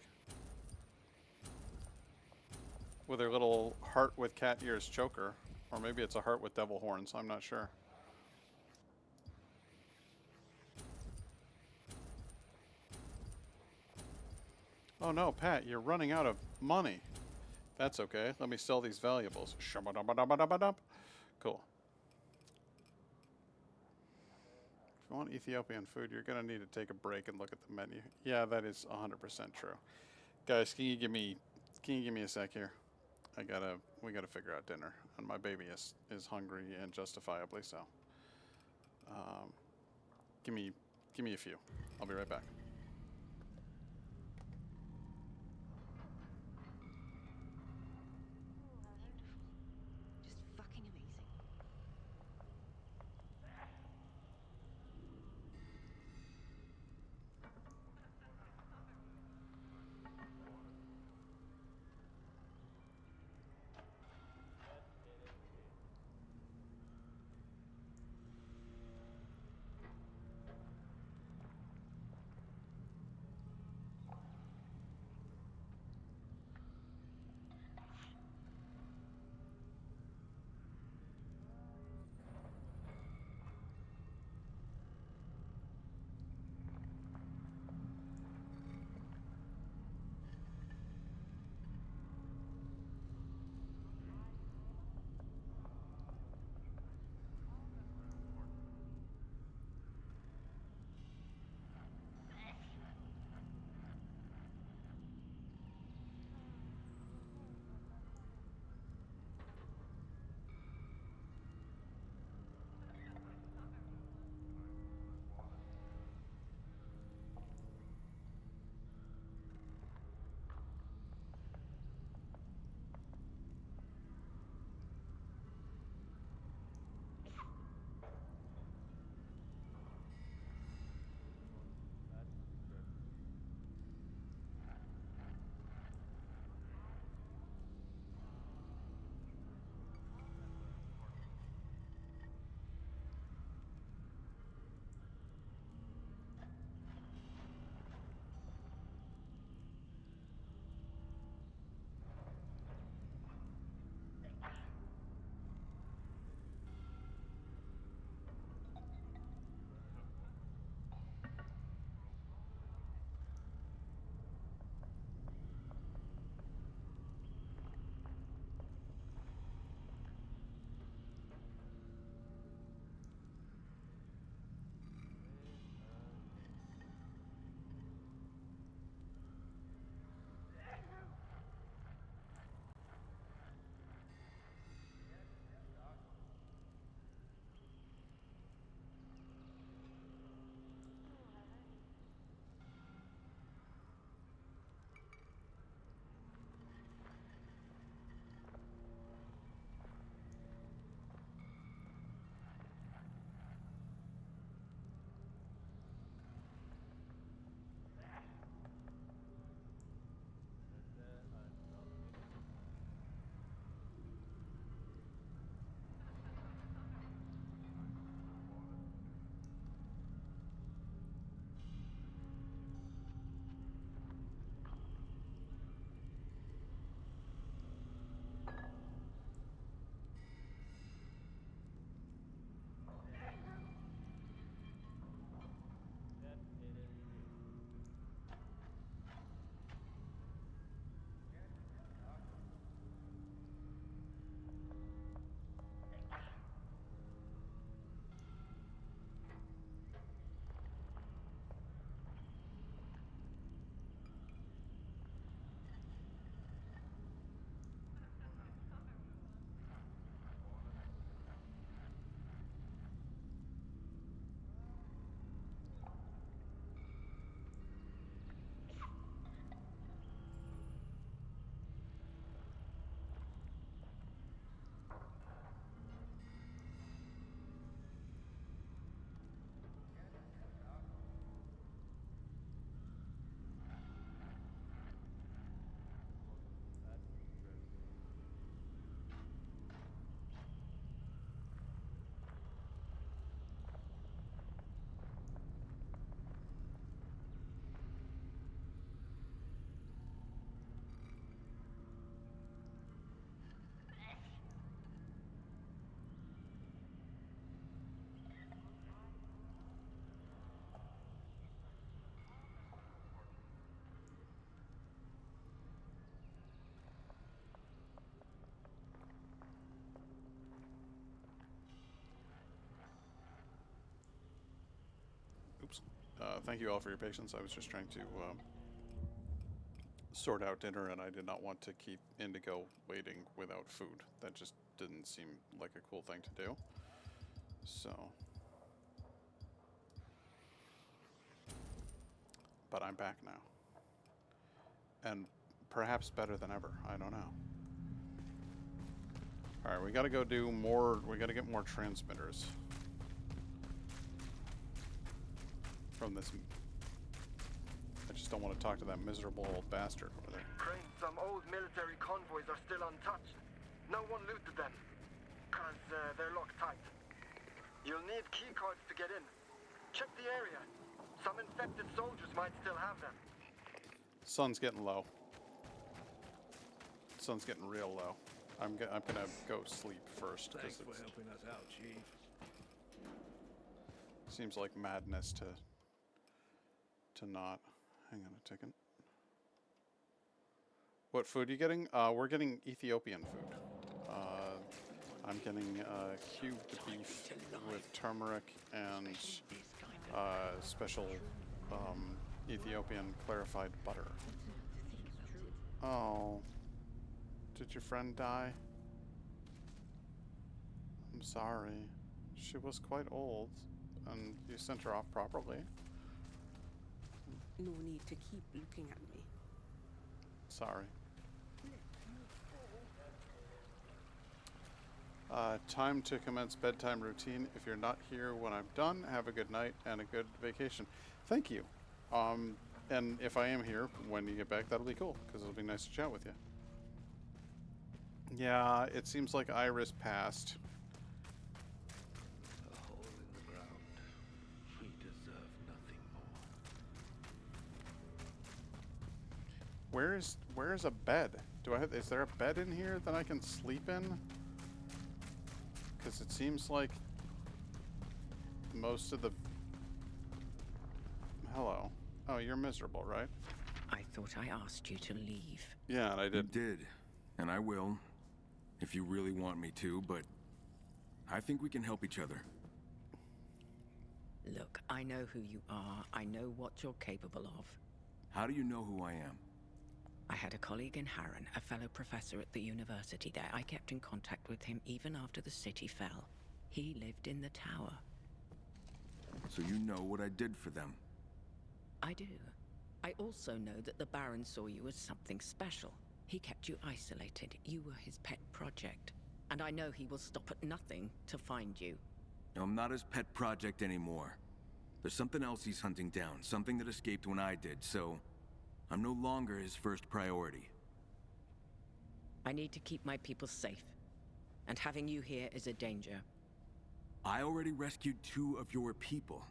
with her little heart with cat ears choker. Or maybe it's a heart with devil horns, I'm not sure. Oh no, Pat, you're running out of money. That's okay. Let me sell these valuables. Shabba-dabba-dabba-dabba-dub. Cool. If you want Ethiopian food, you're gonna need to take a break and look at the menu. Yeah, that is 100% true. Guys, can you give me a sec here? We gotta figure out dinner, and my baby is hungry and justifiably so. Give me a few. I'll be right back. Just fucking amazing. Thank you all for your patience. I was just trying to sort out dinner, and I did not want to keep Indigo waiting without food. That just didn't seem like a cool thing to do. So... But I'm back now. And perhaps better than ever. I don't know. Alright, we gotta go do more... We gotta get more transmitters. From this... I just don't want to talk to that miserable old bastard over there. Crane, some old military convoys are still untouched. No one looted them. Cause they're locked tight. You'll need keycards to get in. Check the area. Some infected soldiers might still have them. Sun's getting low. Sun's getting real low. I'm gonna go sleep first. Thanks for helping us out, Chief. Seems like madness to not. Hang on a second. What food are you getting? We're getting Ethiopian food. I'm getting cubed beef with turmeric and special Ethiopian clarified butter. Oh. Did your friend die? I'm sorry. She was quite old, and you sent her off properly. No need to keep looking at me. Sorry. Time to commence bedtime routine. If you're not here when I'm done, have a good night and a good vacation. Thank you. And if I am here when you get back, that'll be cool, because it'll be nice to chat with you. Yeah, it seems like Iris passed. A hole in the ground. We deserve nothing more. Where's a bed? Is there a bed in here that I can sleep in? Because it seems like most of the... Hello. Oh, you're miserable, right? I thought I asked you to leave. Yeah, and I You did. did, and I will, if you really want me to, but I think we can help each other. Look, I know who you are. I know what you're capable of. How do you know who I am? I had a colleague in Harran, a fellow professor at the university there. I kept in contact with him even after the city fell. He lived in the tower. So you know what I did for them. I do. I also know that the Baron saw you as something special. He kept you isolated. You were his pet project. And I know he will stop at nothing to find you. Now, I'm not his pet project anymore. There's something else he's hunting down, something that escaped when I did, so I'm no longer his first priority. I need to keep my people safe. And having you here is a danger. I already rescued 2 of your people.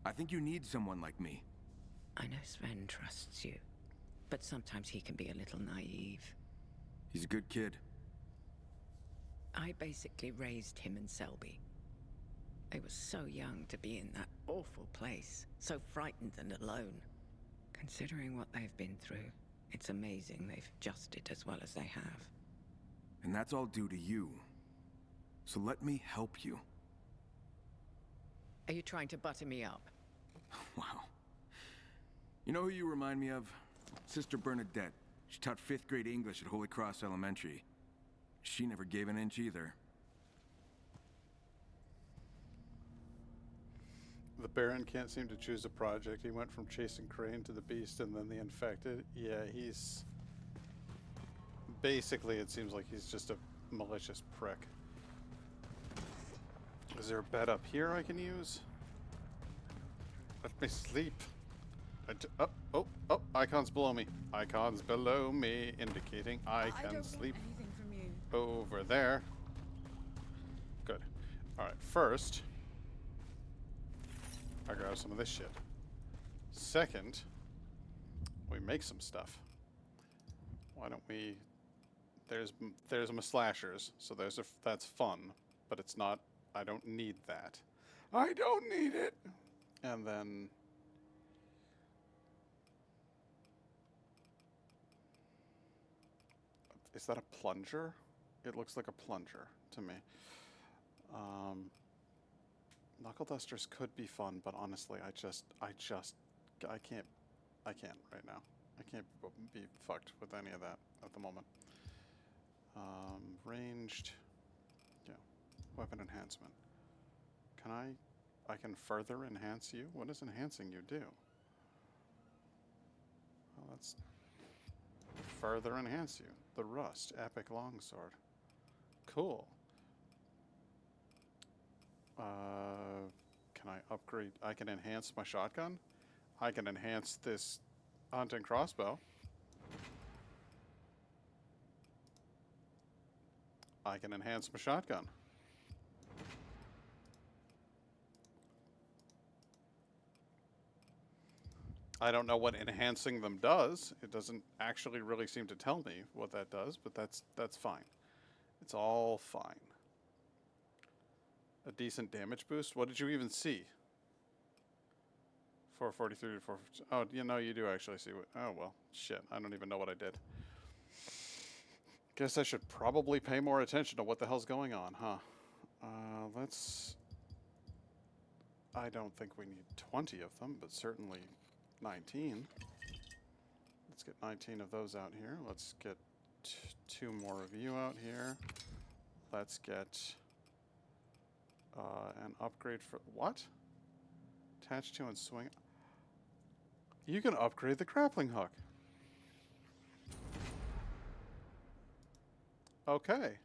I think you need someone like me. I know Sven trusts you, but sometimes he can be a little naive. He's a good kid. I basically raised him and Selby. They were so young to be in that awful place, so frightened and alone. Considering what they've been through, it's amazing they've adjusted as well as they have. And that's all due to you. So let me help you. Are you trying to butter me up? Wow. You know who you remind me of? Sister Bernadette. She taught 5th grade English at Holy Cross Elementary. She never gave an inch either. The Baron can't seem to choose a project. He went from chasing Crane to the Beast and then the Infected. Yeah, he's... Basically, it seems like he's just a malicious prick. Is there a bed up here I can use? Let me sleep. Oh, icons below me. Icons below me indicating I can sleep anything from you. over there. Good. Alright, first, I grab some of this shit. Second, we make some stuff. Why don't we... There's my slashers, so that's fun, but it's not... I don't need that. I don't need it! And then... Is that a plunger? It looks like a plunger to me. Knuckle dusters could be fun, but honestly, I can't right now. I can't be fucked with any of that at the moment. Ranged, yeah, weapon enhancement. Can I can further enhance you? What does enhancing you do? Well, let's further enhance you. The Rust, Epic Longsword. Cool. Can I upgrade? I can enhance my shotgun. I can enhance this hunting crossbow. I can enhance my shotgun. I don't know what enhancing them does. It doesn't actually really seem to tell me what that does, but that's fine. It's all fine. A decent damage boost? What did you even see? 443 to 450. Oh, you know, you do actually see what... Oh, well, shit. I don't even know what I did. Guess I should probably pay more attention to what the hell's going on, huh? Let's... I don't think we need 20 of them, but certainly 19. Let's get 19 of those out here. Let's get 2 more of you out here. Let's get an upgrade for... What? Attach to and swing... You can upgrade the grappling hook. Okay.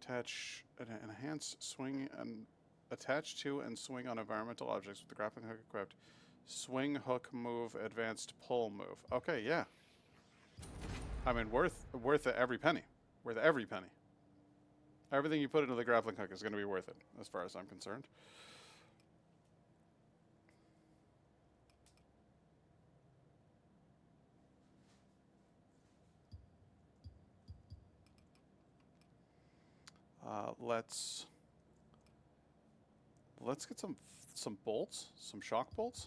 Attach an enhance swing and attach to and swing on environmental objects with the grappling hook equipped. Swing, hook, move, advanced pull move. Okay, yeah. I mean, worth it every penny. Worth every penny. Everything you put into the grappling hook is going to be worth it, as far as I'm concerned. Let's get some bolts, some shock bolts.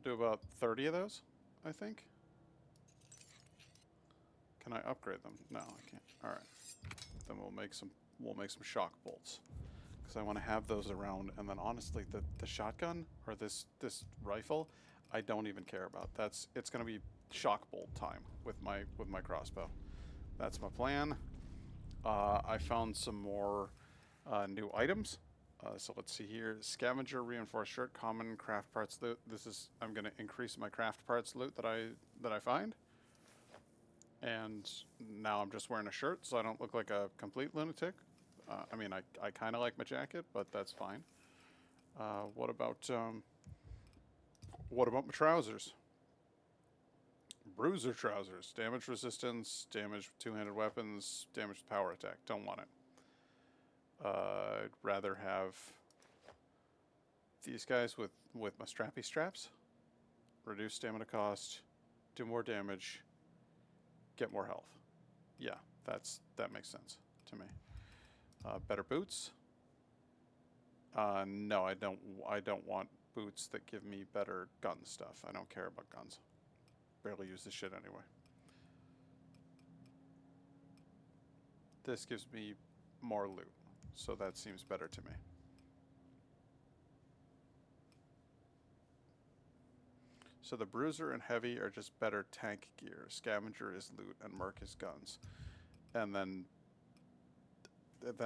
We'll do about 30 of those, I think. Can I upgrade them? No, I can't. All right. Then we'll make some shock bolts, because I want to have those around. And then honestly, the shotgun or this rifle, I don't even care about. It's going to be shock bolt time with my crossbow. That's my plan. I found some more new items. So let's see here. Scavenger, reinforced shirt, common craft parts loot. I'm going to increase my craft parts loot that I find. And now I'm just wearing a shirt, so I don't look like a complete lunatic. I mean, I kind of like my jacket, but that's fine. What about my trousers? Bruiser trousers. Damage resistance, damage with two-handed weapons, damage with power attack. Don't want it. I'd rather have these guys with my strappy straps. Reduce stamina cost, do more damage, get more health. Yeah, that makes sense to me. Better boots. No, I don't want boots that give me better gun stuff. I don't care about guns. Barely use this shit anyway. This gives me more loot, so that seems better to me. So the Bruiser and Heavy are just better tank gear. Scavenger is loot and Merc is guns. And then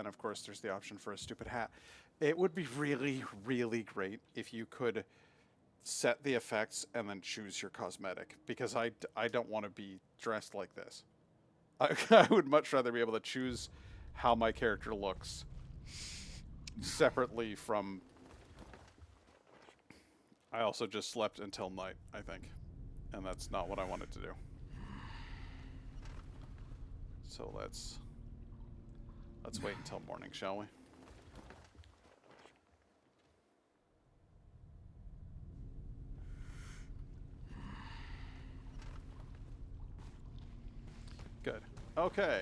of course there's the option for a stupid hat. It would be really, really great if you could set the effects and then choose your cosmetic, because I don't want to be dressed like this. I would much rather be able to choose how my character looks separately from... I also just slept until night, I think, and that's not what I wanted to do. So let's wait until morning, shall we? Good. Okay,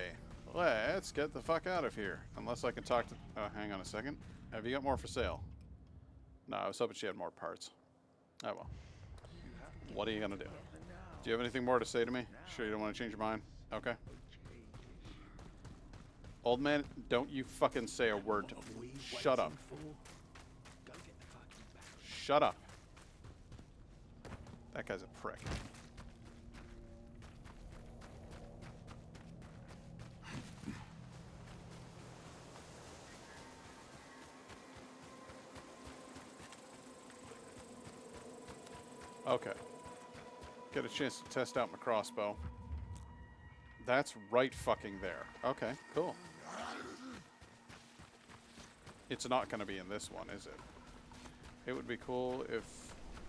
let's get the fuck out of here. Unless I can talk to... hang on a second. Have you got more for sale? No, I was hoping she had more parts. Oh well. What are you gonna do? Do you have anything more to say to me? Sure you don't want to change your mind? Okay. Old man, don't you fucking say a word. Shut up. Shut up. That guy's a prick. Okay. Get a chance to test out my crossbow. That's right fucking there. Okay, cool. It's not going to be in this one, is it? It would be cool if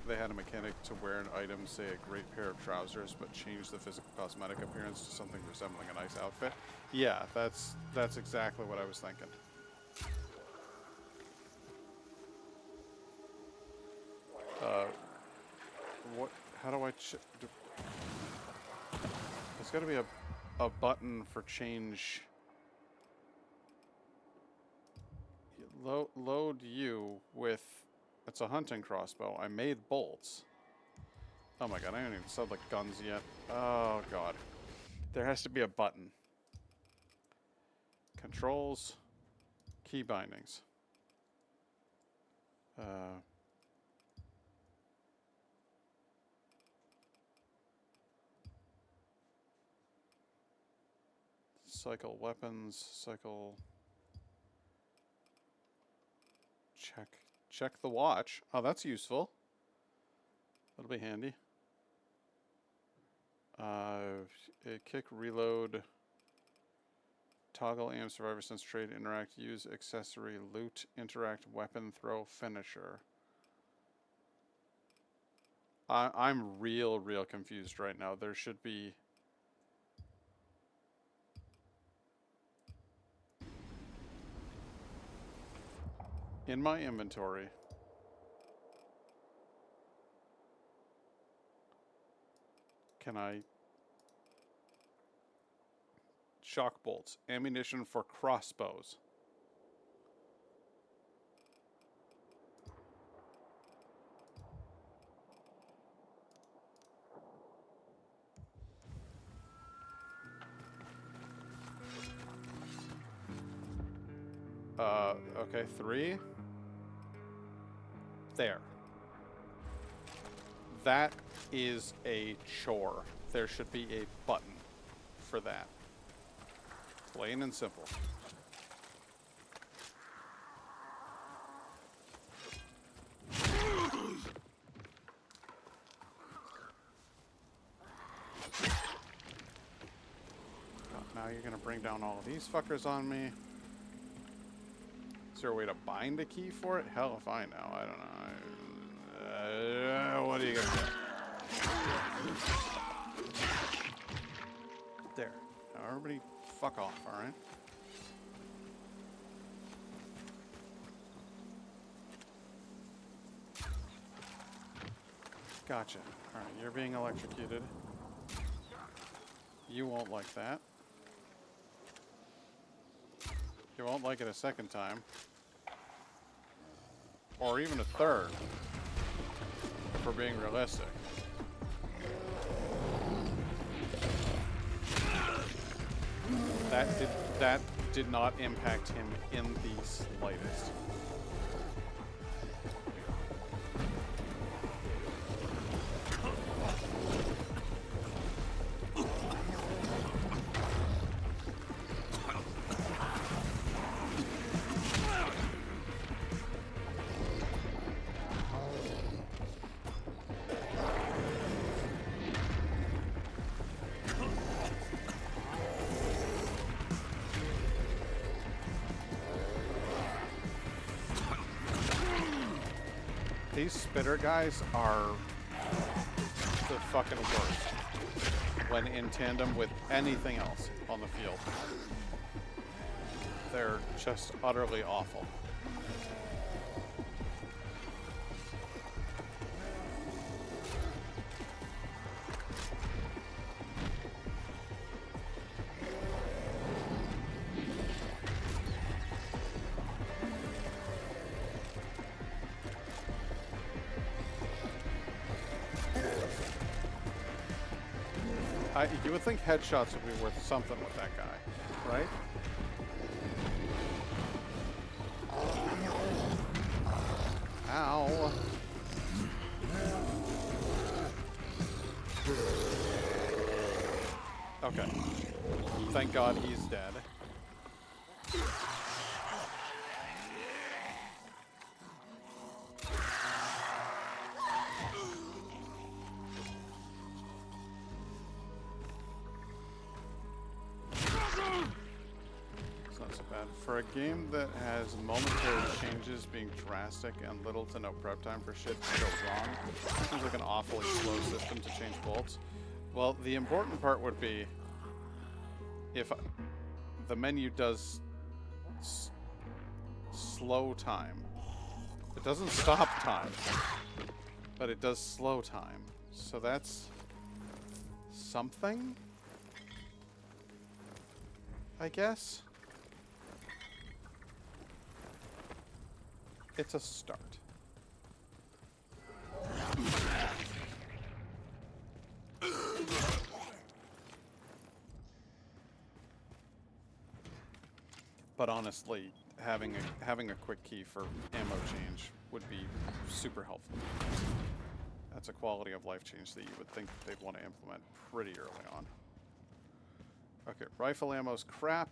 they had a mechanic to wear an item, say a great pair of trousers, but change the physical cosmetic appearance to something resembling a nice outfit. Yeah, that's exactly what I was thinking. What? How do I? There's got to be a button for change. Load you with. It's a hunting crossbow. I made bolts. Oh my god! I haven't even said like guns yet. Oh god. There has to be a button. Controls. Key bindings. Cycle weapons, cycle... Check the watch. Oh, that's useful. That'll be handy. Kick, reload, toggle, aim, survivor, sense, trade, interact, use, accessory, loot, interact, weapon, throw, finisher. I'm real confused right now. There should be... in my inventory, can I... shock bolts, ammunition for crossbows. Okay, 3. There. That is a chore. There should be a button for that. Plain and simple. Now you're gonna bring down all of these fuckers on me. Is there a way to bind a key for it? Hell if I know. I don't know. What are you gonna do? There. Now everybody fuck off, alright? Gotcha. Alright, you're being electrocuted. You won't like that. You won't like it a second time. Or even a third. For being realistic. That did not impact him in the slightest. These spitter guys are the fucking worst when in tandem with anything else on the field. They're just utterly awful. You would think headshots would be worth something with that guy, right? Ow. Okay. Thank God he's dead. It's not so bad. For a game that has momentary changes being drastic and little to no prep time for shit to go wrong, seems like an awfully slow system to change bolts. Well, the important part would be if the menu does slow time. It doesn't stop time, but it does slow time. So that's something, I guess. It's a start. But honestly, having a quick key for ammo change would be super helpful. That's a quality of life change that you would think they'd want to implement pretty early on. Okay, rifle ammo's crap.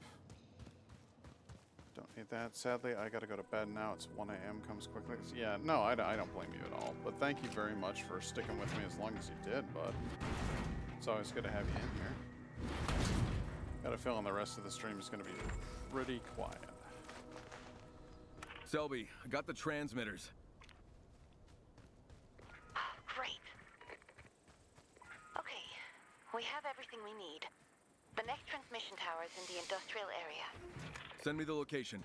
Don't need that. Sadly, I gotta go to bed now. It's 1 a.m. comes quickly. Yeah, no, I don't blame you at all. But thank you very much for sticking with me as long as you did, bud. It's always good to have you in here. Got a feeling the rest of the stream is gonna be pretty quiet. Selby, I got the transmitters. Great. Okay, we have everything we need. The next transmission tower is in the industrial area. Send me the location.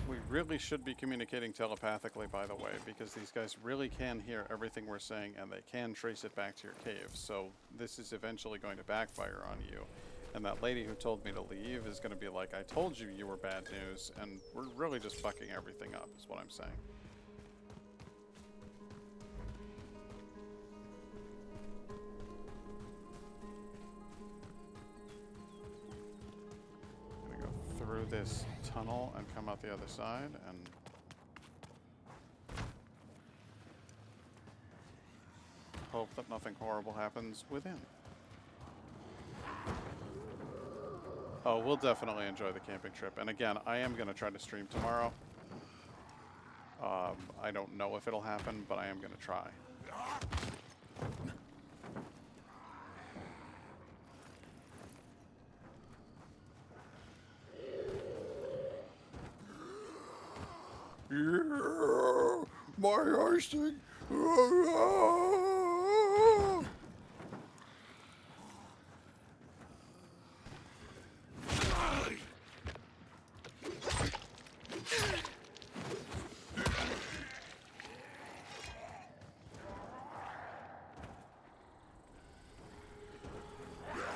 We really should be communicating telepathically, by the way, because these guys really can hear everything we're saying and they can trace it back to your cave. So this is eventually going to backfire on you. And that lady who told me to leave is going to be like, I told you you were bad news, and we're really just fucking everything up, is what I'm saying. I'm gonna go through this tunnel and come out the other side, and hope that nothing horrible happens within. Oh, we'll definitely enjoy the camping trip. And again, I am going to try to stream tomorrow. I don't know if it'll happen, but I am going to try. Yeah, my icing.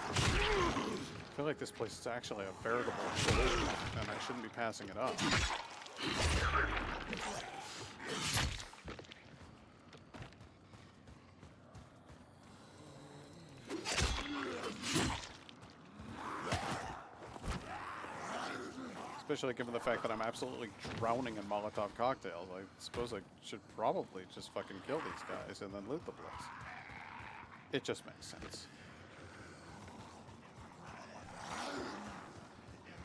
I feel like this place is actually a veritable gold mine, and I shouldn't be passing it up. Especially given the fact that I'm absolutely drowning in Molotov cocktails. I suppose I should probably just fucking kill these guys and then loot the place. It just makes sense.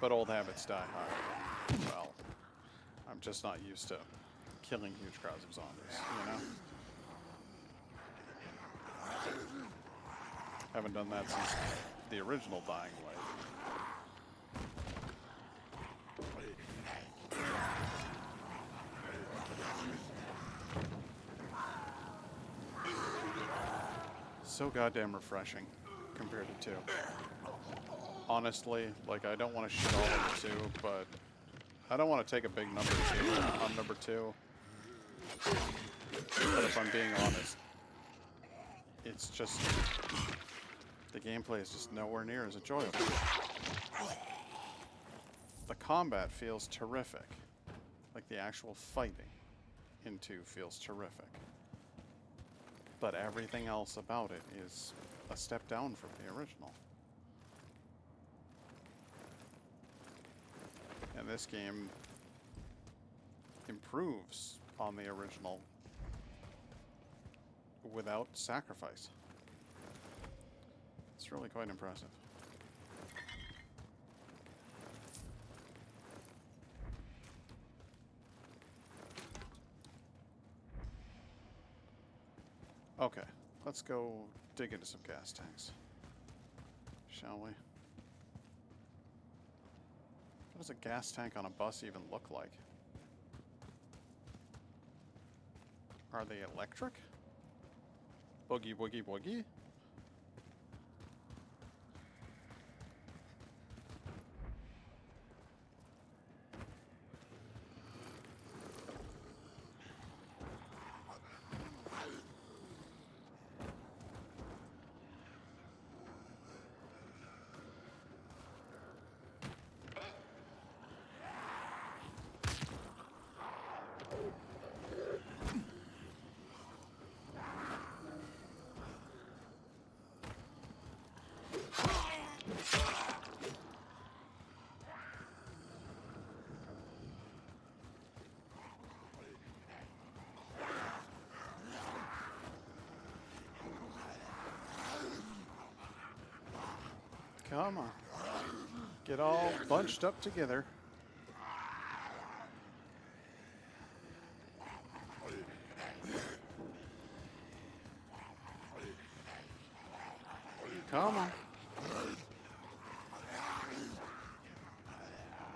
But old habits die hard. Well, I'm just not used to killing huge crowds of zombies, you know? Haven't done that since the original Dying Light. So goddamn refreshing compared to 2. Honestly, like, I don't want to shit all over 2, but I don't want to take a big number 2 on number 2. But if I'm being honest, it's just, the gameplay is just nowhere near as enjoyable. The combat feels terrific. Like, the actual fighting in 2 feels terrific. But everything else about it is a step down from the original. And this game improves on the original without sacrifice. It's really quite impressive. Okay, let's go dig into some gas tanks, shall we? What does a gas tank on a bus even look like? Are they electric? Boogie, woogie, woogie? Come on. Get all bunched up together. Come on.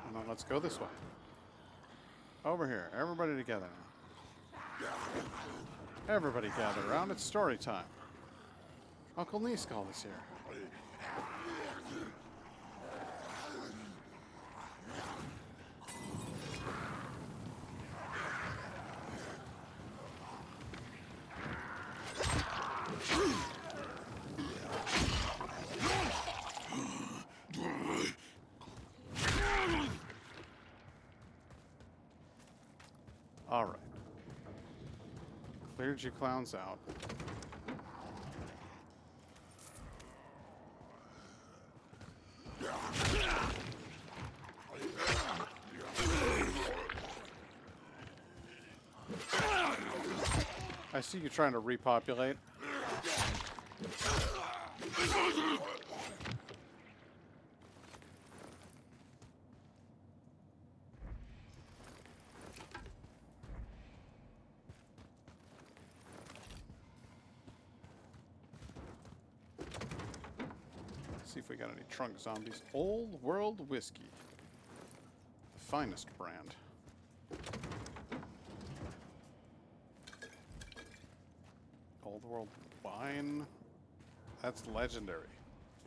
And then let's go this way. Over here. Everybody together now. Everybody gather around. It's story time. Uncle Nyskald is here. All right. Cleared you clowns out. I see you trying to repopulate. See if we got any trunk zombies. Old World Whiskey. The finest brand. Old World Wine. That's legendary.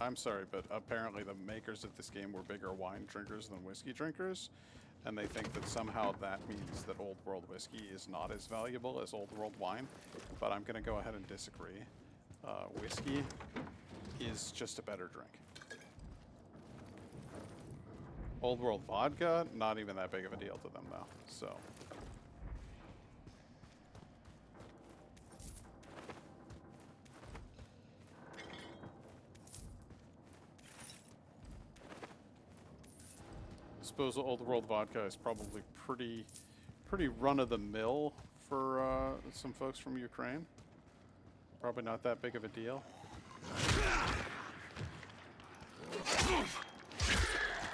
I'm sorry, but apparently the makers of this game were bigger wine drinkers than whiskey drinkers. And they think that somehow that means that Old World Whiskey is not as valuable as Old World Wine. But I'm going to go ahead and disagree. Whiskey is just a better drink. Old World Vodka, not even that big of a deal to them though, so. I suppose Old World Vodka is probably pretty run-of-the-mill for some folks from Ukraine. Probably not that big of a deal.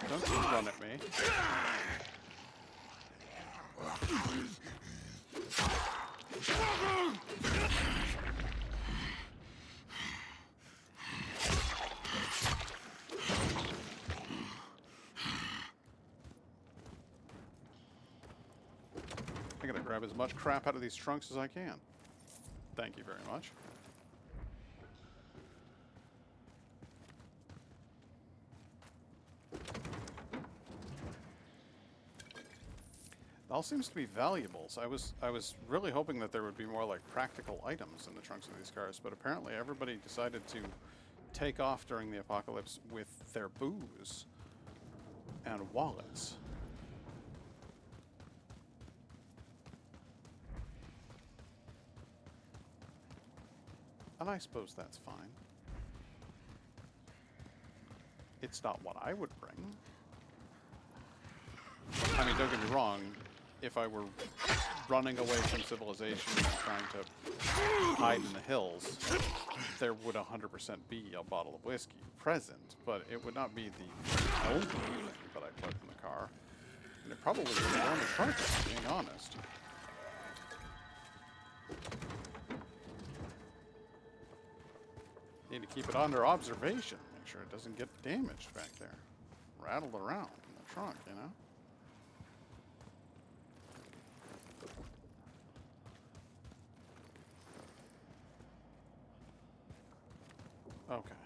Don't you run at me. I'm gonna grab as much crap out of these trunks as I can. Thank you very much. All seems to be valuables. I was really hoping that there would be more like practical items in the trunks of these cars, but apparently everybody decided to take off during the apocalypse with their booze and wallets. And I suppose that's fine. It's not what I would bring. I mean, don't get me wrong. If I were running away from civilization and trying to hide in the hills, there would 100% be a bottle of whiskey present, but it would not be the only thing that I put in the car. And it probably would be on the truck, if I'm being honest. Need to keep it under observation, make sure it doesn't get damaged back there. Rattled around in the trunk, you know? Okay.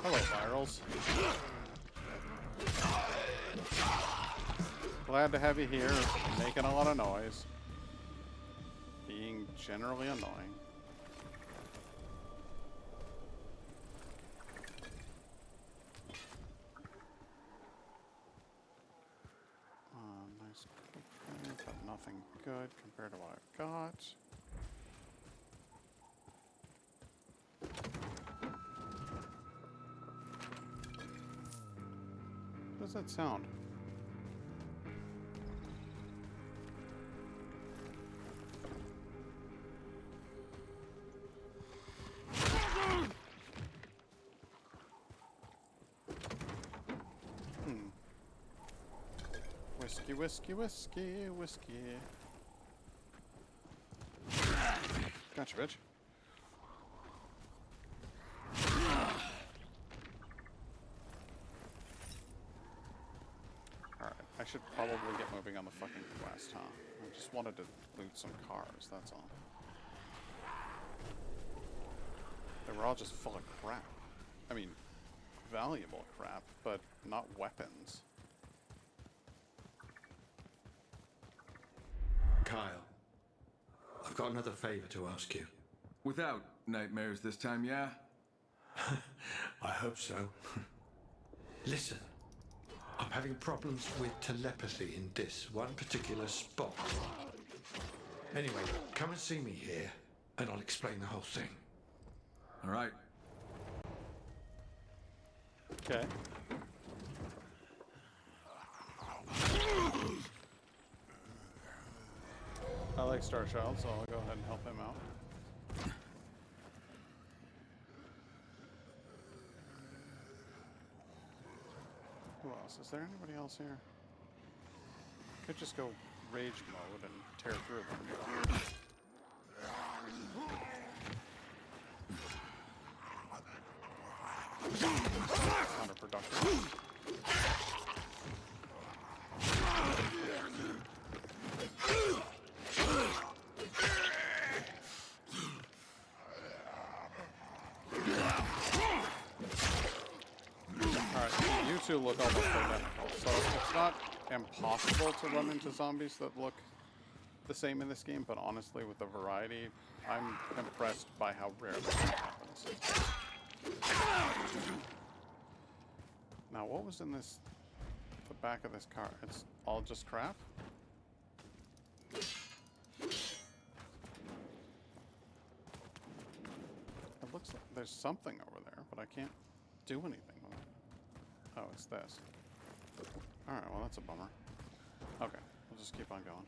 Hello, virals. Glad to have you here, making a lot of noise. Being generally annoying. Nice footprint, but nothing good compared to what I've got. What does that sound? Whiskey, whiskey, whiskey, whiskey. Gotcha, bitch. Alright, I should probably get moving on the fucking quest, huh? I just wanted to loot some cars, that's all. They were all just full of crap. I mean, valuable crap, but not weapons. Kyle, I've got another favor to ask you. Without nightmares this time, yeah? I hope so. Listen, I'm having problems with telepathy in this one particular spot. Anyway, come and see me here, and I'll explain the whole thing. All right. Okay. I like Star Child, so I'll go ahead and help him out. Who else? Is there anybody else here? Could just go rage mode and tear through them. Counterproductive. You two look almost identical, so it's not impossible to run into zombies that look the same in this game, but honestly, with the variety, I'm impressed by how rare this happens. Now, what was in the back of this car? It's all just crap? It looks like there's something over there, but I can't do anything with it. Oh, it's this. Alright, well that's a bummer. Okay, we'll just keep on going.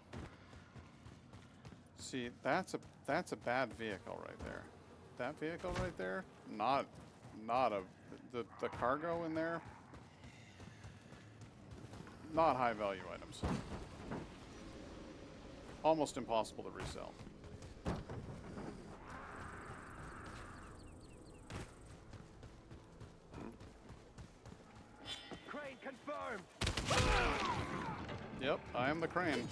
See, that's a bad vehicle right there. That vehicle right there, not the cargo in there, not high value items. Almost impossible to resell. Confirmed. Yep, I am the crane.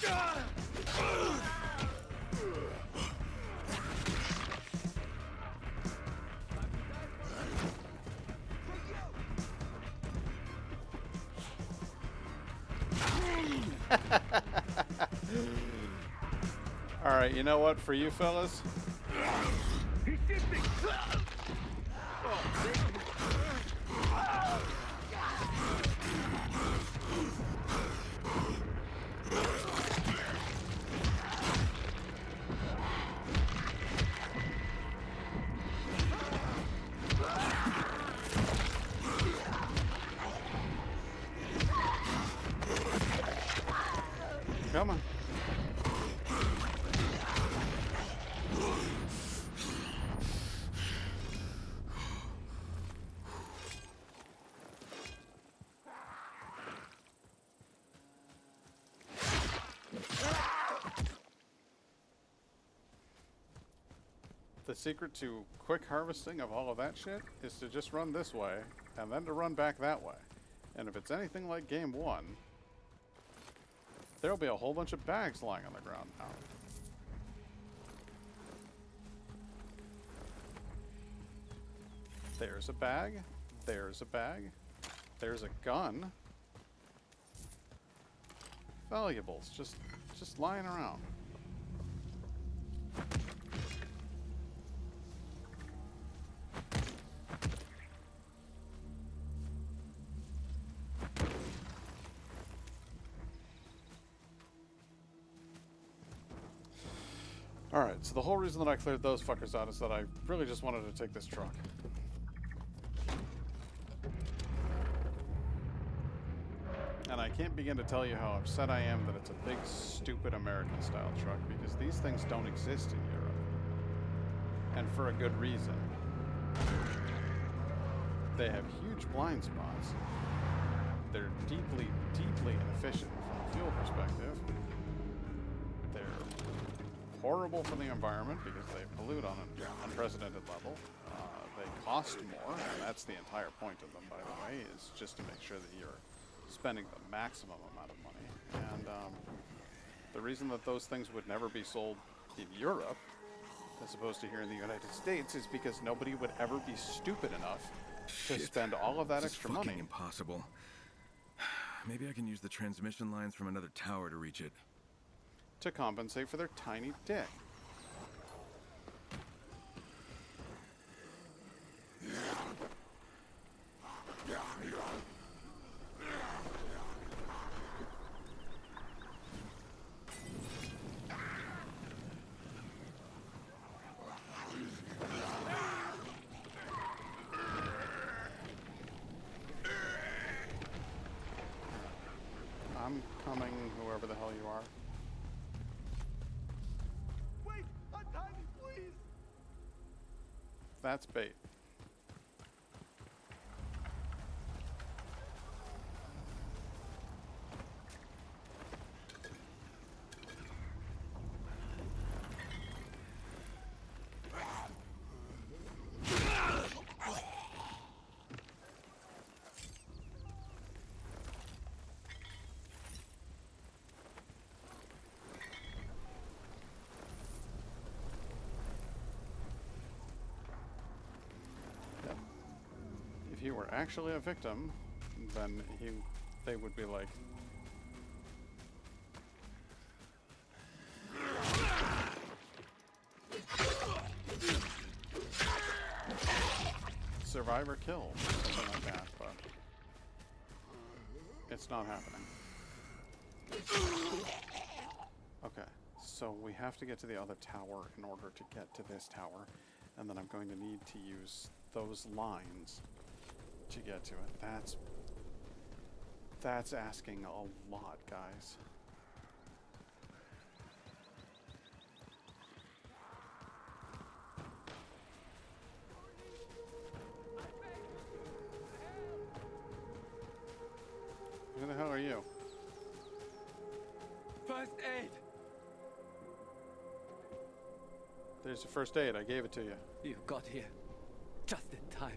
All right, you know what? For you fellas, He's shifting. The secret to quick harvesting of all of that shit is to just run this way, and then to run back that way. And if it's anything like game 1, there'll be a whole bunch of bags lying on the ground now. There's a bag. There's a bag. There's a gun. Valuables, just lying around. Alright, so the whole reason that I cleared those fuckers out is that I really just wanted to take this truck. And I can't begin to tell you how upset I am that it's a big, stupid American-style truck, because these things don't exist in Europe. And for a good reason. They have huge blind spots. They're deeply, deeply inefficient from a fuel perspective. They're horrible for the environment because they pollute on an unprecedented level. They cost more, and that's the entire point of them, by the way, is just to make sure that you're spending the maximum amount of money. And the reason that those things would never be sold in Europe, as opposed to here in the United States, is because nobody would ever be stupid enough to spend all of that extra money. Fucking impossible. Maybe I can use the transmission lines from another tower to reach it. To compensate for their tiny dick. I'm coming, whoever the hell you are. Wait! Untie me, please! That's bait. If he were actually a victim, then they would be like, survivor kill, something like that, but it's not happening. Okay, so we have to get to the other tower in order to get to this tower, and then I'm going to need to use those lines to get to it. That's asking a lot, guys. Who the hell are you? First aid! There's your first aid. I gave it to you. You got here just in time.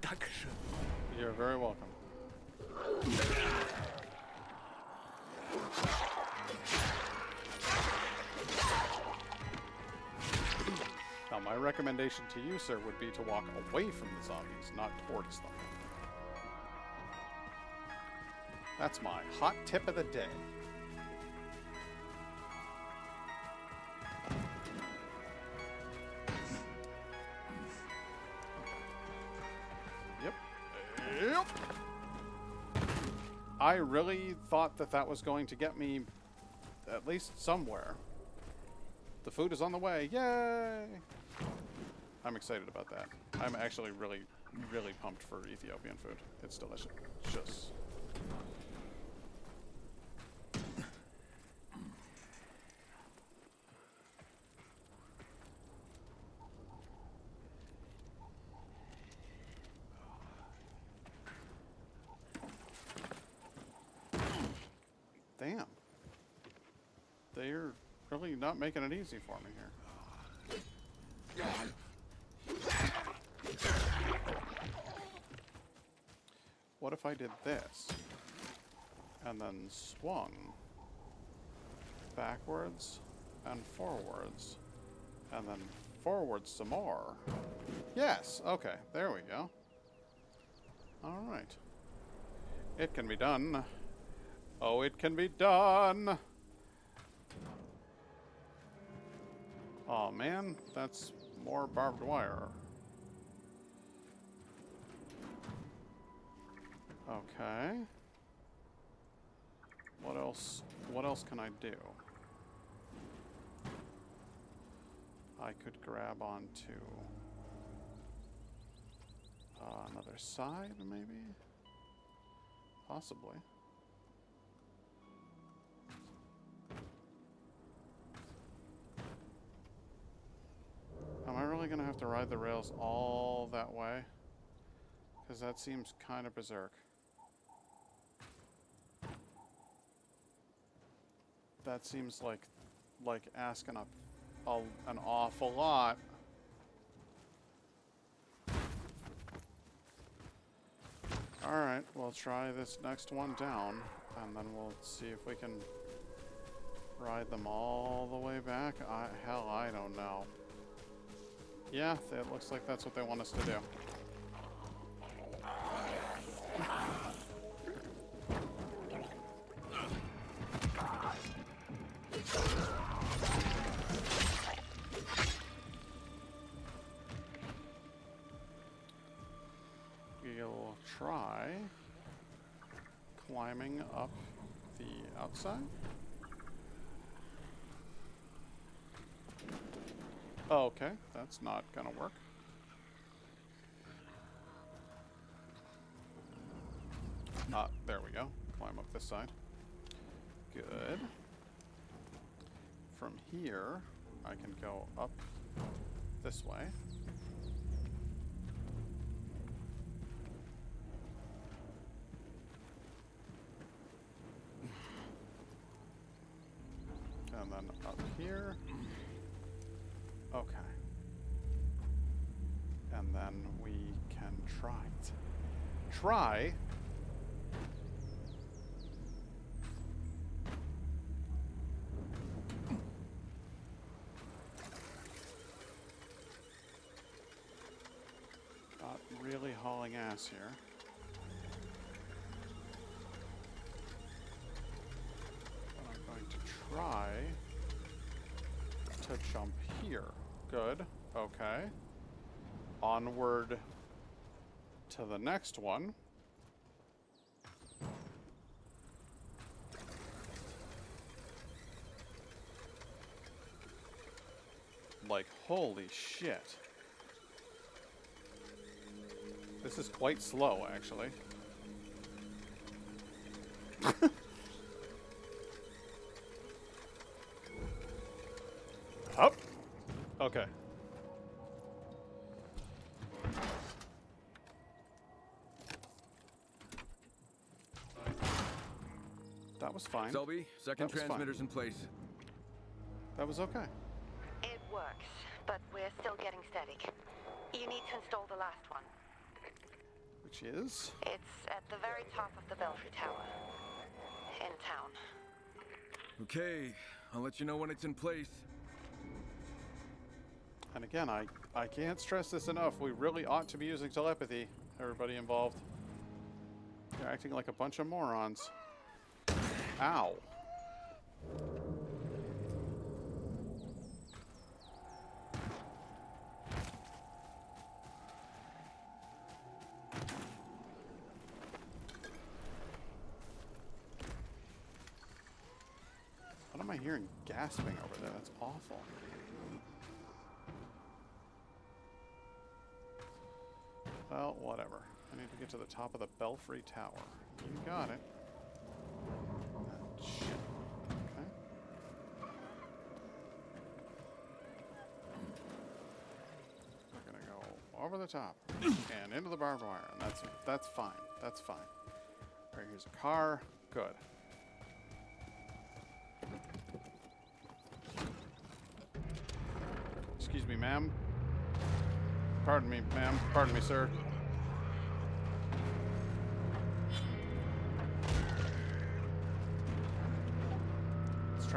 Dankeschön. You're very welcome. Now, my recommendation to you, sir, would be to walk away from the zombies, not towards them. That's my hot tip of the day. Yep. I really thought that that was going to get me at least somewhere. The food is on the way. Yay! I'm excited about that. I'm actually really, really pumped for Ethiopian food. It's delicious. Just. Damn. They're really not making it easy for me here. what if I did this? And then swung backwards and forwards. And then forwards some more. Yes, okay, there we go. Alright. It can be done. Oh, it can be done! Oh man, that's more barbed wire. Okay. What else can I do? I could grab onto another side, maybe? Possibly. Am I really gonna have to ride the rails all that way? Because that seems kind of berserk. That seems like asking an awful lot. Alright, we'll try this next one down, and then we'll see if we can ride them all the way back. Hell, I don't know. Yeah, it looks like that's what they want us to do. We'll try climbing up the outside. Oh, okay, that's not gonna work. There we go. Climb up this side. Good. From here, I can go up this way. And then up here. Okay. And then we can try it. Try. Not really hauling ass here. But I'm going to try to jump here. Good. Okay. Onward to the next one. Like, holy shit. This is quite slow, actually. Up. Okay. That was fine. Selby, second transmitter's in place. That was okay. It works, but we're still getting static. You need to install the last one. Which is? It's at the very top of the Belfry Tower. In town. Okay, I'll let you know when it's in place. And again, I can't stress this enough. We really ought to be using telepathy, everybody involved. You're acting like a bunch of morons. Ow. What am I hearing gasping over there? That's awful. Well, whatever. I need to get to the top of the Belfry Tower. You got it. Shit. Okay. We're gonna go over the top and into the barbed wire, and that's fine. That's fine. All right, here's a car. Good. Excuse me, ma'am. Pardon me, ma'am. Pardon me, sir.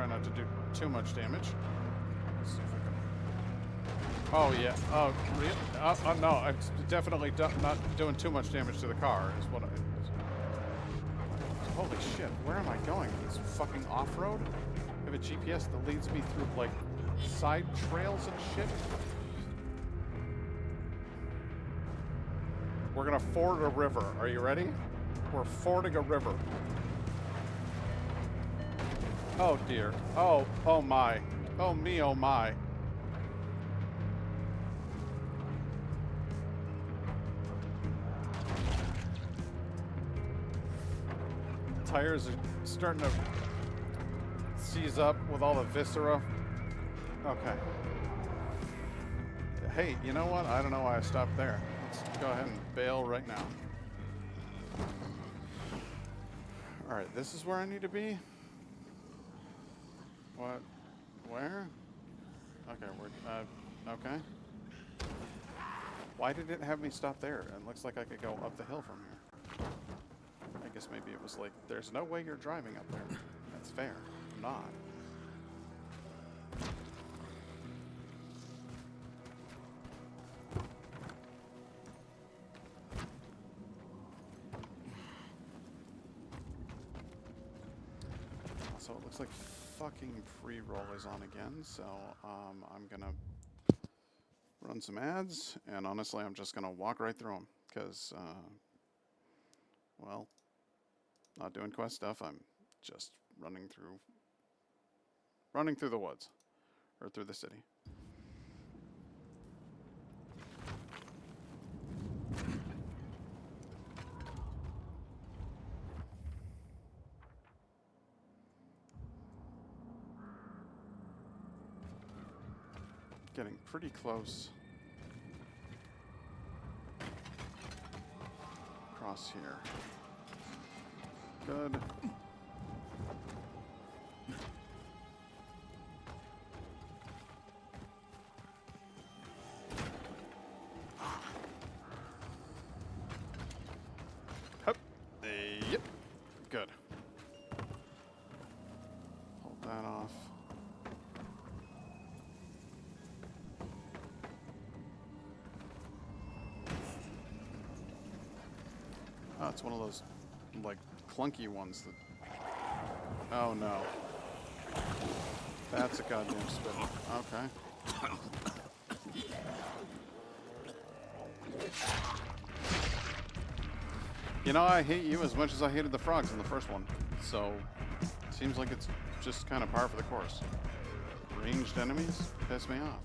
try not to do too much damage. Let's see if I can... Oh, yeah. Oh, really? No, I'm definitely not doing too much damage to the car, is what I... Holy shit, where am I going? This fucking off-road? I have a GPS that leads me through, like, side trails and shit? We're gonna ford a river. Are you ready? We're fording a river. Oh, dear. Oh my. Oh, me, oh, my. Tires are starting to seize up with all the viscera. Okay. Hey, you know what? I don't know why I stopped there. Let's go ahead and bail right now. Alright, this is where I need to be? What? Where? Okay, okay. Why did it have me stop there? It looks like I could go up the hill from here. I guess maybe it was like, there's no way you're driving up there. That's fair. I'm not. So it looks like fucking pre-roll is on again, so I'm gonna run some ads, and honestly I'm just gonna walk right through them, because, well, not doing quest stuff, I'm just running through the woods, or through the city. Getting pretty close across here. Good. Hup. Yep. Good. Hold that off. Oh, it's one of those, like, clunky ones that... Oh, no. That's a goddamn spittle. Okay. You know, I hate you as much as I hated the frogs in the first one. So, seems like it's just kind of par for the course. Ranged enemies piss me off.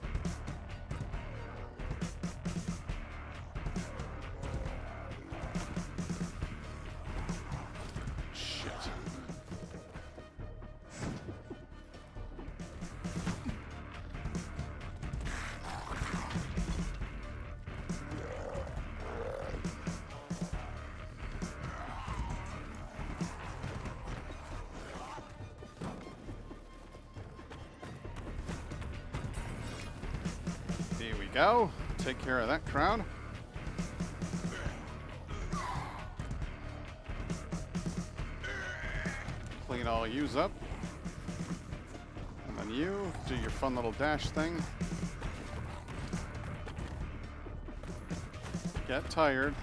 Go. Take care of that crowd. Clean all yous up. And then you do your fun little dash thing. Get tired.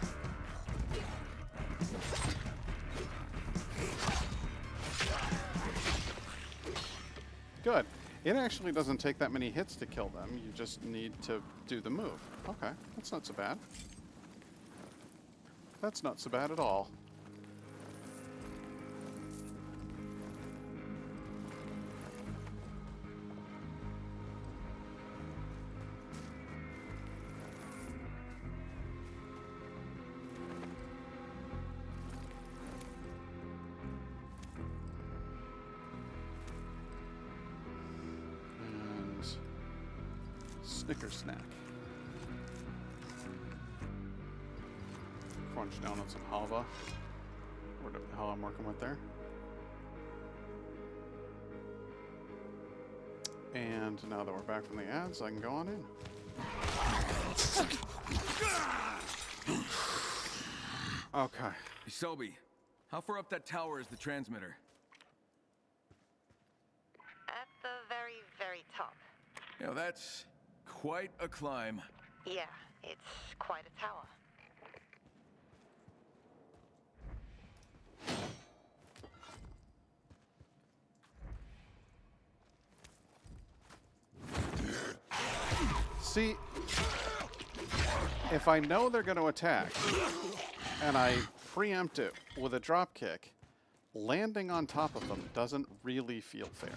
Good. It actually doesn't take that many hits to kill them. You just need to do the move. Okay, that's not so bad. That's not so bad at all. Snicker snack. Crunch down on some halva. What the hell I'm working with there. And now that we're back from the ads, I can go on in. Okay. Hey, Selby, how far up that tower is the transmitter? You know, that's quite a climb. Yeah, it's quite a tower. See, if I know they're going to attack, and I preempt it with a drop kick, landing on top of them doesn't really feel fair.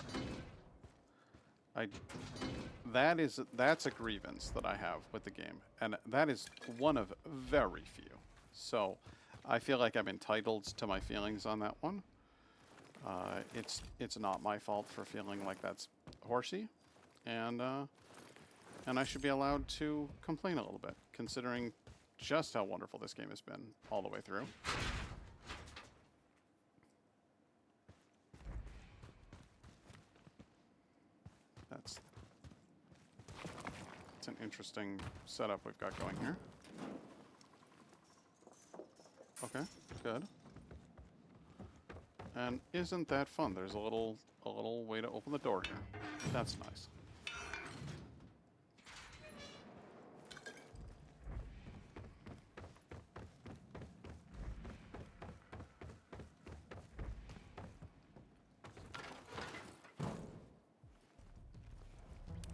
That's a grievance that I have with the game, and that is one of very few. So I feel like I'm entitled to my feelings on that one. It's not my fault for feeling like that's horsey, and I should be allowed to complain a little bit, considering just how wonderful this game has been all the way through. It's an interesting setup we've got going here. Okay, good. And isn't that fun? There's a little way to open the door here. That's nice.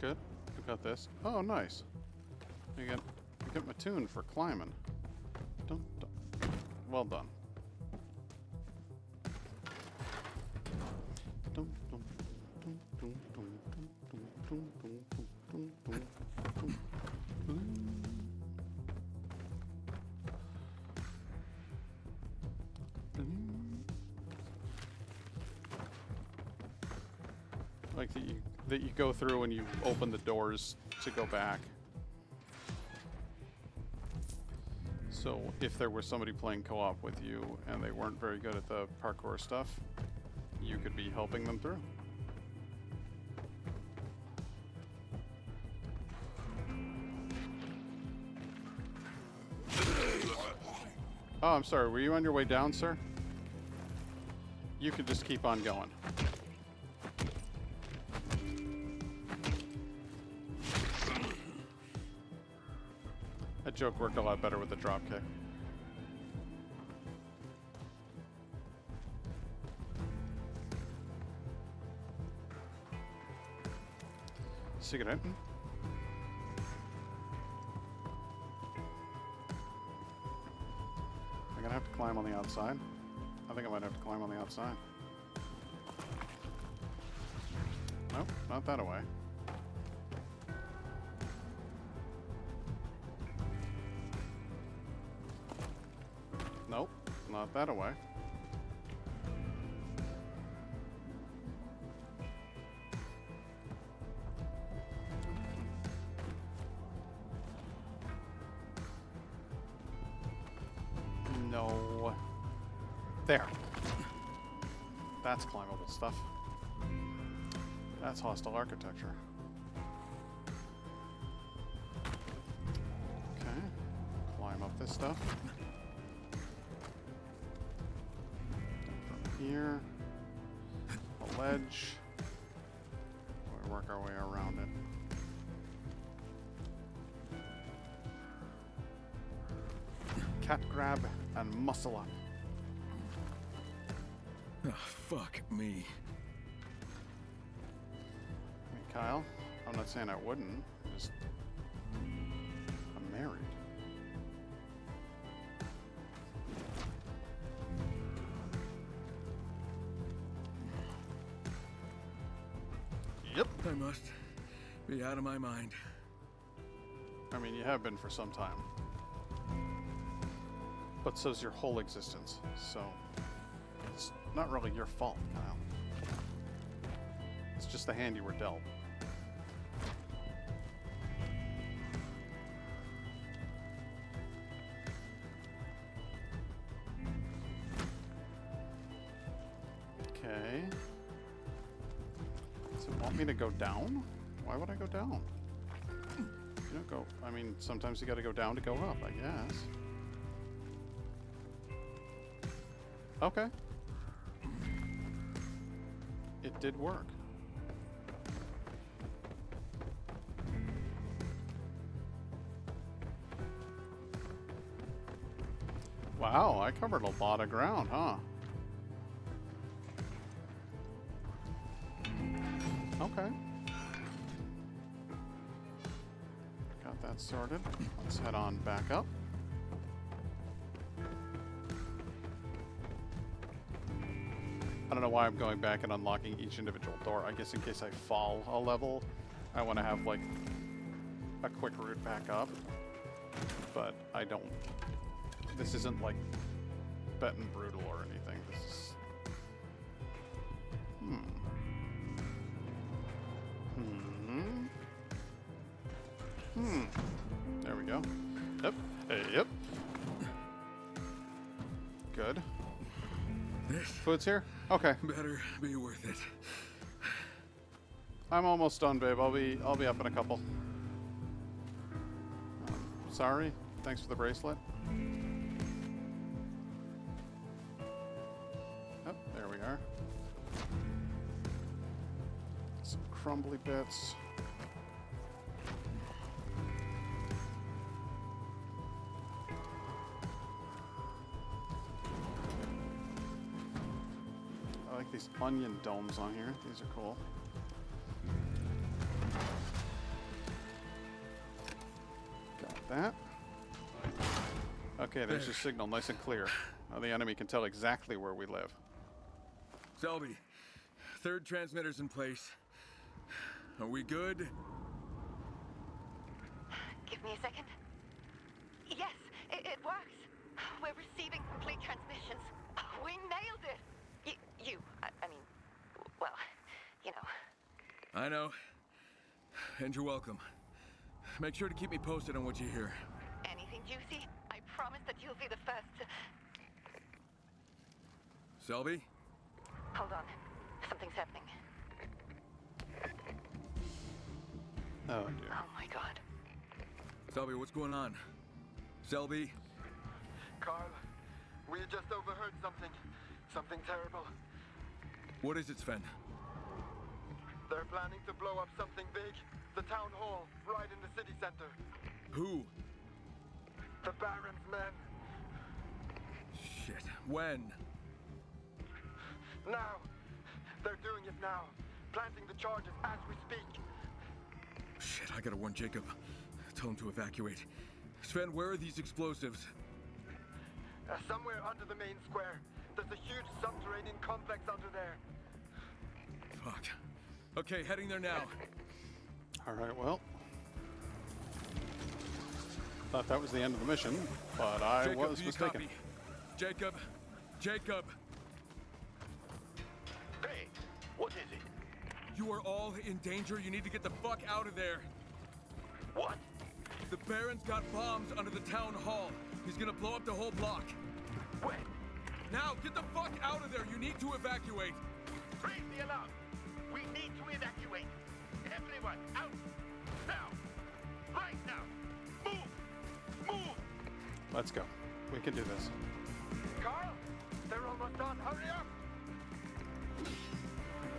Good. We got this. Oh, nice. You get my tune for climbing. Dun, dun. Well done. Dun, dun, dun, dun, dun, dun, dun, dun, dun, dun, dun, dun. Like that you go through and you open the doors to go back. So if there was somebody playing co-op with you and they weren't very good at the parkour stuff, you could be helping them through. Oh, I'm sorry. Were you on your way down, sir? You could just keep on going. That joke worked a lot better with the drop kick. Cigarette. I'm gonna have to climb on the outside. I think I might have to climb on the outside. Nope, not that away. Nope, not that away. No. There. That's climbable stuff. That's hostile architecture. Okay. Climb up this stuff. From here. A ledge. We work our way around it. Cat grab and muscle up. Oh, fuck me. I mean, Kyle, I'm not saying I wouldn't. Just, I'm married. Yep. I must be out of my mind. I mean, you have been for some time. But so's your whole existence, so it's not really your fault, Kyle. It's just the hand you were dealt. Okay. Does it want me to go down? Why would I go down? You don't go... I mean, sometimes you gotta go down to go up, I guess. Okay. It did work. Wow, I covered a lot of ground, huh? Okay. Got that sorted. Let's head on back up. I don't know why I'm going back and unlocking each individual door. I guess in case I fall a level, I want to have, like, a quick route back up. But I don't. This isn't, like, Betten Brutal or anything. This is... There we go. Yep. Hey, yep. Good. Food's here? Okay. Better be worth it. I'm almost done, babe. I'll be up in a couple. Sorry. Thanks for the bracelet. Oh, there we are. Some crumbly bits. I like these onion domes on here. These are cool. Got that. Okay, there's your signal, nice and clear. Now the enemy can tell exactly where we live. Selby, third transmitter's in place. Are we good? Give me a second. Yes, it works. We're receiving complete transmissions. We nailed it. I mean, well, you know. I know. And you're welcome. Make sure to keep me posted on what you hear. Anything juicy? I promise that you'll be the first to... Selby? Hold on. Something's happening. Oh, dear. Oh, my God. Selby, what's going on? Selby? Carl, we just overheard something. Something terrible. What is it, Sven? They're planning to blow up something big. The town hall, right in the city center. Who? The Baron's men. Shit. When? Now. They're doing it now. Planting the charges as we speak. Shit, I gotta warn Jacob. Tell him to evacuate. Sven, where are these explosives? Somewhere under the main square. There's a huge subterranean complex under there. Fuck. Okay, heading there now. All right, well. Thought that was the end of the mission, but I Jacob, was do you mistaken. copy? Jacob? Jacob! Hey, what is it? You are all in danger. You need to get the fuck out of there. What? The Baron's got bombs under the town hall. He's gonna blow up the whole block. When? Now, get the fuck out of there. You need to evacuate. Raise the alarm. We need to evacuate. Everyone, out. Now. Right now. Move. Move. Let's go. We can do this. Carl, they're almost done. Hurry up.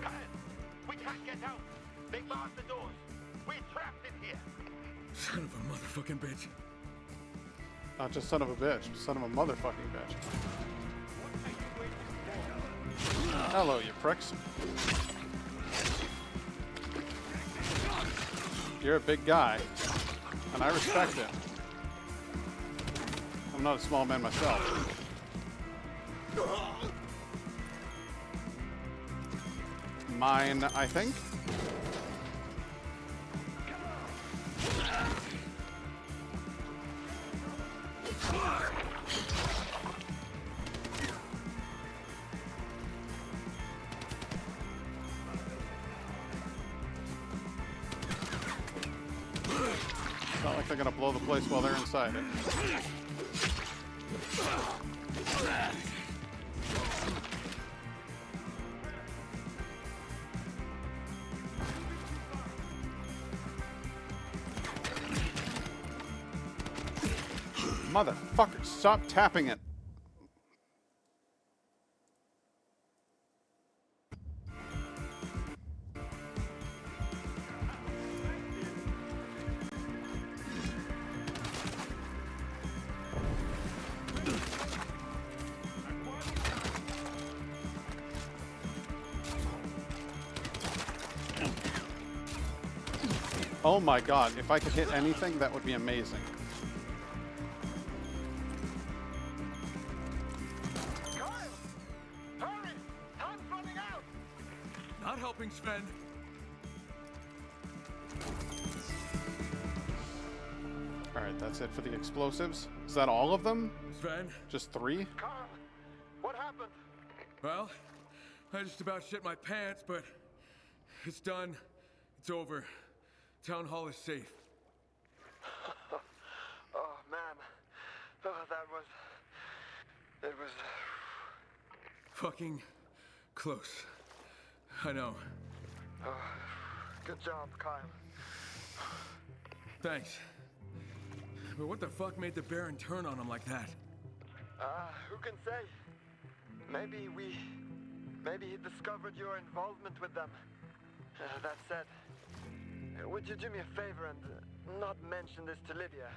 Kyle, we can't get out. They barred the doors. We're trapped in here. Son of a motherfucking bitch. Not just son of a bitch, son of a motherfucking bitch. Hello, you pricks. You're a big guy, and I respect it. I'm not a small man myself. Mine, I think. It's not like they're gonna blow the place while they're inside it. Motherfucker, stop tapping it. Oh my god, if I could hit anything, that would be amazing. Kyle! Hurry! Time's running out! Not helping, Sven. Alright, that's it for the explosives. Is that all of them? Sven? Just 3? Kyle! What happened? Well, I just about shit my pants, but it's done. It's over. Town hall is safe. Oh, man. Oh, that was... It was... Fucking close. I know. Oh, good job, Kyle. Thanks. But what the fuck made the Baron turn on him like that? Who can say? Maybe he discovered your involvement with them. That said, would you do me a favor and not mention this to Lydia?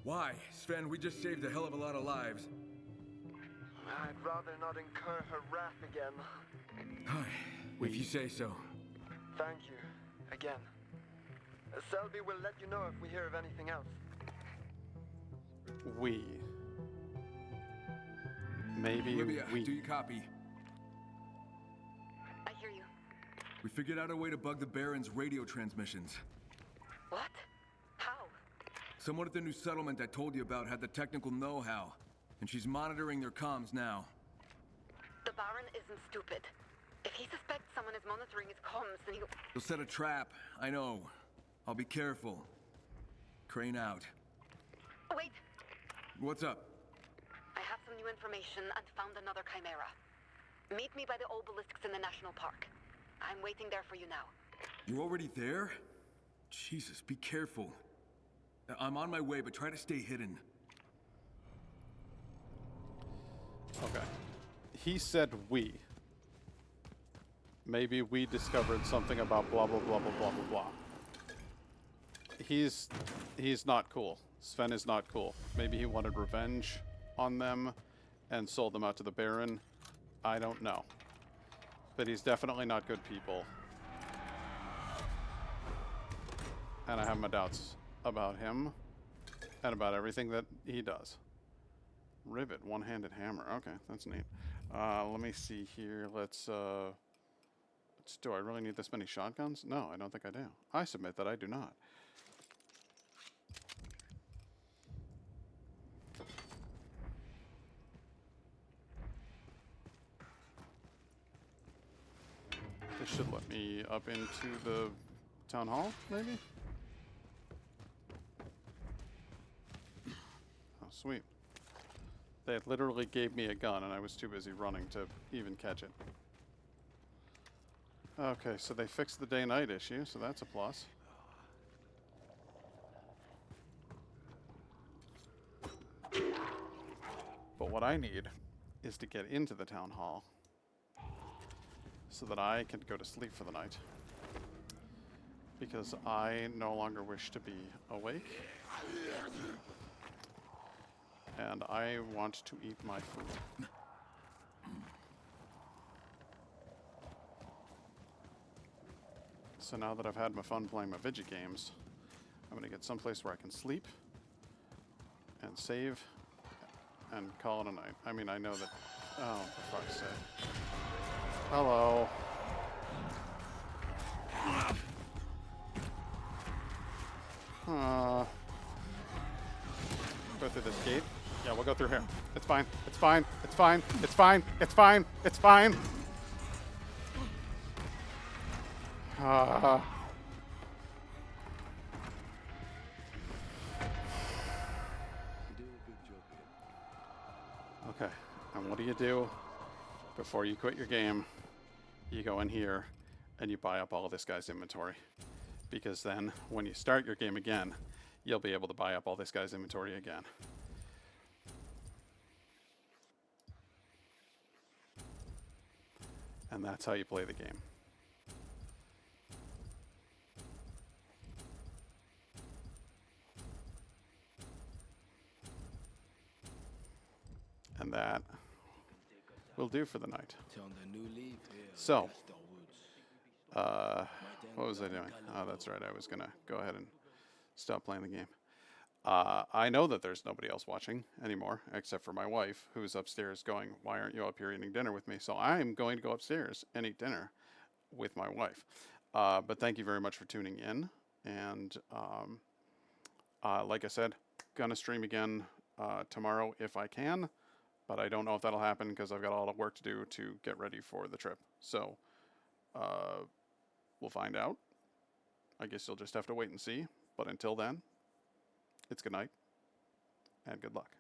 Why? Sven, we just saved a hell of a lot of lives. I'd rather not incur her wrath again. If you say so. Thank you, again. Selby will let you know if we hear of anything else. Maybe Olivia, we... do you copy? I hear you. We figured out a way to bug the Baron's radio transmissions. What? How? Someone at the new settlement I told you about had the technical know-how, and she's monitoring their comms now. The Baron isn't stupid. If he suspects someone is monitoring his comms, then He'll set a trap, I know. I'll be careful. Crane out. Wait! What's up? I have some new information and found another chimera. Meet me by the obelisks in the national park. I'm waiting there for you now. You're already there? Jesus, be careful. I'm on my way, but try to stay hidden. Okay. He said we. Maybe we discovered something about blah, blah, blah, blah, blah, blah, blah. He's not cool. Sven is not cool. Maybe he wanted revenge on them and sold them out to the Baron. I don't know. But he's definitely not good people. And I have my doubts about him and about everything that he does. Rivet, one-handed hammer. Okay, that's neat. Let me see here. Do I really need this many shotguns? No, I don't think I do. I submit that I do not. This should let me up into the town hall, maybe? Oh, sweet. They literally gave me a gun and I was too busy running to even catch it. Okay, so they fixed the day-night issue, so that's a plus. But what I need is to get into the town hall so that I can go to sleep for the night. Because I no longer wish to be awake. And I want to eat my food. So now that I've had my fun playing my video games, I'm gonna get someplace where I can sleep and save and call it a night. I mean, I know that, oh, for fuck's sake. Hello. Go through this gate. Yeah, we'll go through here. It's fine. It's fine. It's fine. It's fine. It's fine. It's fine. Okay, and what do? Before you quit your game, you go in here and you buy up all of this guy's inventory. Because then, when you start your game again, you'll be able to buy up all this guy's inventory again. And that's how you play the game. And that will do for the night. So, What was I doing? Oh, that's right. I was going to go ahead and stop playing the game. I know that there's nobody else watching anymore except for my wife, who's upstairs going, "Why aren't you up here eating dinner with me?" So I'm going to go upstairs and eat dinner with my wife. But thank you very much for tuning in. And like I said, gonna stream again tomorrow if I can, but I don't know if that'll happen because I've got a lot of work to do to get ready for the trip. So we'll find out. I guess you'll just have to wait and see. But until then, it's good night and good luck.